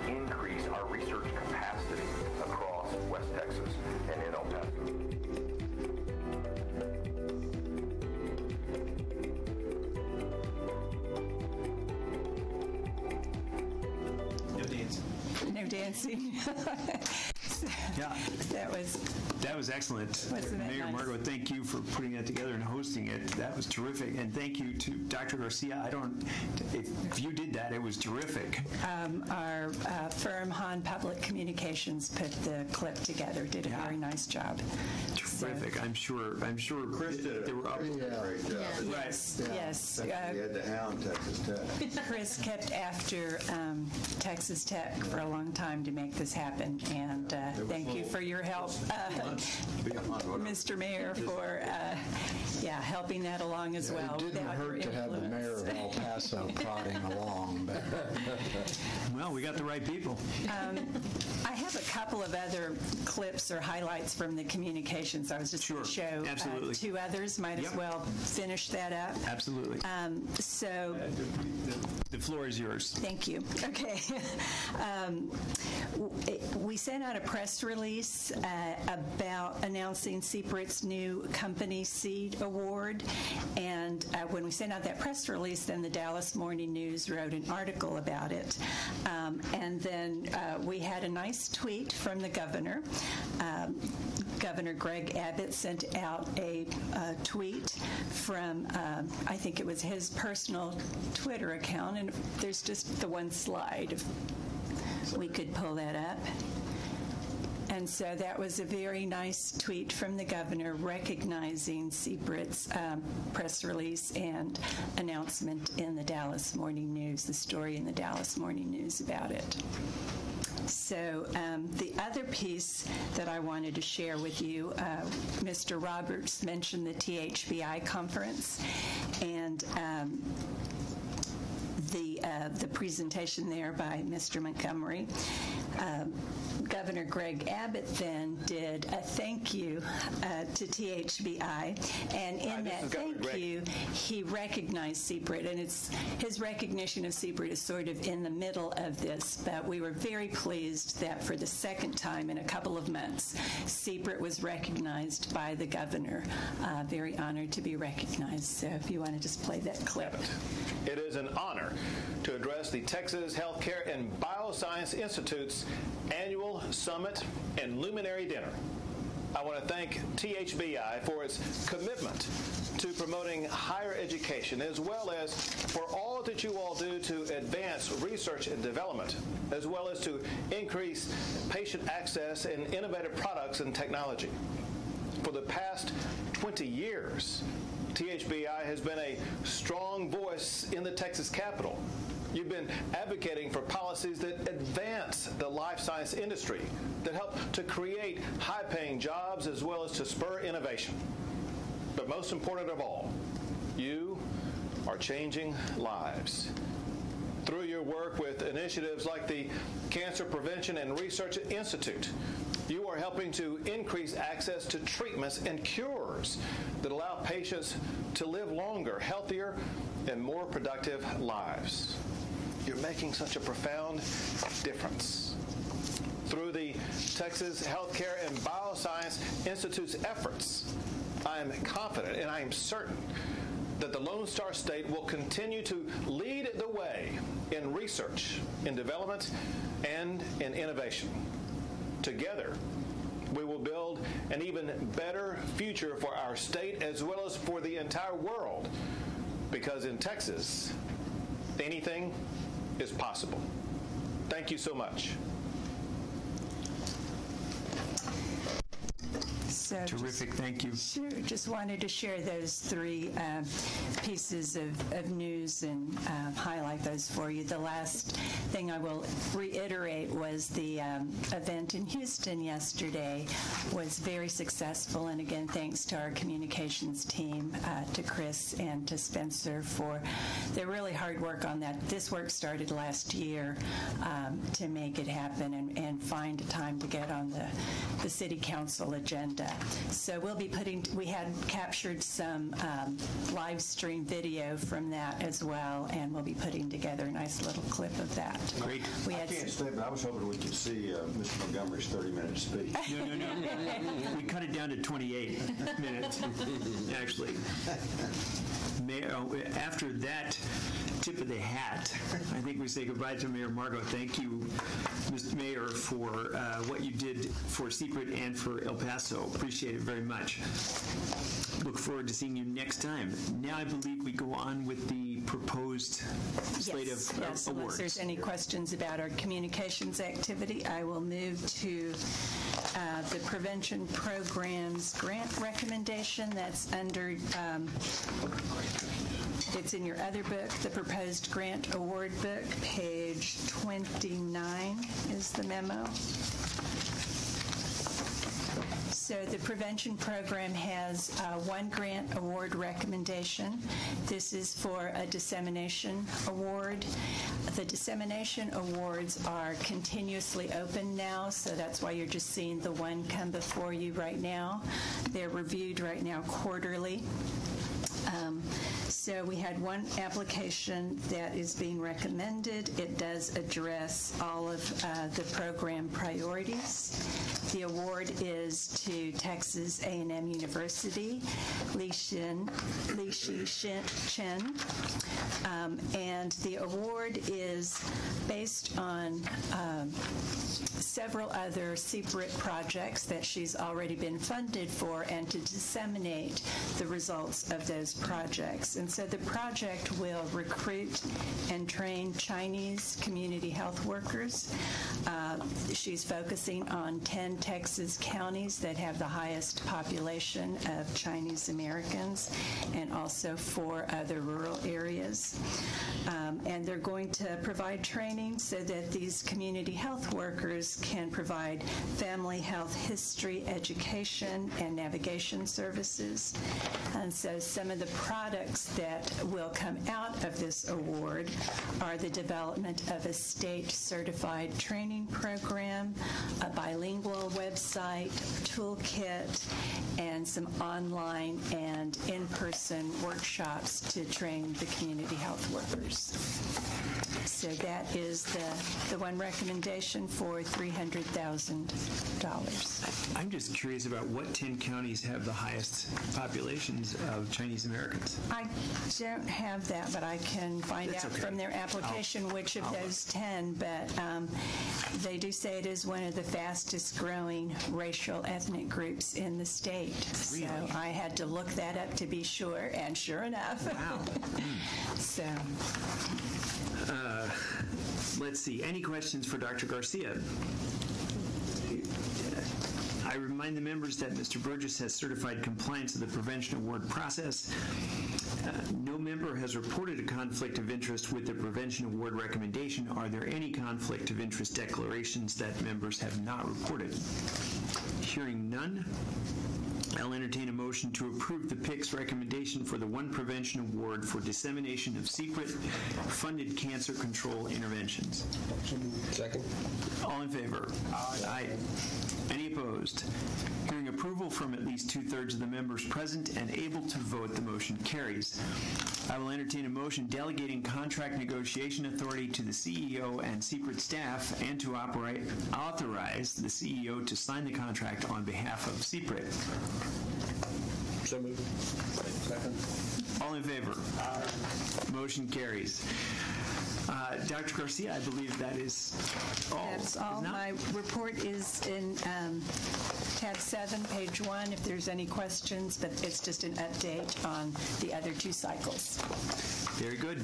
increase our research capacity across West Texas and in El Paso. No dancing. Yeah. That was excellent. Mayor Margot, thank you for putting that together and hosting it. That was terrific. And thank you to Dr. Garcia. If you did that, it was terrific. Our firm, Han Public Communications, put the clip together, did a very nice job. Terrific. I'm sure Chris did they were up. Great job. Yes. Yes. He had to hound Texas Tech. Chris kept after Texas Tech for a long time to make this happen, and thank you for your help, Mr. Mayor, for helping that along as well. It didn't hurt to have the mayor of El Paso prodding along. Well, we got the right people. I have a couple of other clips or highlights from the communications. I was just going to show two others. Might as well finish that up. Absolutely. So the floor is yours. Thank you. Okay. We sent out a press release about announcing CPRIT's new Company Seed Award, and when we sent out that press release, then the Dallas Morning News wrote an article about it, and then we had a nice tweet from the governor. Governor Greg Abbott sent out a tweet from, I think it was his personal Twitter account, and there's just the one slide. If we could pull that up. And so that was a very nice tweet from the governor recognizing CPRIT's press release and announcement in the Dallas Morning News, the story in the Dallas Morning News about it. So the other piece that I wanted to share with you, Mr. Roberts mentioned the THBI conference, and the presentation there by Mr. Montgomery. Governor Greg Abbott then did a thank you to THBI, and in that thank you, he recognized CPRIT, and his recognition of CPRIT is sort of in the middle of this, but we were very pleased that for the second time in a couple of months, CPRIT was recognized by the governor. Very honored to be recognized, so if you want to just play that clip. It is an honor to address the Texas Healthcare and Bioscience Institute's annual summit and luminary dinner. I want to thank THBI for its commitment to promoting higher education, as well as for all that you all do to advance research and development, as well as to increase patient access and innovative products and technology. For the past 20 years, THBI has been a strong voice in the Texas Capitol. You've been advocating for policies that advance the life science industry, that help to create high-paying jobs as well as to spur innovation. But most important of all, you are changing lives. Through your work with initiatives like the Cancer Prevention and Research Institute, you are helping to increase access to treatments and cures that allow patients to live longer, healthier, and more productive lives. You're making such a profound difference. Through the Texas Healthcare and Bioscience Institute's efforts, I am confident and I am certain that the Lone Star State will continue to lead the way in research, in development, and in innovation. Together, we will build an even better future for our state as well as for the entire world, because in Texas, anything is possible. Thank you so much. So Terrific, thank you. Sure, just wanted to share those three pieces of news and highlight those for you. The last thing I will reiterate was the event in Houston yesterday was very successful, and again, thanks to our communications team, to Chris and to Spencer for their really hard work on that. This work started last year to make it happen and find a time to get on the City Council agenda. So we had captured some live stream video from that as well, and we'll be putting together a nice little clip of that. Great. I can't stay, but I was hoping we could see Mr. Montgomery's 30-minute speech. No. We cut it down to 28 minutes, actually. After that tip of the hat, I think we say goodbye to Mayor Margot. Thank you, Mr. Mayor, for what you did for CPRIT and for El Paso. Appreciate it very much. Look forward to seeing you next time. Now I believe we go on with the proposed slate of awards. Unless there's any questions about our communications activity, I will move to the Prevention Programs Grant Recommendation. That's under, it's in your other book, the Proposed Grant Award book. Page 29 is the memo. So the prevention program has one grant award recommendation. This is for a dissemination award. The dissemination awards are continuously open now, so that's why you're just seeing the one come before you right now. They're reviewed right now quarterly. So we had one application that is being recommended. It does address all of the program priorities. The award is to Texas A&M University, Li-Shi Chen, and the award is based on several other CPRIT projects that she's already been funded for, and to disseminate the results of those projects. And so the project will recruit and train Chinese community health workers. She's focusing on 10 Texas counties that have the highest population of Chinese Americans, and also 4 other rural areas. And they're going to provide training so that these community health workers can provide family health history, education, and navigation services. And so some of the products that will come out of this award are the development of a state-certified training program, a bilingual website, toolkit, and some online and in-person workshops to train the community health workers. So that is the one recommendation for $300,000. I'm just curious about what 10 counties have the highest populations of Chinese Americans. I don't have that, but I can find out from their application which of those 10, but they do say it is one of the fastest growing racial ethnic groups in the state. Really? So I had to look that up to be sure, and sure enough. Wow. So. Let's see. Any questions for Dr. Garcia? I remind the members that Mr. Burgess has certified compliance of the Prevention Award process. No member has reported a conflict of interest with the Prevention Award recommendation. Are there any conflict of interest declarations that members have not reported? Hearing none, I'll entertain a motion to approve the PIC's recommendation for the One Prevention Award for dissemination of CPRIT-funded cancer control interventions. Second. All in favor? Aye. Any opposed? Hearing approval from at least 2/3 of the members present and able to vote, the motion carries. I will entertain a motion delegating contract negotiation authority to the CEO and CPRIT staff, and to authorize the CEO to sign the contract on behalf of CPRIT. So moved. Second. All in favor? Aye. Motion carries. Dr. Garcia, I believe that is all. That's all. My report is in tab 7, page 1, if there's any questions, but it's just an update on the other 2 cycles. Very good.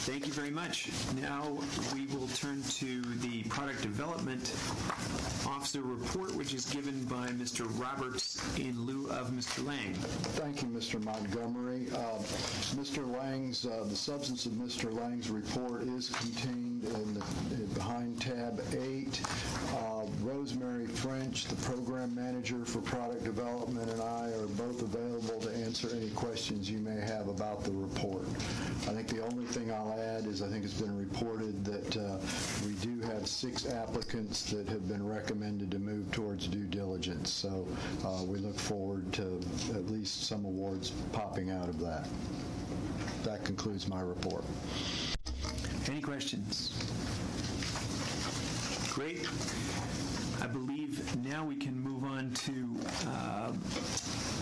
Thank you very much. Now we will turn to the product development Officer report, which is given by Mr. Roberts in lieu of Mr. Lang. Thank you, Mr. Montgomery. Mr. Lang's, the substance of Mr. Lang's report is contained behind tab 8. Rosemary French, the program manager for product development, and I are both available to answer any questions you may have about the report. I think the only thing I'll add is I think it's been reported that we do have 6 applicants that have been recommended to move towards due diligence. So we look forward to at least some awards popping out of that. That concludes my report. Any questions? Great. I believe now we can move on to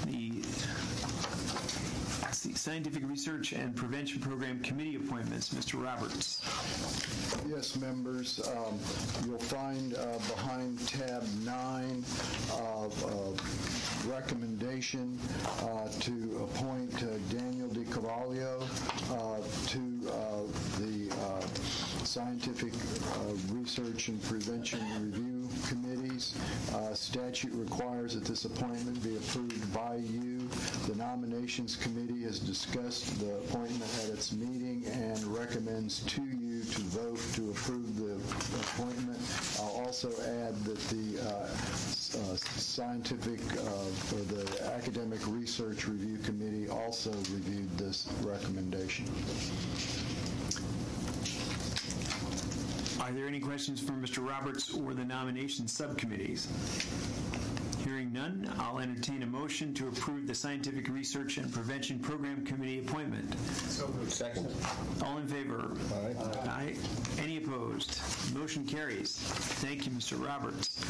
the Scientific Research and Prevention Program Committee appointments. Mr. Roberts. Yes, members. You'll find behind tab 9 recommendation to appoint Daniel DiCavallo to the Scientific Research and Prevention Review Committees. Statute requires that this appointment be approved by you. The Nominations Committee has discussed the appointment at its meeting and recommends to you to vote to approve the appointment. I'll also add that the Scientific or the Academic Research Review Committee also reviewed this recommendation. Are there any questions for Mr. Roberts or the nomination subcommittees? Hearing none, I'll entertain a motion to approve the Scientific Research and Prevention Program Committee appointment. So moved. Second. All in favor? Aye. Aye. Any opposed? Motion carries. Thank you, Mr. Roberts.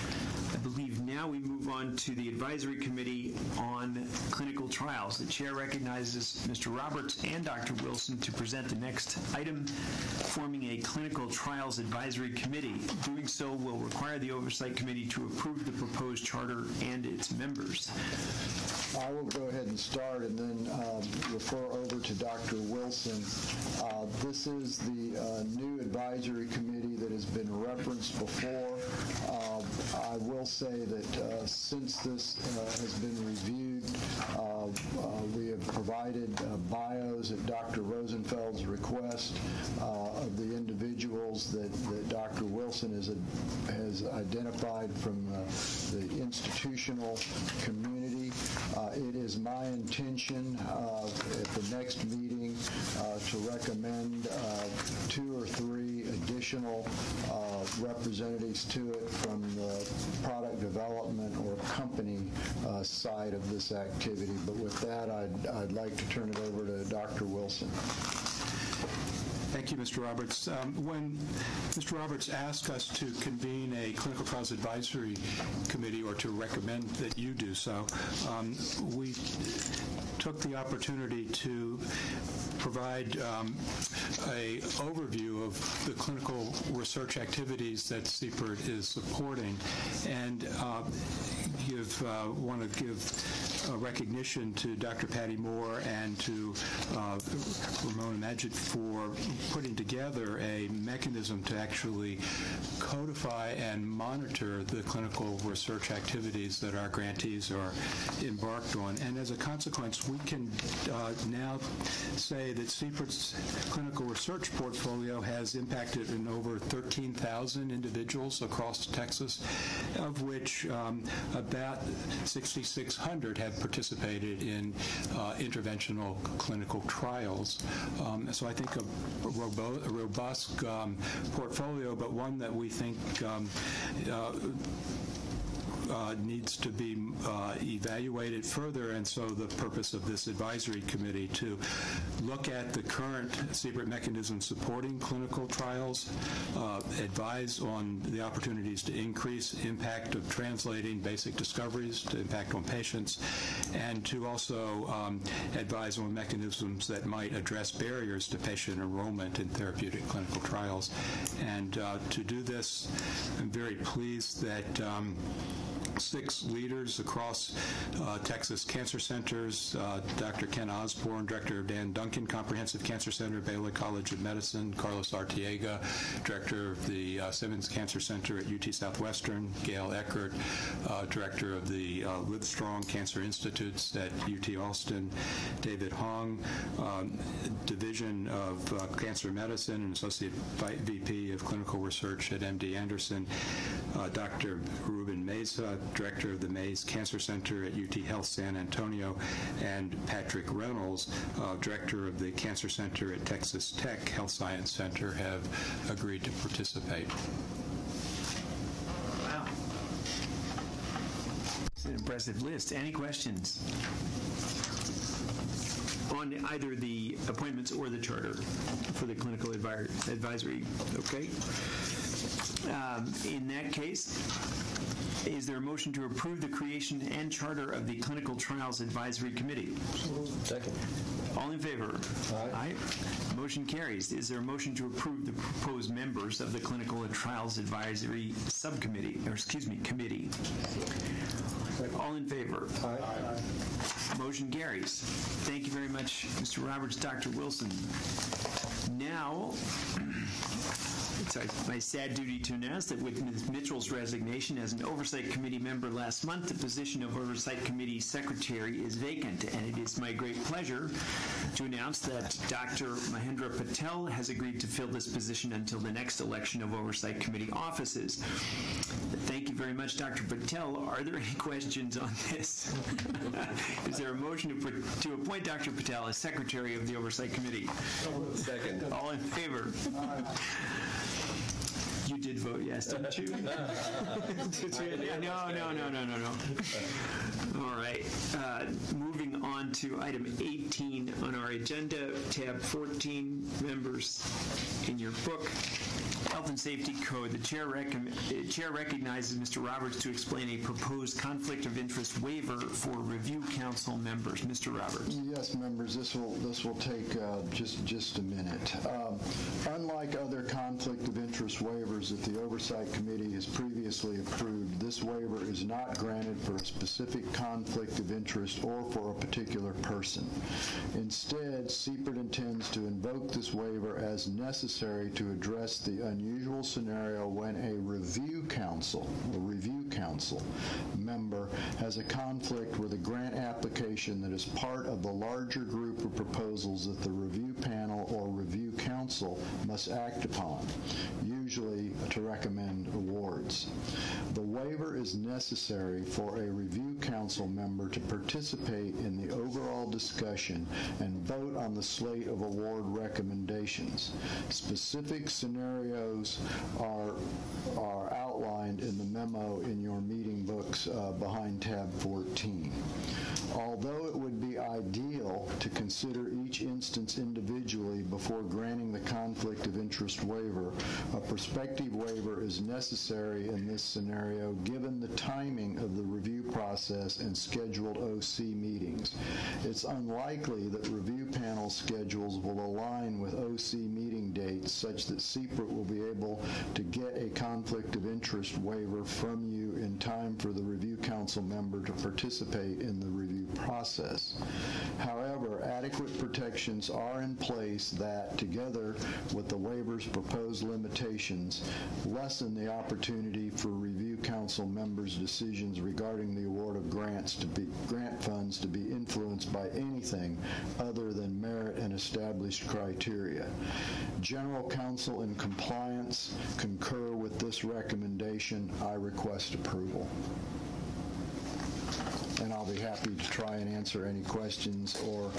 I believe now we move on to the Advisory Committee on Clinical Trials. The Chair recognizes Mr. Roberts and Dr. Wilson to present the next item, forming a Clinical Trials Advisory Committee. Doing so will require the Oversight Committee to approve the proposed charter and its members. I will go ahead and start and then refer over to Dr. Wilson. This is the new advisory committee that has been referenced before. I will say that since this has been reviewed, we have provided bios at Dr. Rosenfeld's request of the individuals that Dr. Wilson has identified from the institutional community. It is my intention at the next meeting to recommend 2 or 3 additional representatives to it from the product development or company side of this activity. But with that, I'd like to turn it over to Dr. Wilson. Thank you, Mr. Roberts. When Mr. Roberts asked us to convene a clinical trials advisory committee or to recommend that you do so, we took the opportunity to provide a overview of the clinical research activities that CPRIT is supporting and want to give recognition to Dr. Patty Moore and to Ramona Majid for putting together a mechanism to actually codify and monitor the clinical research activities that our grantees are embarked on. And as a consequence, we can now say that CPRIT's clinical research portfolio has impacted in over 13,000 individuals across Texas, of which about 6,600 have participated in interventional clinical trials. So I think a robust portfolio, but one that we think needs to be evaluated further, and so the purpose of this advisory committee to look at the current CPRIT mechanism supporting clinical trials, advise on the opportunities to increase impact of translating basic discoveries to impact on patients, and to also advise on mechanisms that might address barriers to patient enrollment in therapeutic clinical trials. And to do this, I'm very pleased that 6 leaders across Texas cancer centers. Dr. Ken Osborne, Director of Dan Duncan Comprehensive Cancer Center, Baylor College of Medicine. Carlos Artiega, Director of the Simmons Cancer Center at UT Southwestern. Gail Eckert, Director of the Livestrong Cancer Institutes at UT Austin. David Hong, Division of Cancer Medicine and Associate VP of Clinical Research at MD Anderson. Dr. Ruben Meza, Director of the Mays Cancer Center at UT Health San Antonio, and Patrick Reynolds, Director of the Cancer Center at Texas Tech Health Science Center, have agreed to participate. Wow. It's an impressive list. Any questions on either the appointments or the charter for the clinical advisory? Okay. In that case, is there a motion to approve the creation and charter of the Clinical Trials Advisory Committee? Second. All in favor? Aye. Motion carries. Is there a motion to approve the proposed members of the Clinical Trials Advisory Subcommittee, or excuse me, committee? All in favor? Aye. Motion carries. Thank you very much, Mr. Roberts, Dr. Wilson. Now, it's my sad duty to announce that with Ms. Mitchell's resignation as an Oversight Committee member last month, the position of Oversight Committee Secretary is vacant, and it is my great pleasure to announce that Dr. Mahendra Patel has agreed to fill this position until the next election of Oversight Committee offices. Thank you very much, Dr. Patel. Are there any questions on this? Is there a motion to appoint Dr. Patel as Secretary of the Oversight Committee? Second. All in favor? You did vote yes, didn't you? No. All right. Moving on to item 18 on our agenda, tab 14, members in your book. Health and Safety Code. The chair recognizes Mr. Roberts to explain a proposed conflict of interest waiver for review council members. Mr. Roberts. Yes, members. This will take just a minute. Unlike other conflict of interest waivers that the Oversight Committee has previously approved, this waiver is not granted for a specific conflict of interest or for a particular person. Instead, CPRIT intends to invoke this waiver as necessary to address the unusual scenario when a review council member has a conflict with a grant application that is part of the larger group of proposals that the review panel or review council must act upon, usually to recommend awards. The waiver is necessary for a review council member to participate in the overall discussion and vote on the slate of award recommendations. Specific scenarios are outlined in the memo in your meeting books behind tab 14. Although it would be ideal to consider each instance individually before granting the conflict of interest waiver, a prospective waiver is necessary in this scenario given the timing of the review process and scheduled OC meetings. It's unlikely that review panel schedules will align with OC meeting dates such that CPRIT will be able to get a conflict of interest waiver from you in time for the review council member to participate in the review process. However, adequate protections are in place that, together with the waiver's proposed limitations, lessen the opportunity for review council members' decisions regarding the award of grant funds to be influenced by anything other than merit and established criteria. General counsel in compliance concur with this recommendation. I request approval. And I'll be happy to try and answer any questions or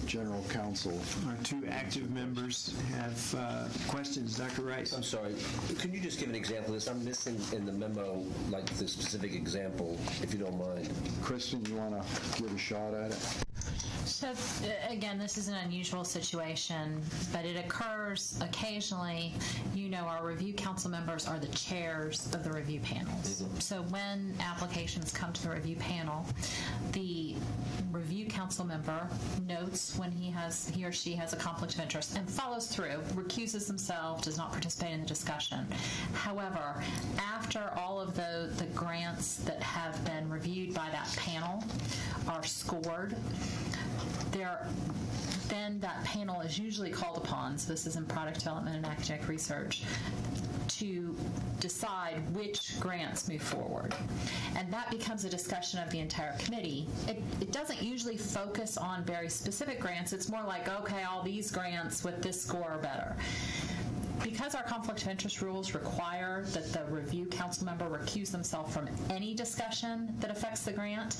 general counsel. Our two active members have questions. Dr. Rice. I'm sorry. Can you just give an example of this? I'm missing in the memo, like the specific example, if you don't mind. Kristen, you want to give a shot at it? So, again, this is an unusual situation, but it occurs occasionally. Our review council members are the chairs of the review panels. So when applications come to the review panel, the review council member notes when he or she has a conflict of interest and follows through, recuses himself, does not participate in the discussion. However, after all of the grants that have been reviewed by that panel are scored, then that panel is usually called upon, so this is in product development and academic research, to decide which grants move forward. And that becomes a discussion of the entire committee. It doesn't usually focus on very specific grants. It's more like, okay, all these grants with this score are better. Because our conflict of interest rules require that the review council member recuse themselves from any discussion that affects the grant,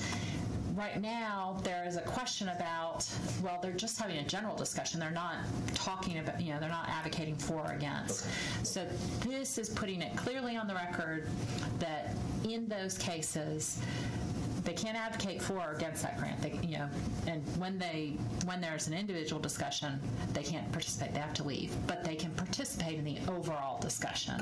right now, there is a question about, well, they're just having a general discussion. They're not talking about, they're not advocating for or against. So this is putting it clearly on the record that in those cases, they can't advocate for or against that grant. And when there's an individual discussion, they can't participate. They have to leave. But they can participate in the overall discussion.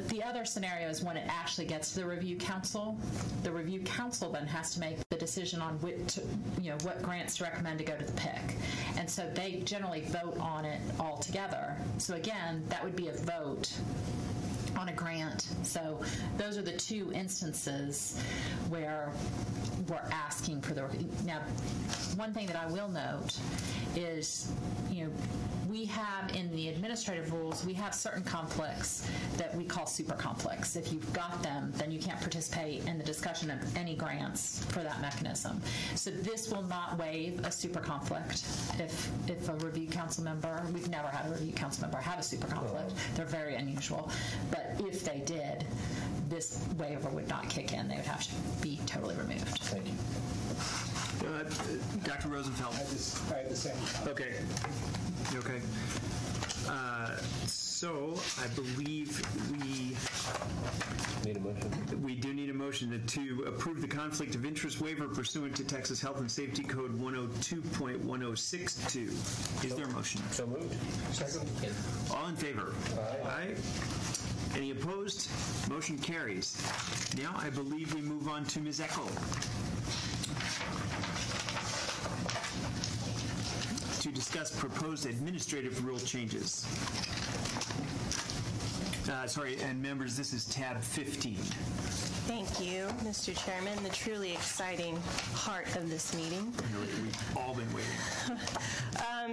The other scenario is when it actually gets to the review council. The review council then has to make the decision on what grants to recommend to go to the PIC. And so they generally vote on it all together. So again, that would be a vote on a grant. So those are the two instances where we're asking for the... Now, one thing that I will note is, we have in the administrative rules, we have certain conflicts that we call super conflicts. If you've got them, then you can't participate in the discussion of any grants for that mechanism. So this will not waive a super conflict. If a review council member, we've never had a review council member have a super conflict. They're very unusual. But if they did, this waiver would not kick in. They would have to be totally removed. Thank you. Dr. Rosenfeld. I had the same comment. Okay. Okay. So I believe we need a motion. We do need a motion to approve the conflict of interest waiver pursuant to Texas Health and Safety Code 102.1062. Is there a motion? So moved. Second. All in favor? Aye. Any opposed? Motion carries. Now I believe we move on to Ms. Eckel to discuss proposed administrative rule changes. And members, this is tab 15. Thank you, Mr. Chairman, the truly exciting heart of this meeting. We've all been waiting.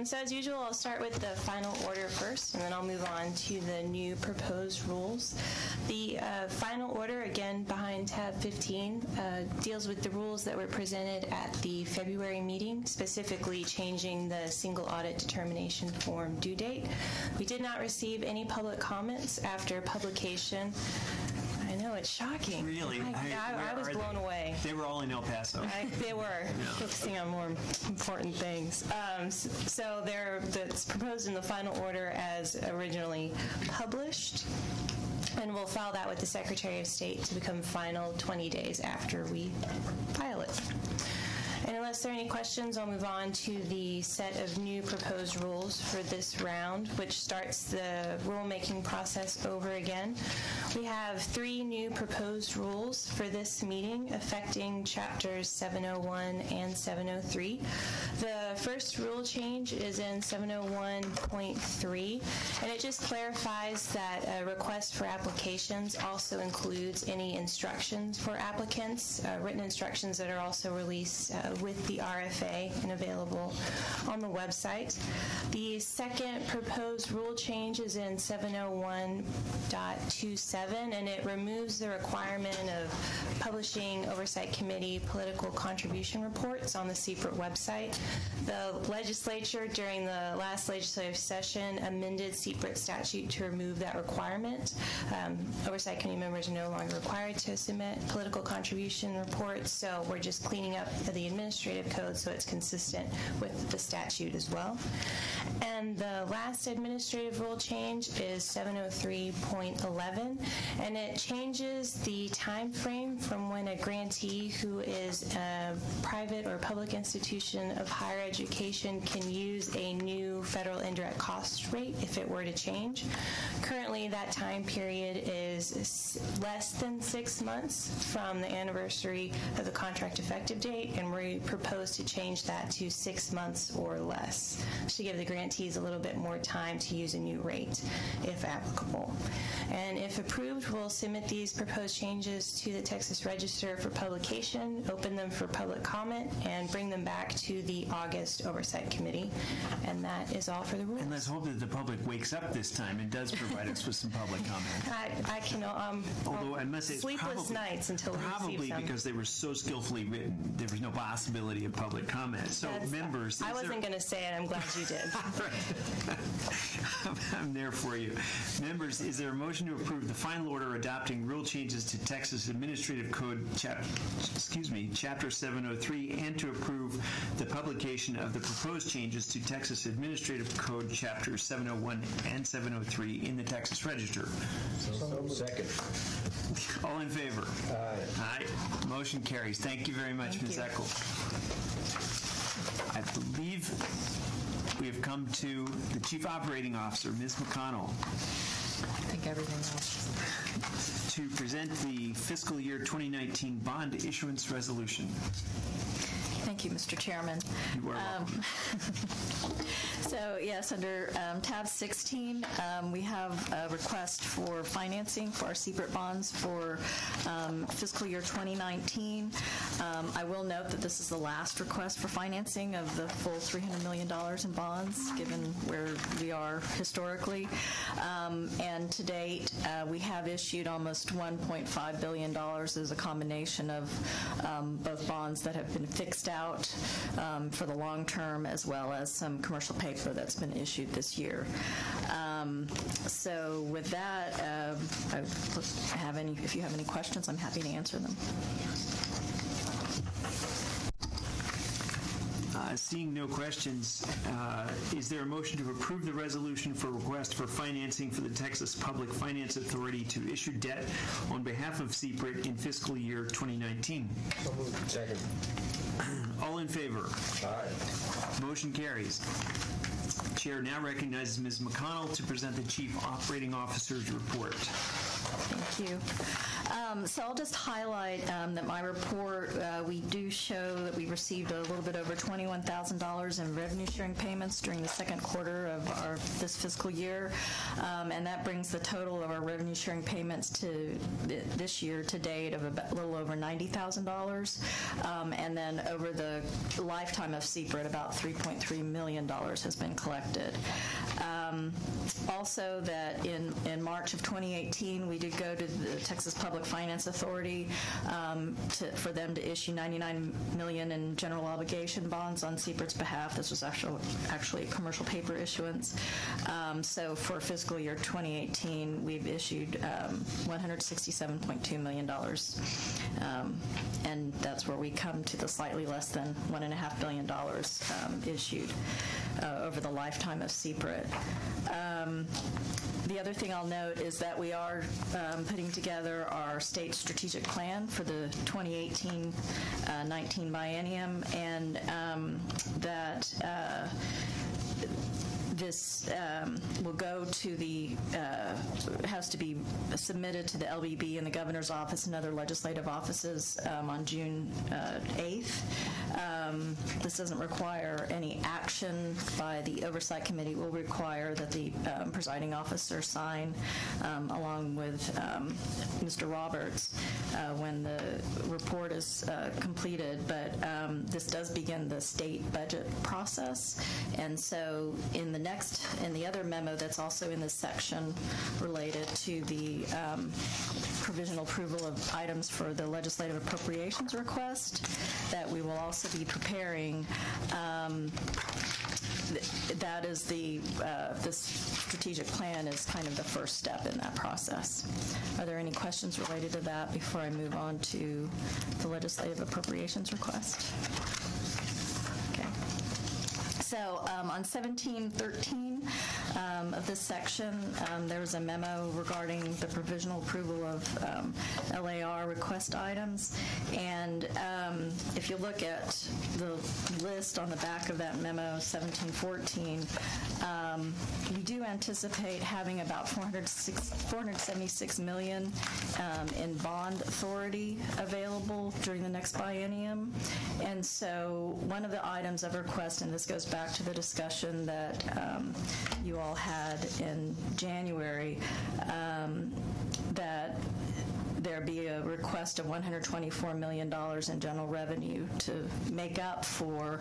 So as usual, I'll start with the final order first, and then I'll move on to the new proposed rules. The final order, again, behind tab 15, deals with the rules that were presented at the February meeting, specifically changing the single audit determination form due date. We did not receive any public comments after publication. I know, it's shocking. Really? I was blown away. They were all in El Paso. They were focusing on more important things. So that's proposed in the final order as originally published. And we'll file that with the Secretary of State to become final 20 days after we file it. And unless there are any questions, I'll move on to the set of new proposed rules for this round, which starts the rulemaking process over again. We have 3 new proposed rules for this meeting affecting chapters 701 and 703. The first rule change is in 701.3, and it just clarifies that a request for applications also includes any instructions for applicants, written instructions that are also released with the RFA and available on the website. The second proposed rule change is in 701.27, and it removes the requirement of publishing Oversight Committee political contribution reports on the CPRIT website. The legislature, during the last legislative session, amended CPRIT statute to remove that requirement. Oversight Committee members are no longer required to submit political contribution reports, so we're just cleaning up the administrative Administrative Code, so it's consistent with the statute as well. And the last administrative rule change is 703.11, and it changes the time frame from when a grantee who is a private or public institution of higher education can use a new federal indirect cost rate if it were to change. Currently, that time period is less than 6 months from the anniversary of the contract effective date, and we propose to change that to 6 months or less to give the grantees a little bit more time to use a new rate, if applicable. And if approved, we'll submit these proposed changes to the Texas Register for publication, open them for public comment, and bring them back to the August Oversight Committee. And that is all for the rules. And let's hope that the public wakes up this time and does provide us with some public comment. I can, although I must say, sleepless nights until we receive some. Probably because they were so skillfully written, there was no possibility of public comment. So members, I wasn't going to say it. I'm glad you did. I'm there for you. Members, is there a motion to approve the final order adopting rule changes to Texas Administrative Code, Chapter 703, and to approve the publication of the proposed changes to Texas Administrative Code, Chapter 701 and 703 in the Texas Register? Second. All in favor? Aye. Aye. Motion carries. Thank you very much, Ms. Eckel. I believe we have come to the Chief Operating Officer, Ms. McConnell. I think everything else. To present the fiscal year 2019 bond issuance resolution. Thank you, Mr. Chairman. You are welcome. So, yes, under tab 16, we have a request for financing for our CPRIT bonds for fiscal year 2019. I will note that this is the last request for financing of the full $300 million in bonds, given where we are historically. And to date, we have issued almost $1.5 billion as a combination of both bonds that have been fixed out for the long term, as well as some commercial paper that's been issued this year. So with that, if you have any questions, I'm happy to answer them. Seeing no questions, is there a motion to approve the resolution for request for financing for the Texas Public Finance Authority to issue debt on behalf of CPRIT in fiscal year 2019? So moved. Second. All in favor? Aye. Motion carries. Chair now recognizes Ms. McConnell to present the Chief Operating Officer's report. Thank you. So I'll just highlight that my report, we do show that we received a little bit over $21,000 in revenue sharing payments during the second quarter of this fiscal year, and that brings the total of our revenue sharing payments to this year to date of a little over $90,000, and then over the lifetime of CPRIT, about $3.3 million has been collected. Also, that in March of 2018, we did go to the Texas Public Finance Authority for them to issue $99 million in general obligation bonds on CPRIT's behalf. This was actually a commercial paper issuance. So for fiscal year 2018, we've issued $167.2 million, and that's where we come to the slightly less than $1.5 billion issued over the lifetime of CPRIT. The other thing I'll note is that we are putting together our state strategic plan for the 2018-19 Biennium, and that this will go to has to be submitted to the LBB and the governor's office and other legislative offices on June 8th. This doesn't require any action by the Oversight Committee. It will require that the presiding officer sign along with Mr. Roberts when the report is completed, but this does begin the state budget process, and so in the other memo that's also in this section related to the provisional approval of items for the legislative appropriations request that we will also be preparing, that is this strategic plan is kind of the first step in that process. Are there any questions related to that before I move on to the legislative appropriations request? So on 1713 of this section, there was a memo regarding the provisional approval of LAR request items. And if you look at the list on the back of that memo, 1714, we do anticipate having about $476 million in bond authority available during the next biennium. And so one of the items of request, and this goes back to the discussion that you all had in January, that there be a request of $124 million in general revenue to make up for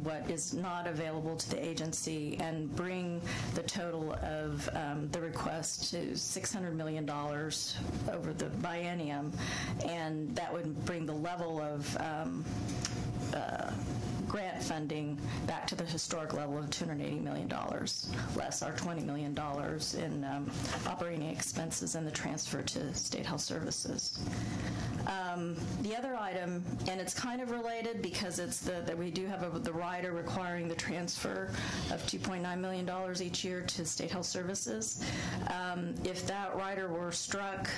what is not available to the agency and bring the total of the request to $600 million over the biennium, and that would bring the level of grant funding back to the historic level of $280 million, less our $20 million in operating expenses and the transfer to state health services. The other item, and it's kind of related because it's that we do have the rider requiring the transfer of $2.9 million each year to state health services. If that rider were struck,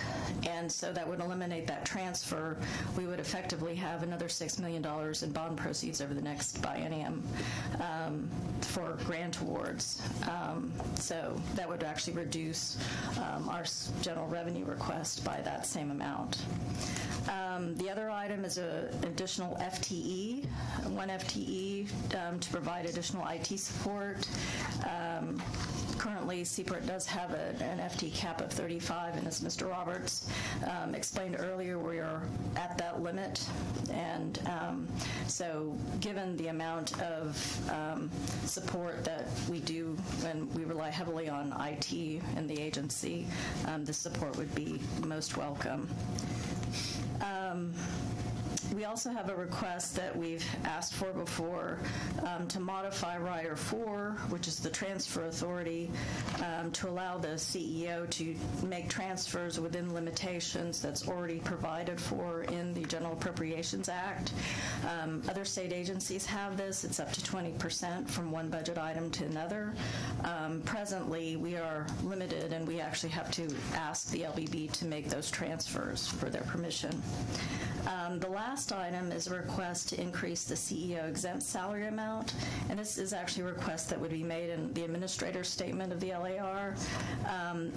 and so that would eliminate that transfer, we would effectively have another $6 million in bond proceeds over the next biennium for grant awards. So that would actually reduce our general revenue request by that same amount. The other item is an additional FTE, one FTE to provide additional IT support. Currently, CPRIT does have an FTE cap of 35, and as Mr. Roberts explained earlier, we are at that limit. And so given the amount of support that we do, and we rely heavily on IT in the agency, this support would be most welcome. We also have a request that we've asked for before to modify Rider 4, which is the transfer authority, to allow the CEO to make transfers within limitations that's already provided for in the General Appropriations Act. Other state agencies have this. It's up to 20% from one budget item to another. Presently, we are limited, and we actually have to ask the LBB to make those transfers for their permission. The last item is a request to increase the CEO exempt salary amount, and this is actually a request that would be made in the administrator's statement of the LAR,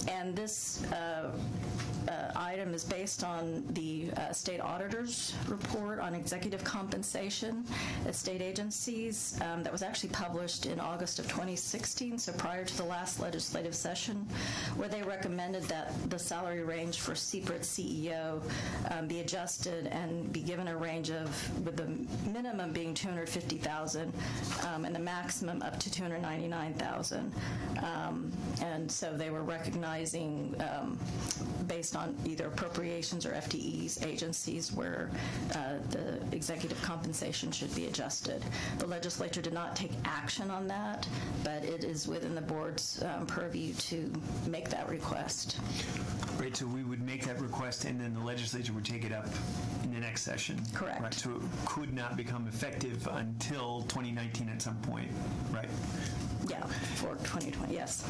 and this item is based on the state auditor's report on executive compensation at state agencies that was actually published in August of 2016, so prior to the last legislative session, where they recommended that the salary range for CPRIT CEO be adjusted and be given a range of, with the minimum being $250,000 and the maximum up to $299,000. And so they were recognizing, based on either appropriations or FTEs, agencies where the executive compensation should be adjusted. The legislature did not take action on that, but it is within the board's purview to make that request. Right, so we would make that request, and then the legislature would take it up in the next session. Correct. Right, so it could not become effective until 2019 at some point, right? Yeah, for 2020, yes.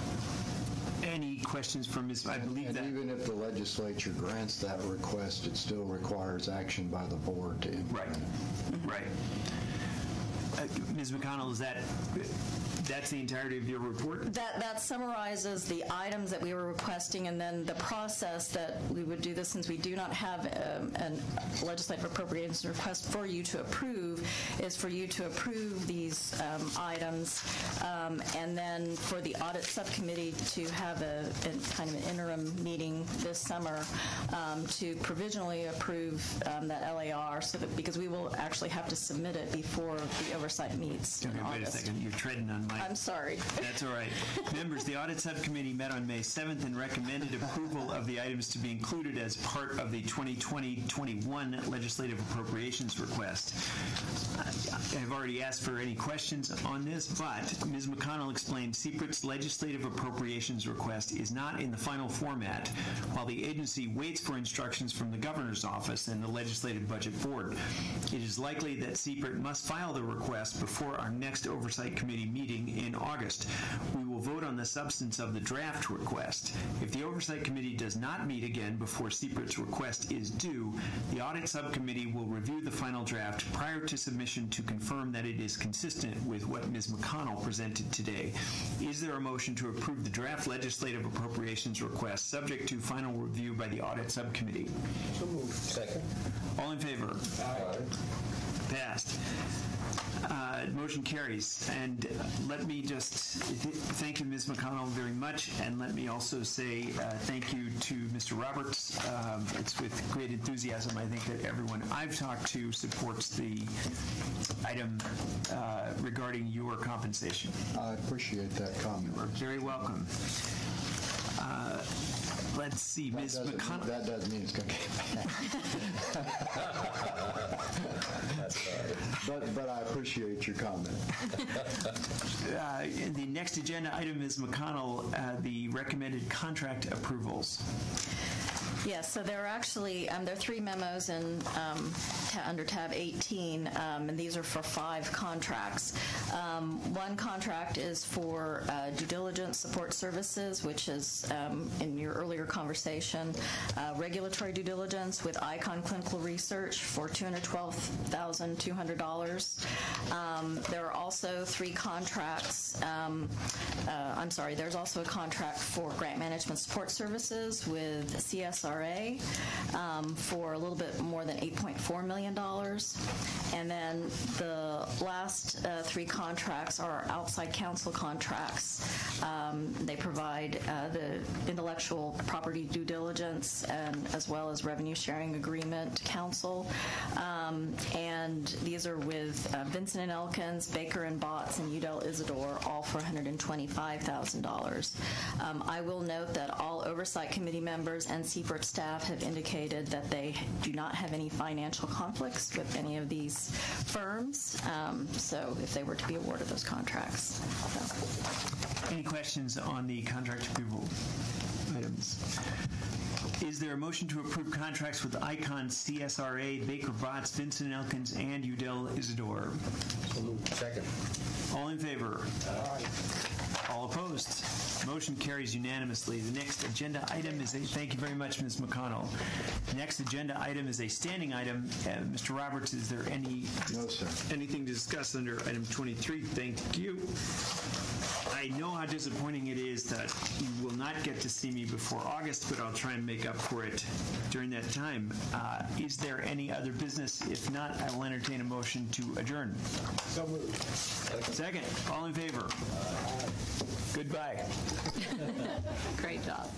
Any questions from Ms. I believe that even if the legislature grants that request, it still requires action by the board to implement it. Right. Ms. McConnell, that's the entirety of your report? That summarizes the items that we were requesting, and then the process that we would do this, since we do not have a legislative appropriations request for you to approve, is for you to approve these items, and then for the audit subcommittee to have a kind of an interim meeting this summer to provisionally approve that LAR, so that, because we will actually have to submit it before the oversight meets in Wait a August. second. You're treading on my I'm sorry. That's all right. Members, the Audit Subcommittee met on May 7th and recommended approval of the items to be included as part of the 2020-21 legislative appropriations request. I've already asked for any questions on this, but Ms. McConnell explained CPRIT's legislative appropriations request is not in the final format while the agency waits for instructions from the Governor's Office and the Legislative Budget Board. It is likely that CPRIT must file the request before our next Oversight Committee meeting in August. We will vote on the substance of the draft request. If the Oversight Committee does not meet again before CPRIT's request is due, the Audit Subcommittee will review the final draft prior to submission to confirm that it is consistent with what Ms. McConnell presented today. Is there a motion to approve the draft legislative appropriations request subject to final review by the Audit Subcommittee? So moved. Second. All in favor? Aye. Passed. Motion carries. And let me just thank you, Ms. McConnell, very much. And let me also say thank you to Mr. Roberts. It's with great enthusiasm, I think, that everyone I've talked to supports the item regarding your compensation. I appreciate that comment. You're very welcome. Let's see, Ms. McConnell. That doesn't mean it's going to get back. But I appreciate your comment. The next agenda item is McConnell, the recommended contract approvals. Yes, so there are actually there are 3 memos in under tab 18, and these are for 5 contracts. One contract is for due diligence support services, which is in your earlier conversation, regulatory due diligence with ICON Clinical Research for $212,200. There are also 3 contracts. There's also a contract for grant management support services with CSRA for a little bit more than $8.4 million. And then the last 3 contracts are outside counsel contracts. They provide the intellectual property due diligence and as well as revenue sharing agreement counsel. And these are with Vincent & Elkins, Baker & Botts, and Udell Isidore, all for $125,000. I will note that all Oversight Committee members and CPRIT staff have indicated that they do not have any financial conflicts with any of these firms, so if they were to be awarded those contracts. So. Any questions on the contract approval items? Is there a motion to approve contracts with ICON, CSRA, Baker Botts, Vincent & Elkins, and Udell Isidore? So moved. Second. All in favor? Aye. All opposed? Motion carries unanimously. The next agenda item is thank you very much, Ms. McConnell. The next agenda item is a standing item. Mr. Roberts, is there No, sir. anything to discuss under item 23? Thank you. I know how disappointing it is that you will not get to see me before August, but I'll try and make up for it during that time. Is there any other business? If not, I will entertain a motion to adjourn. So moved. Second. All in favor? Goodbye. Great job.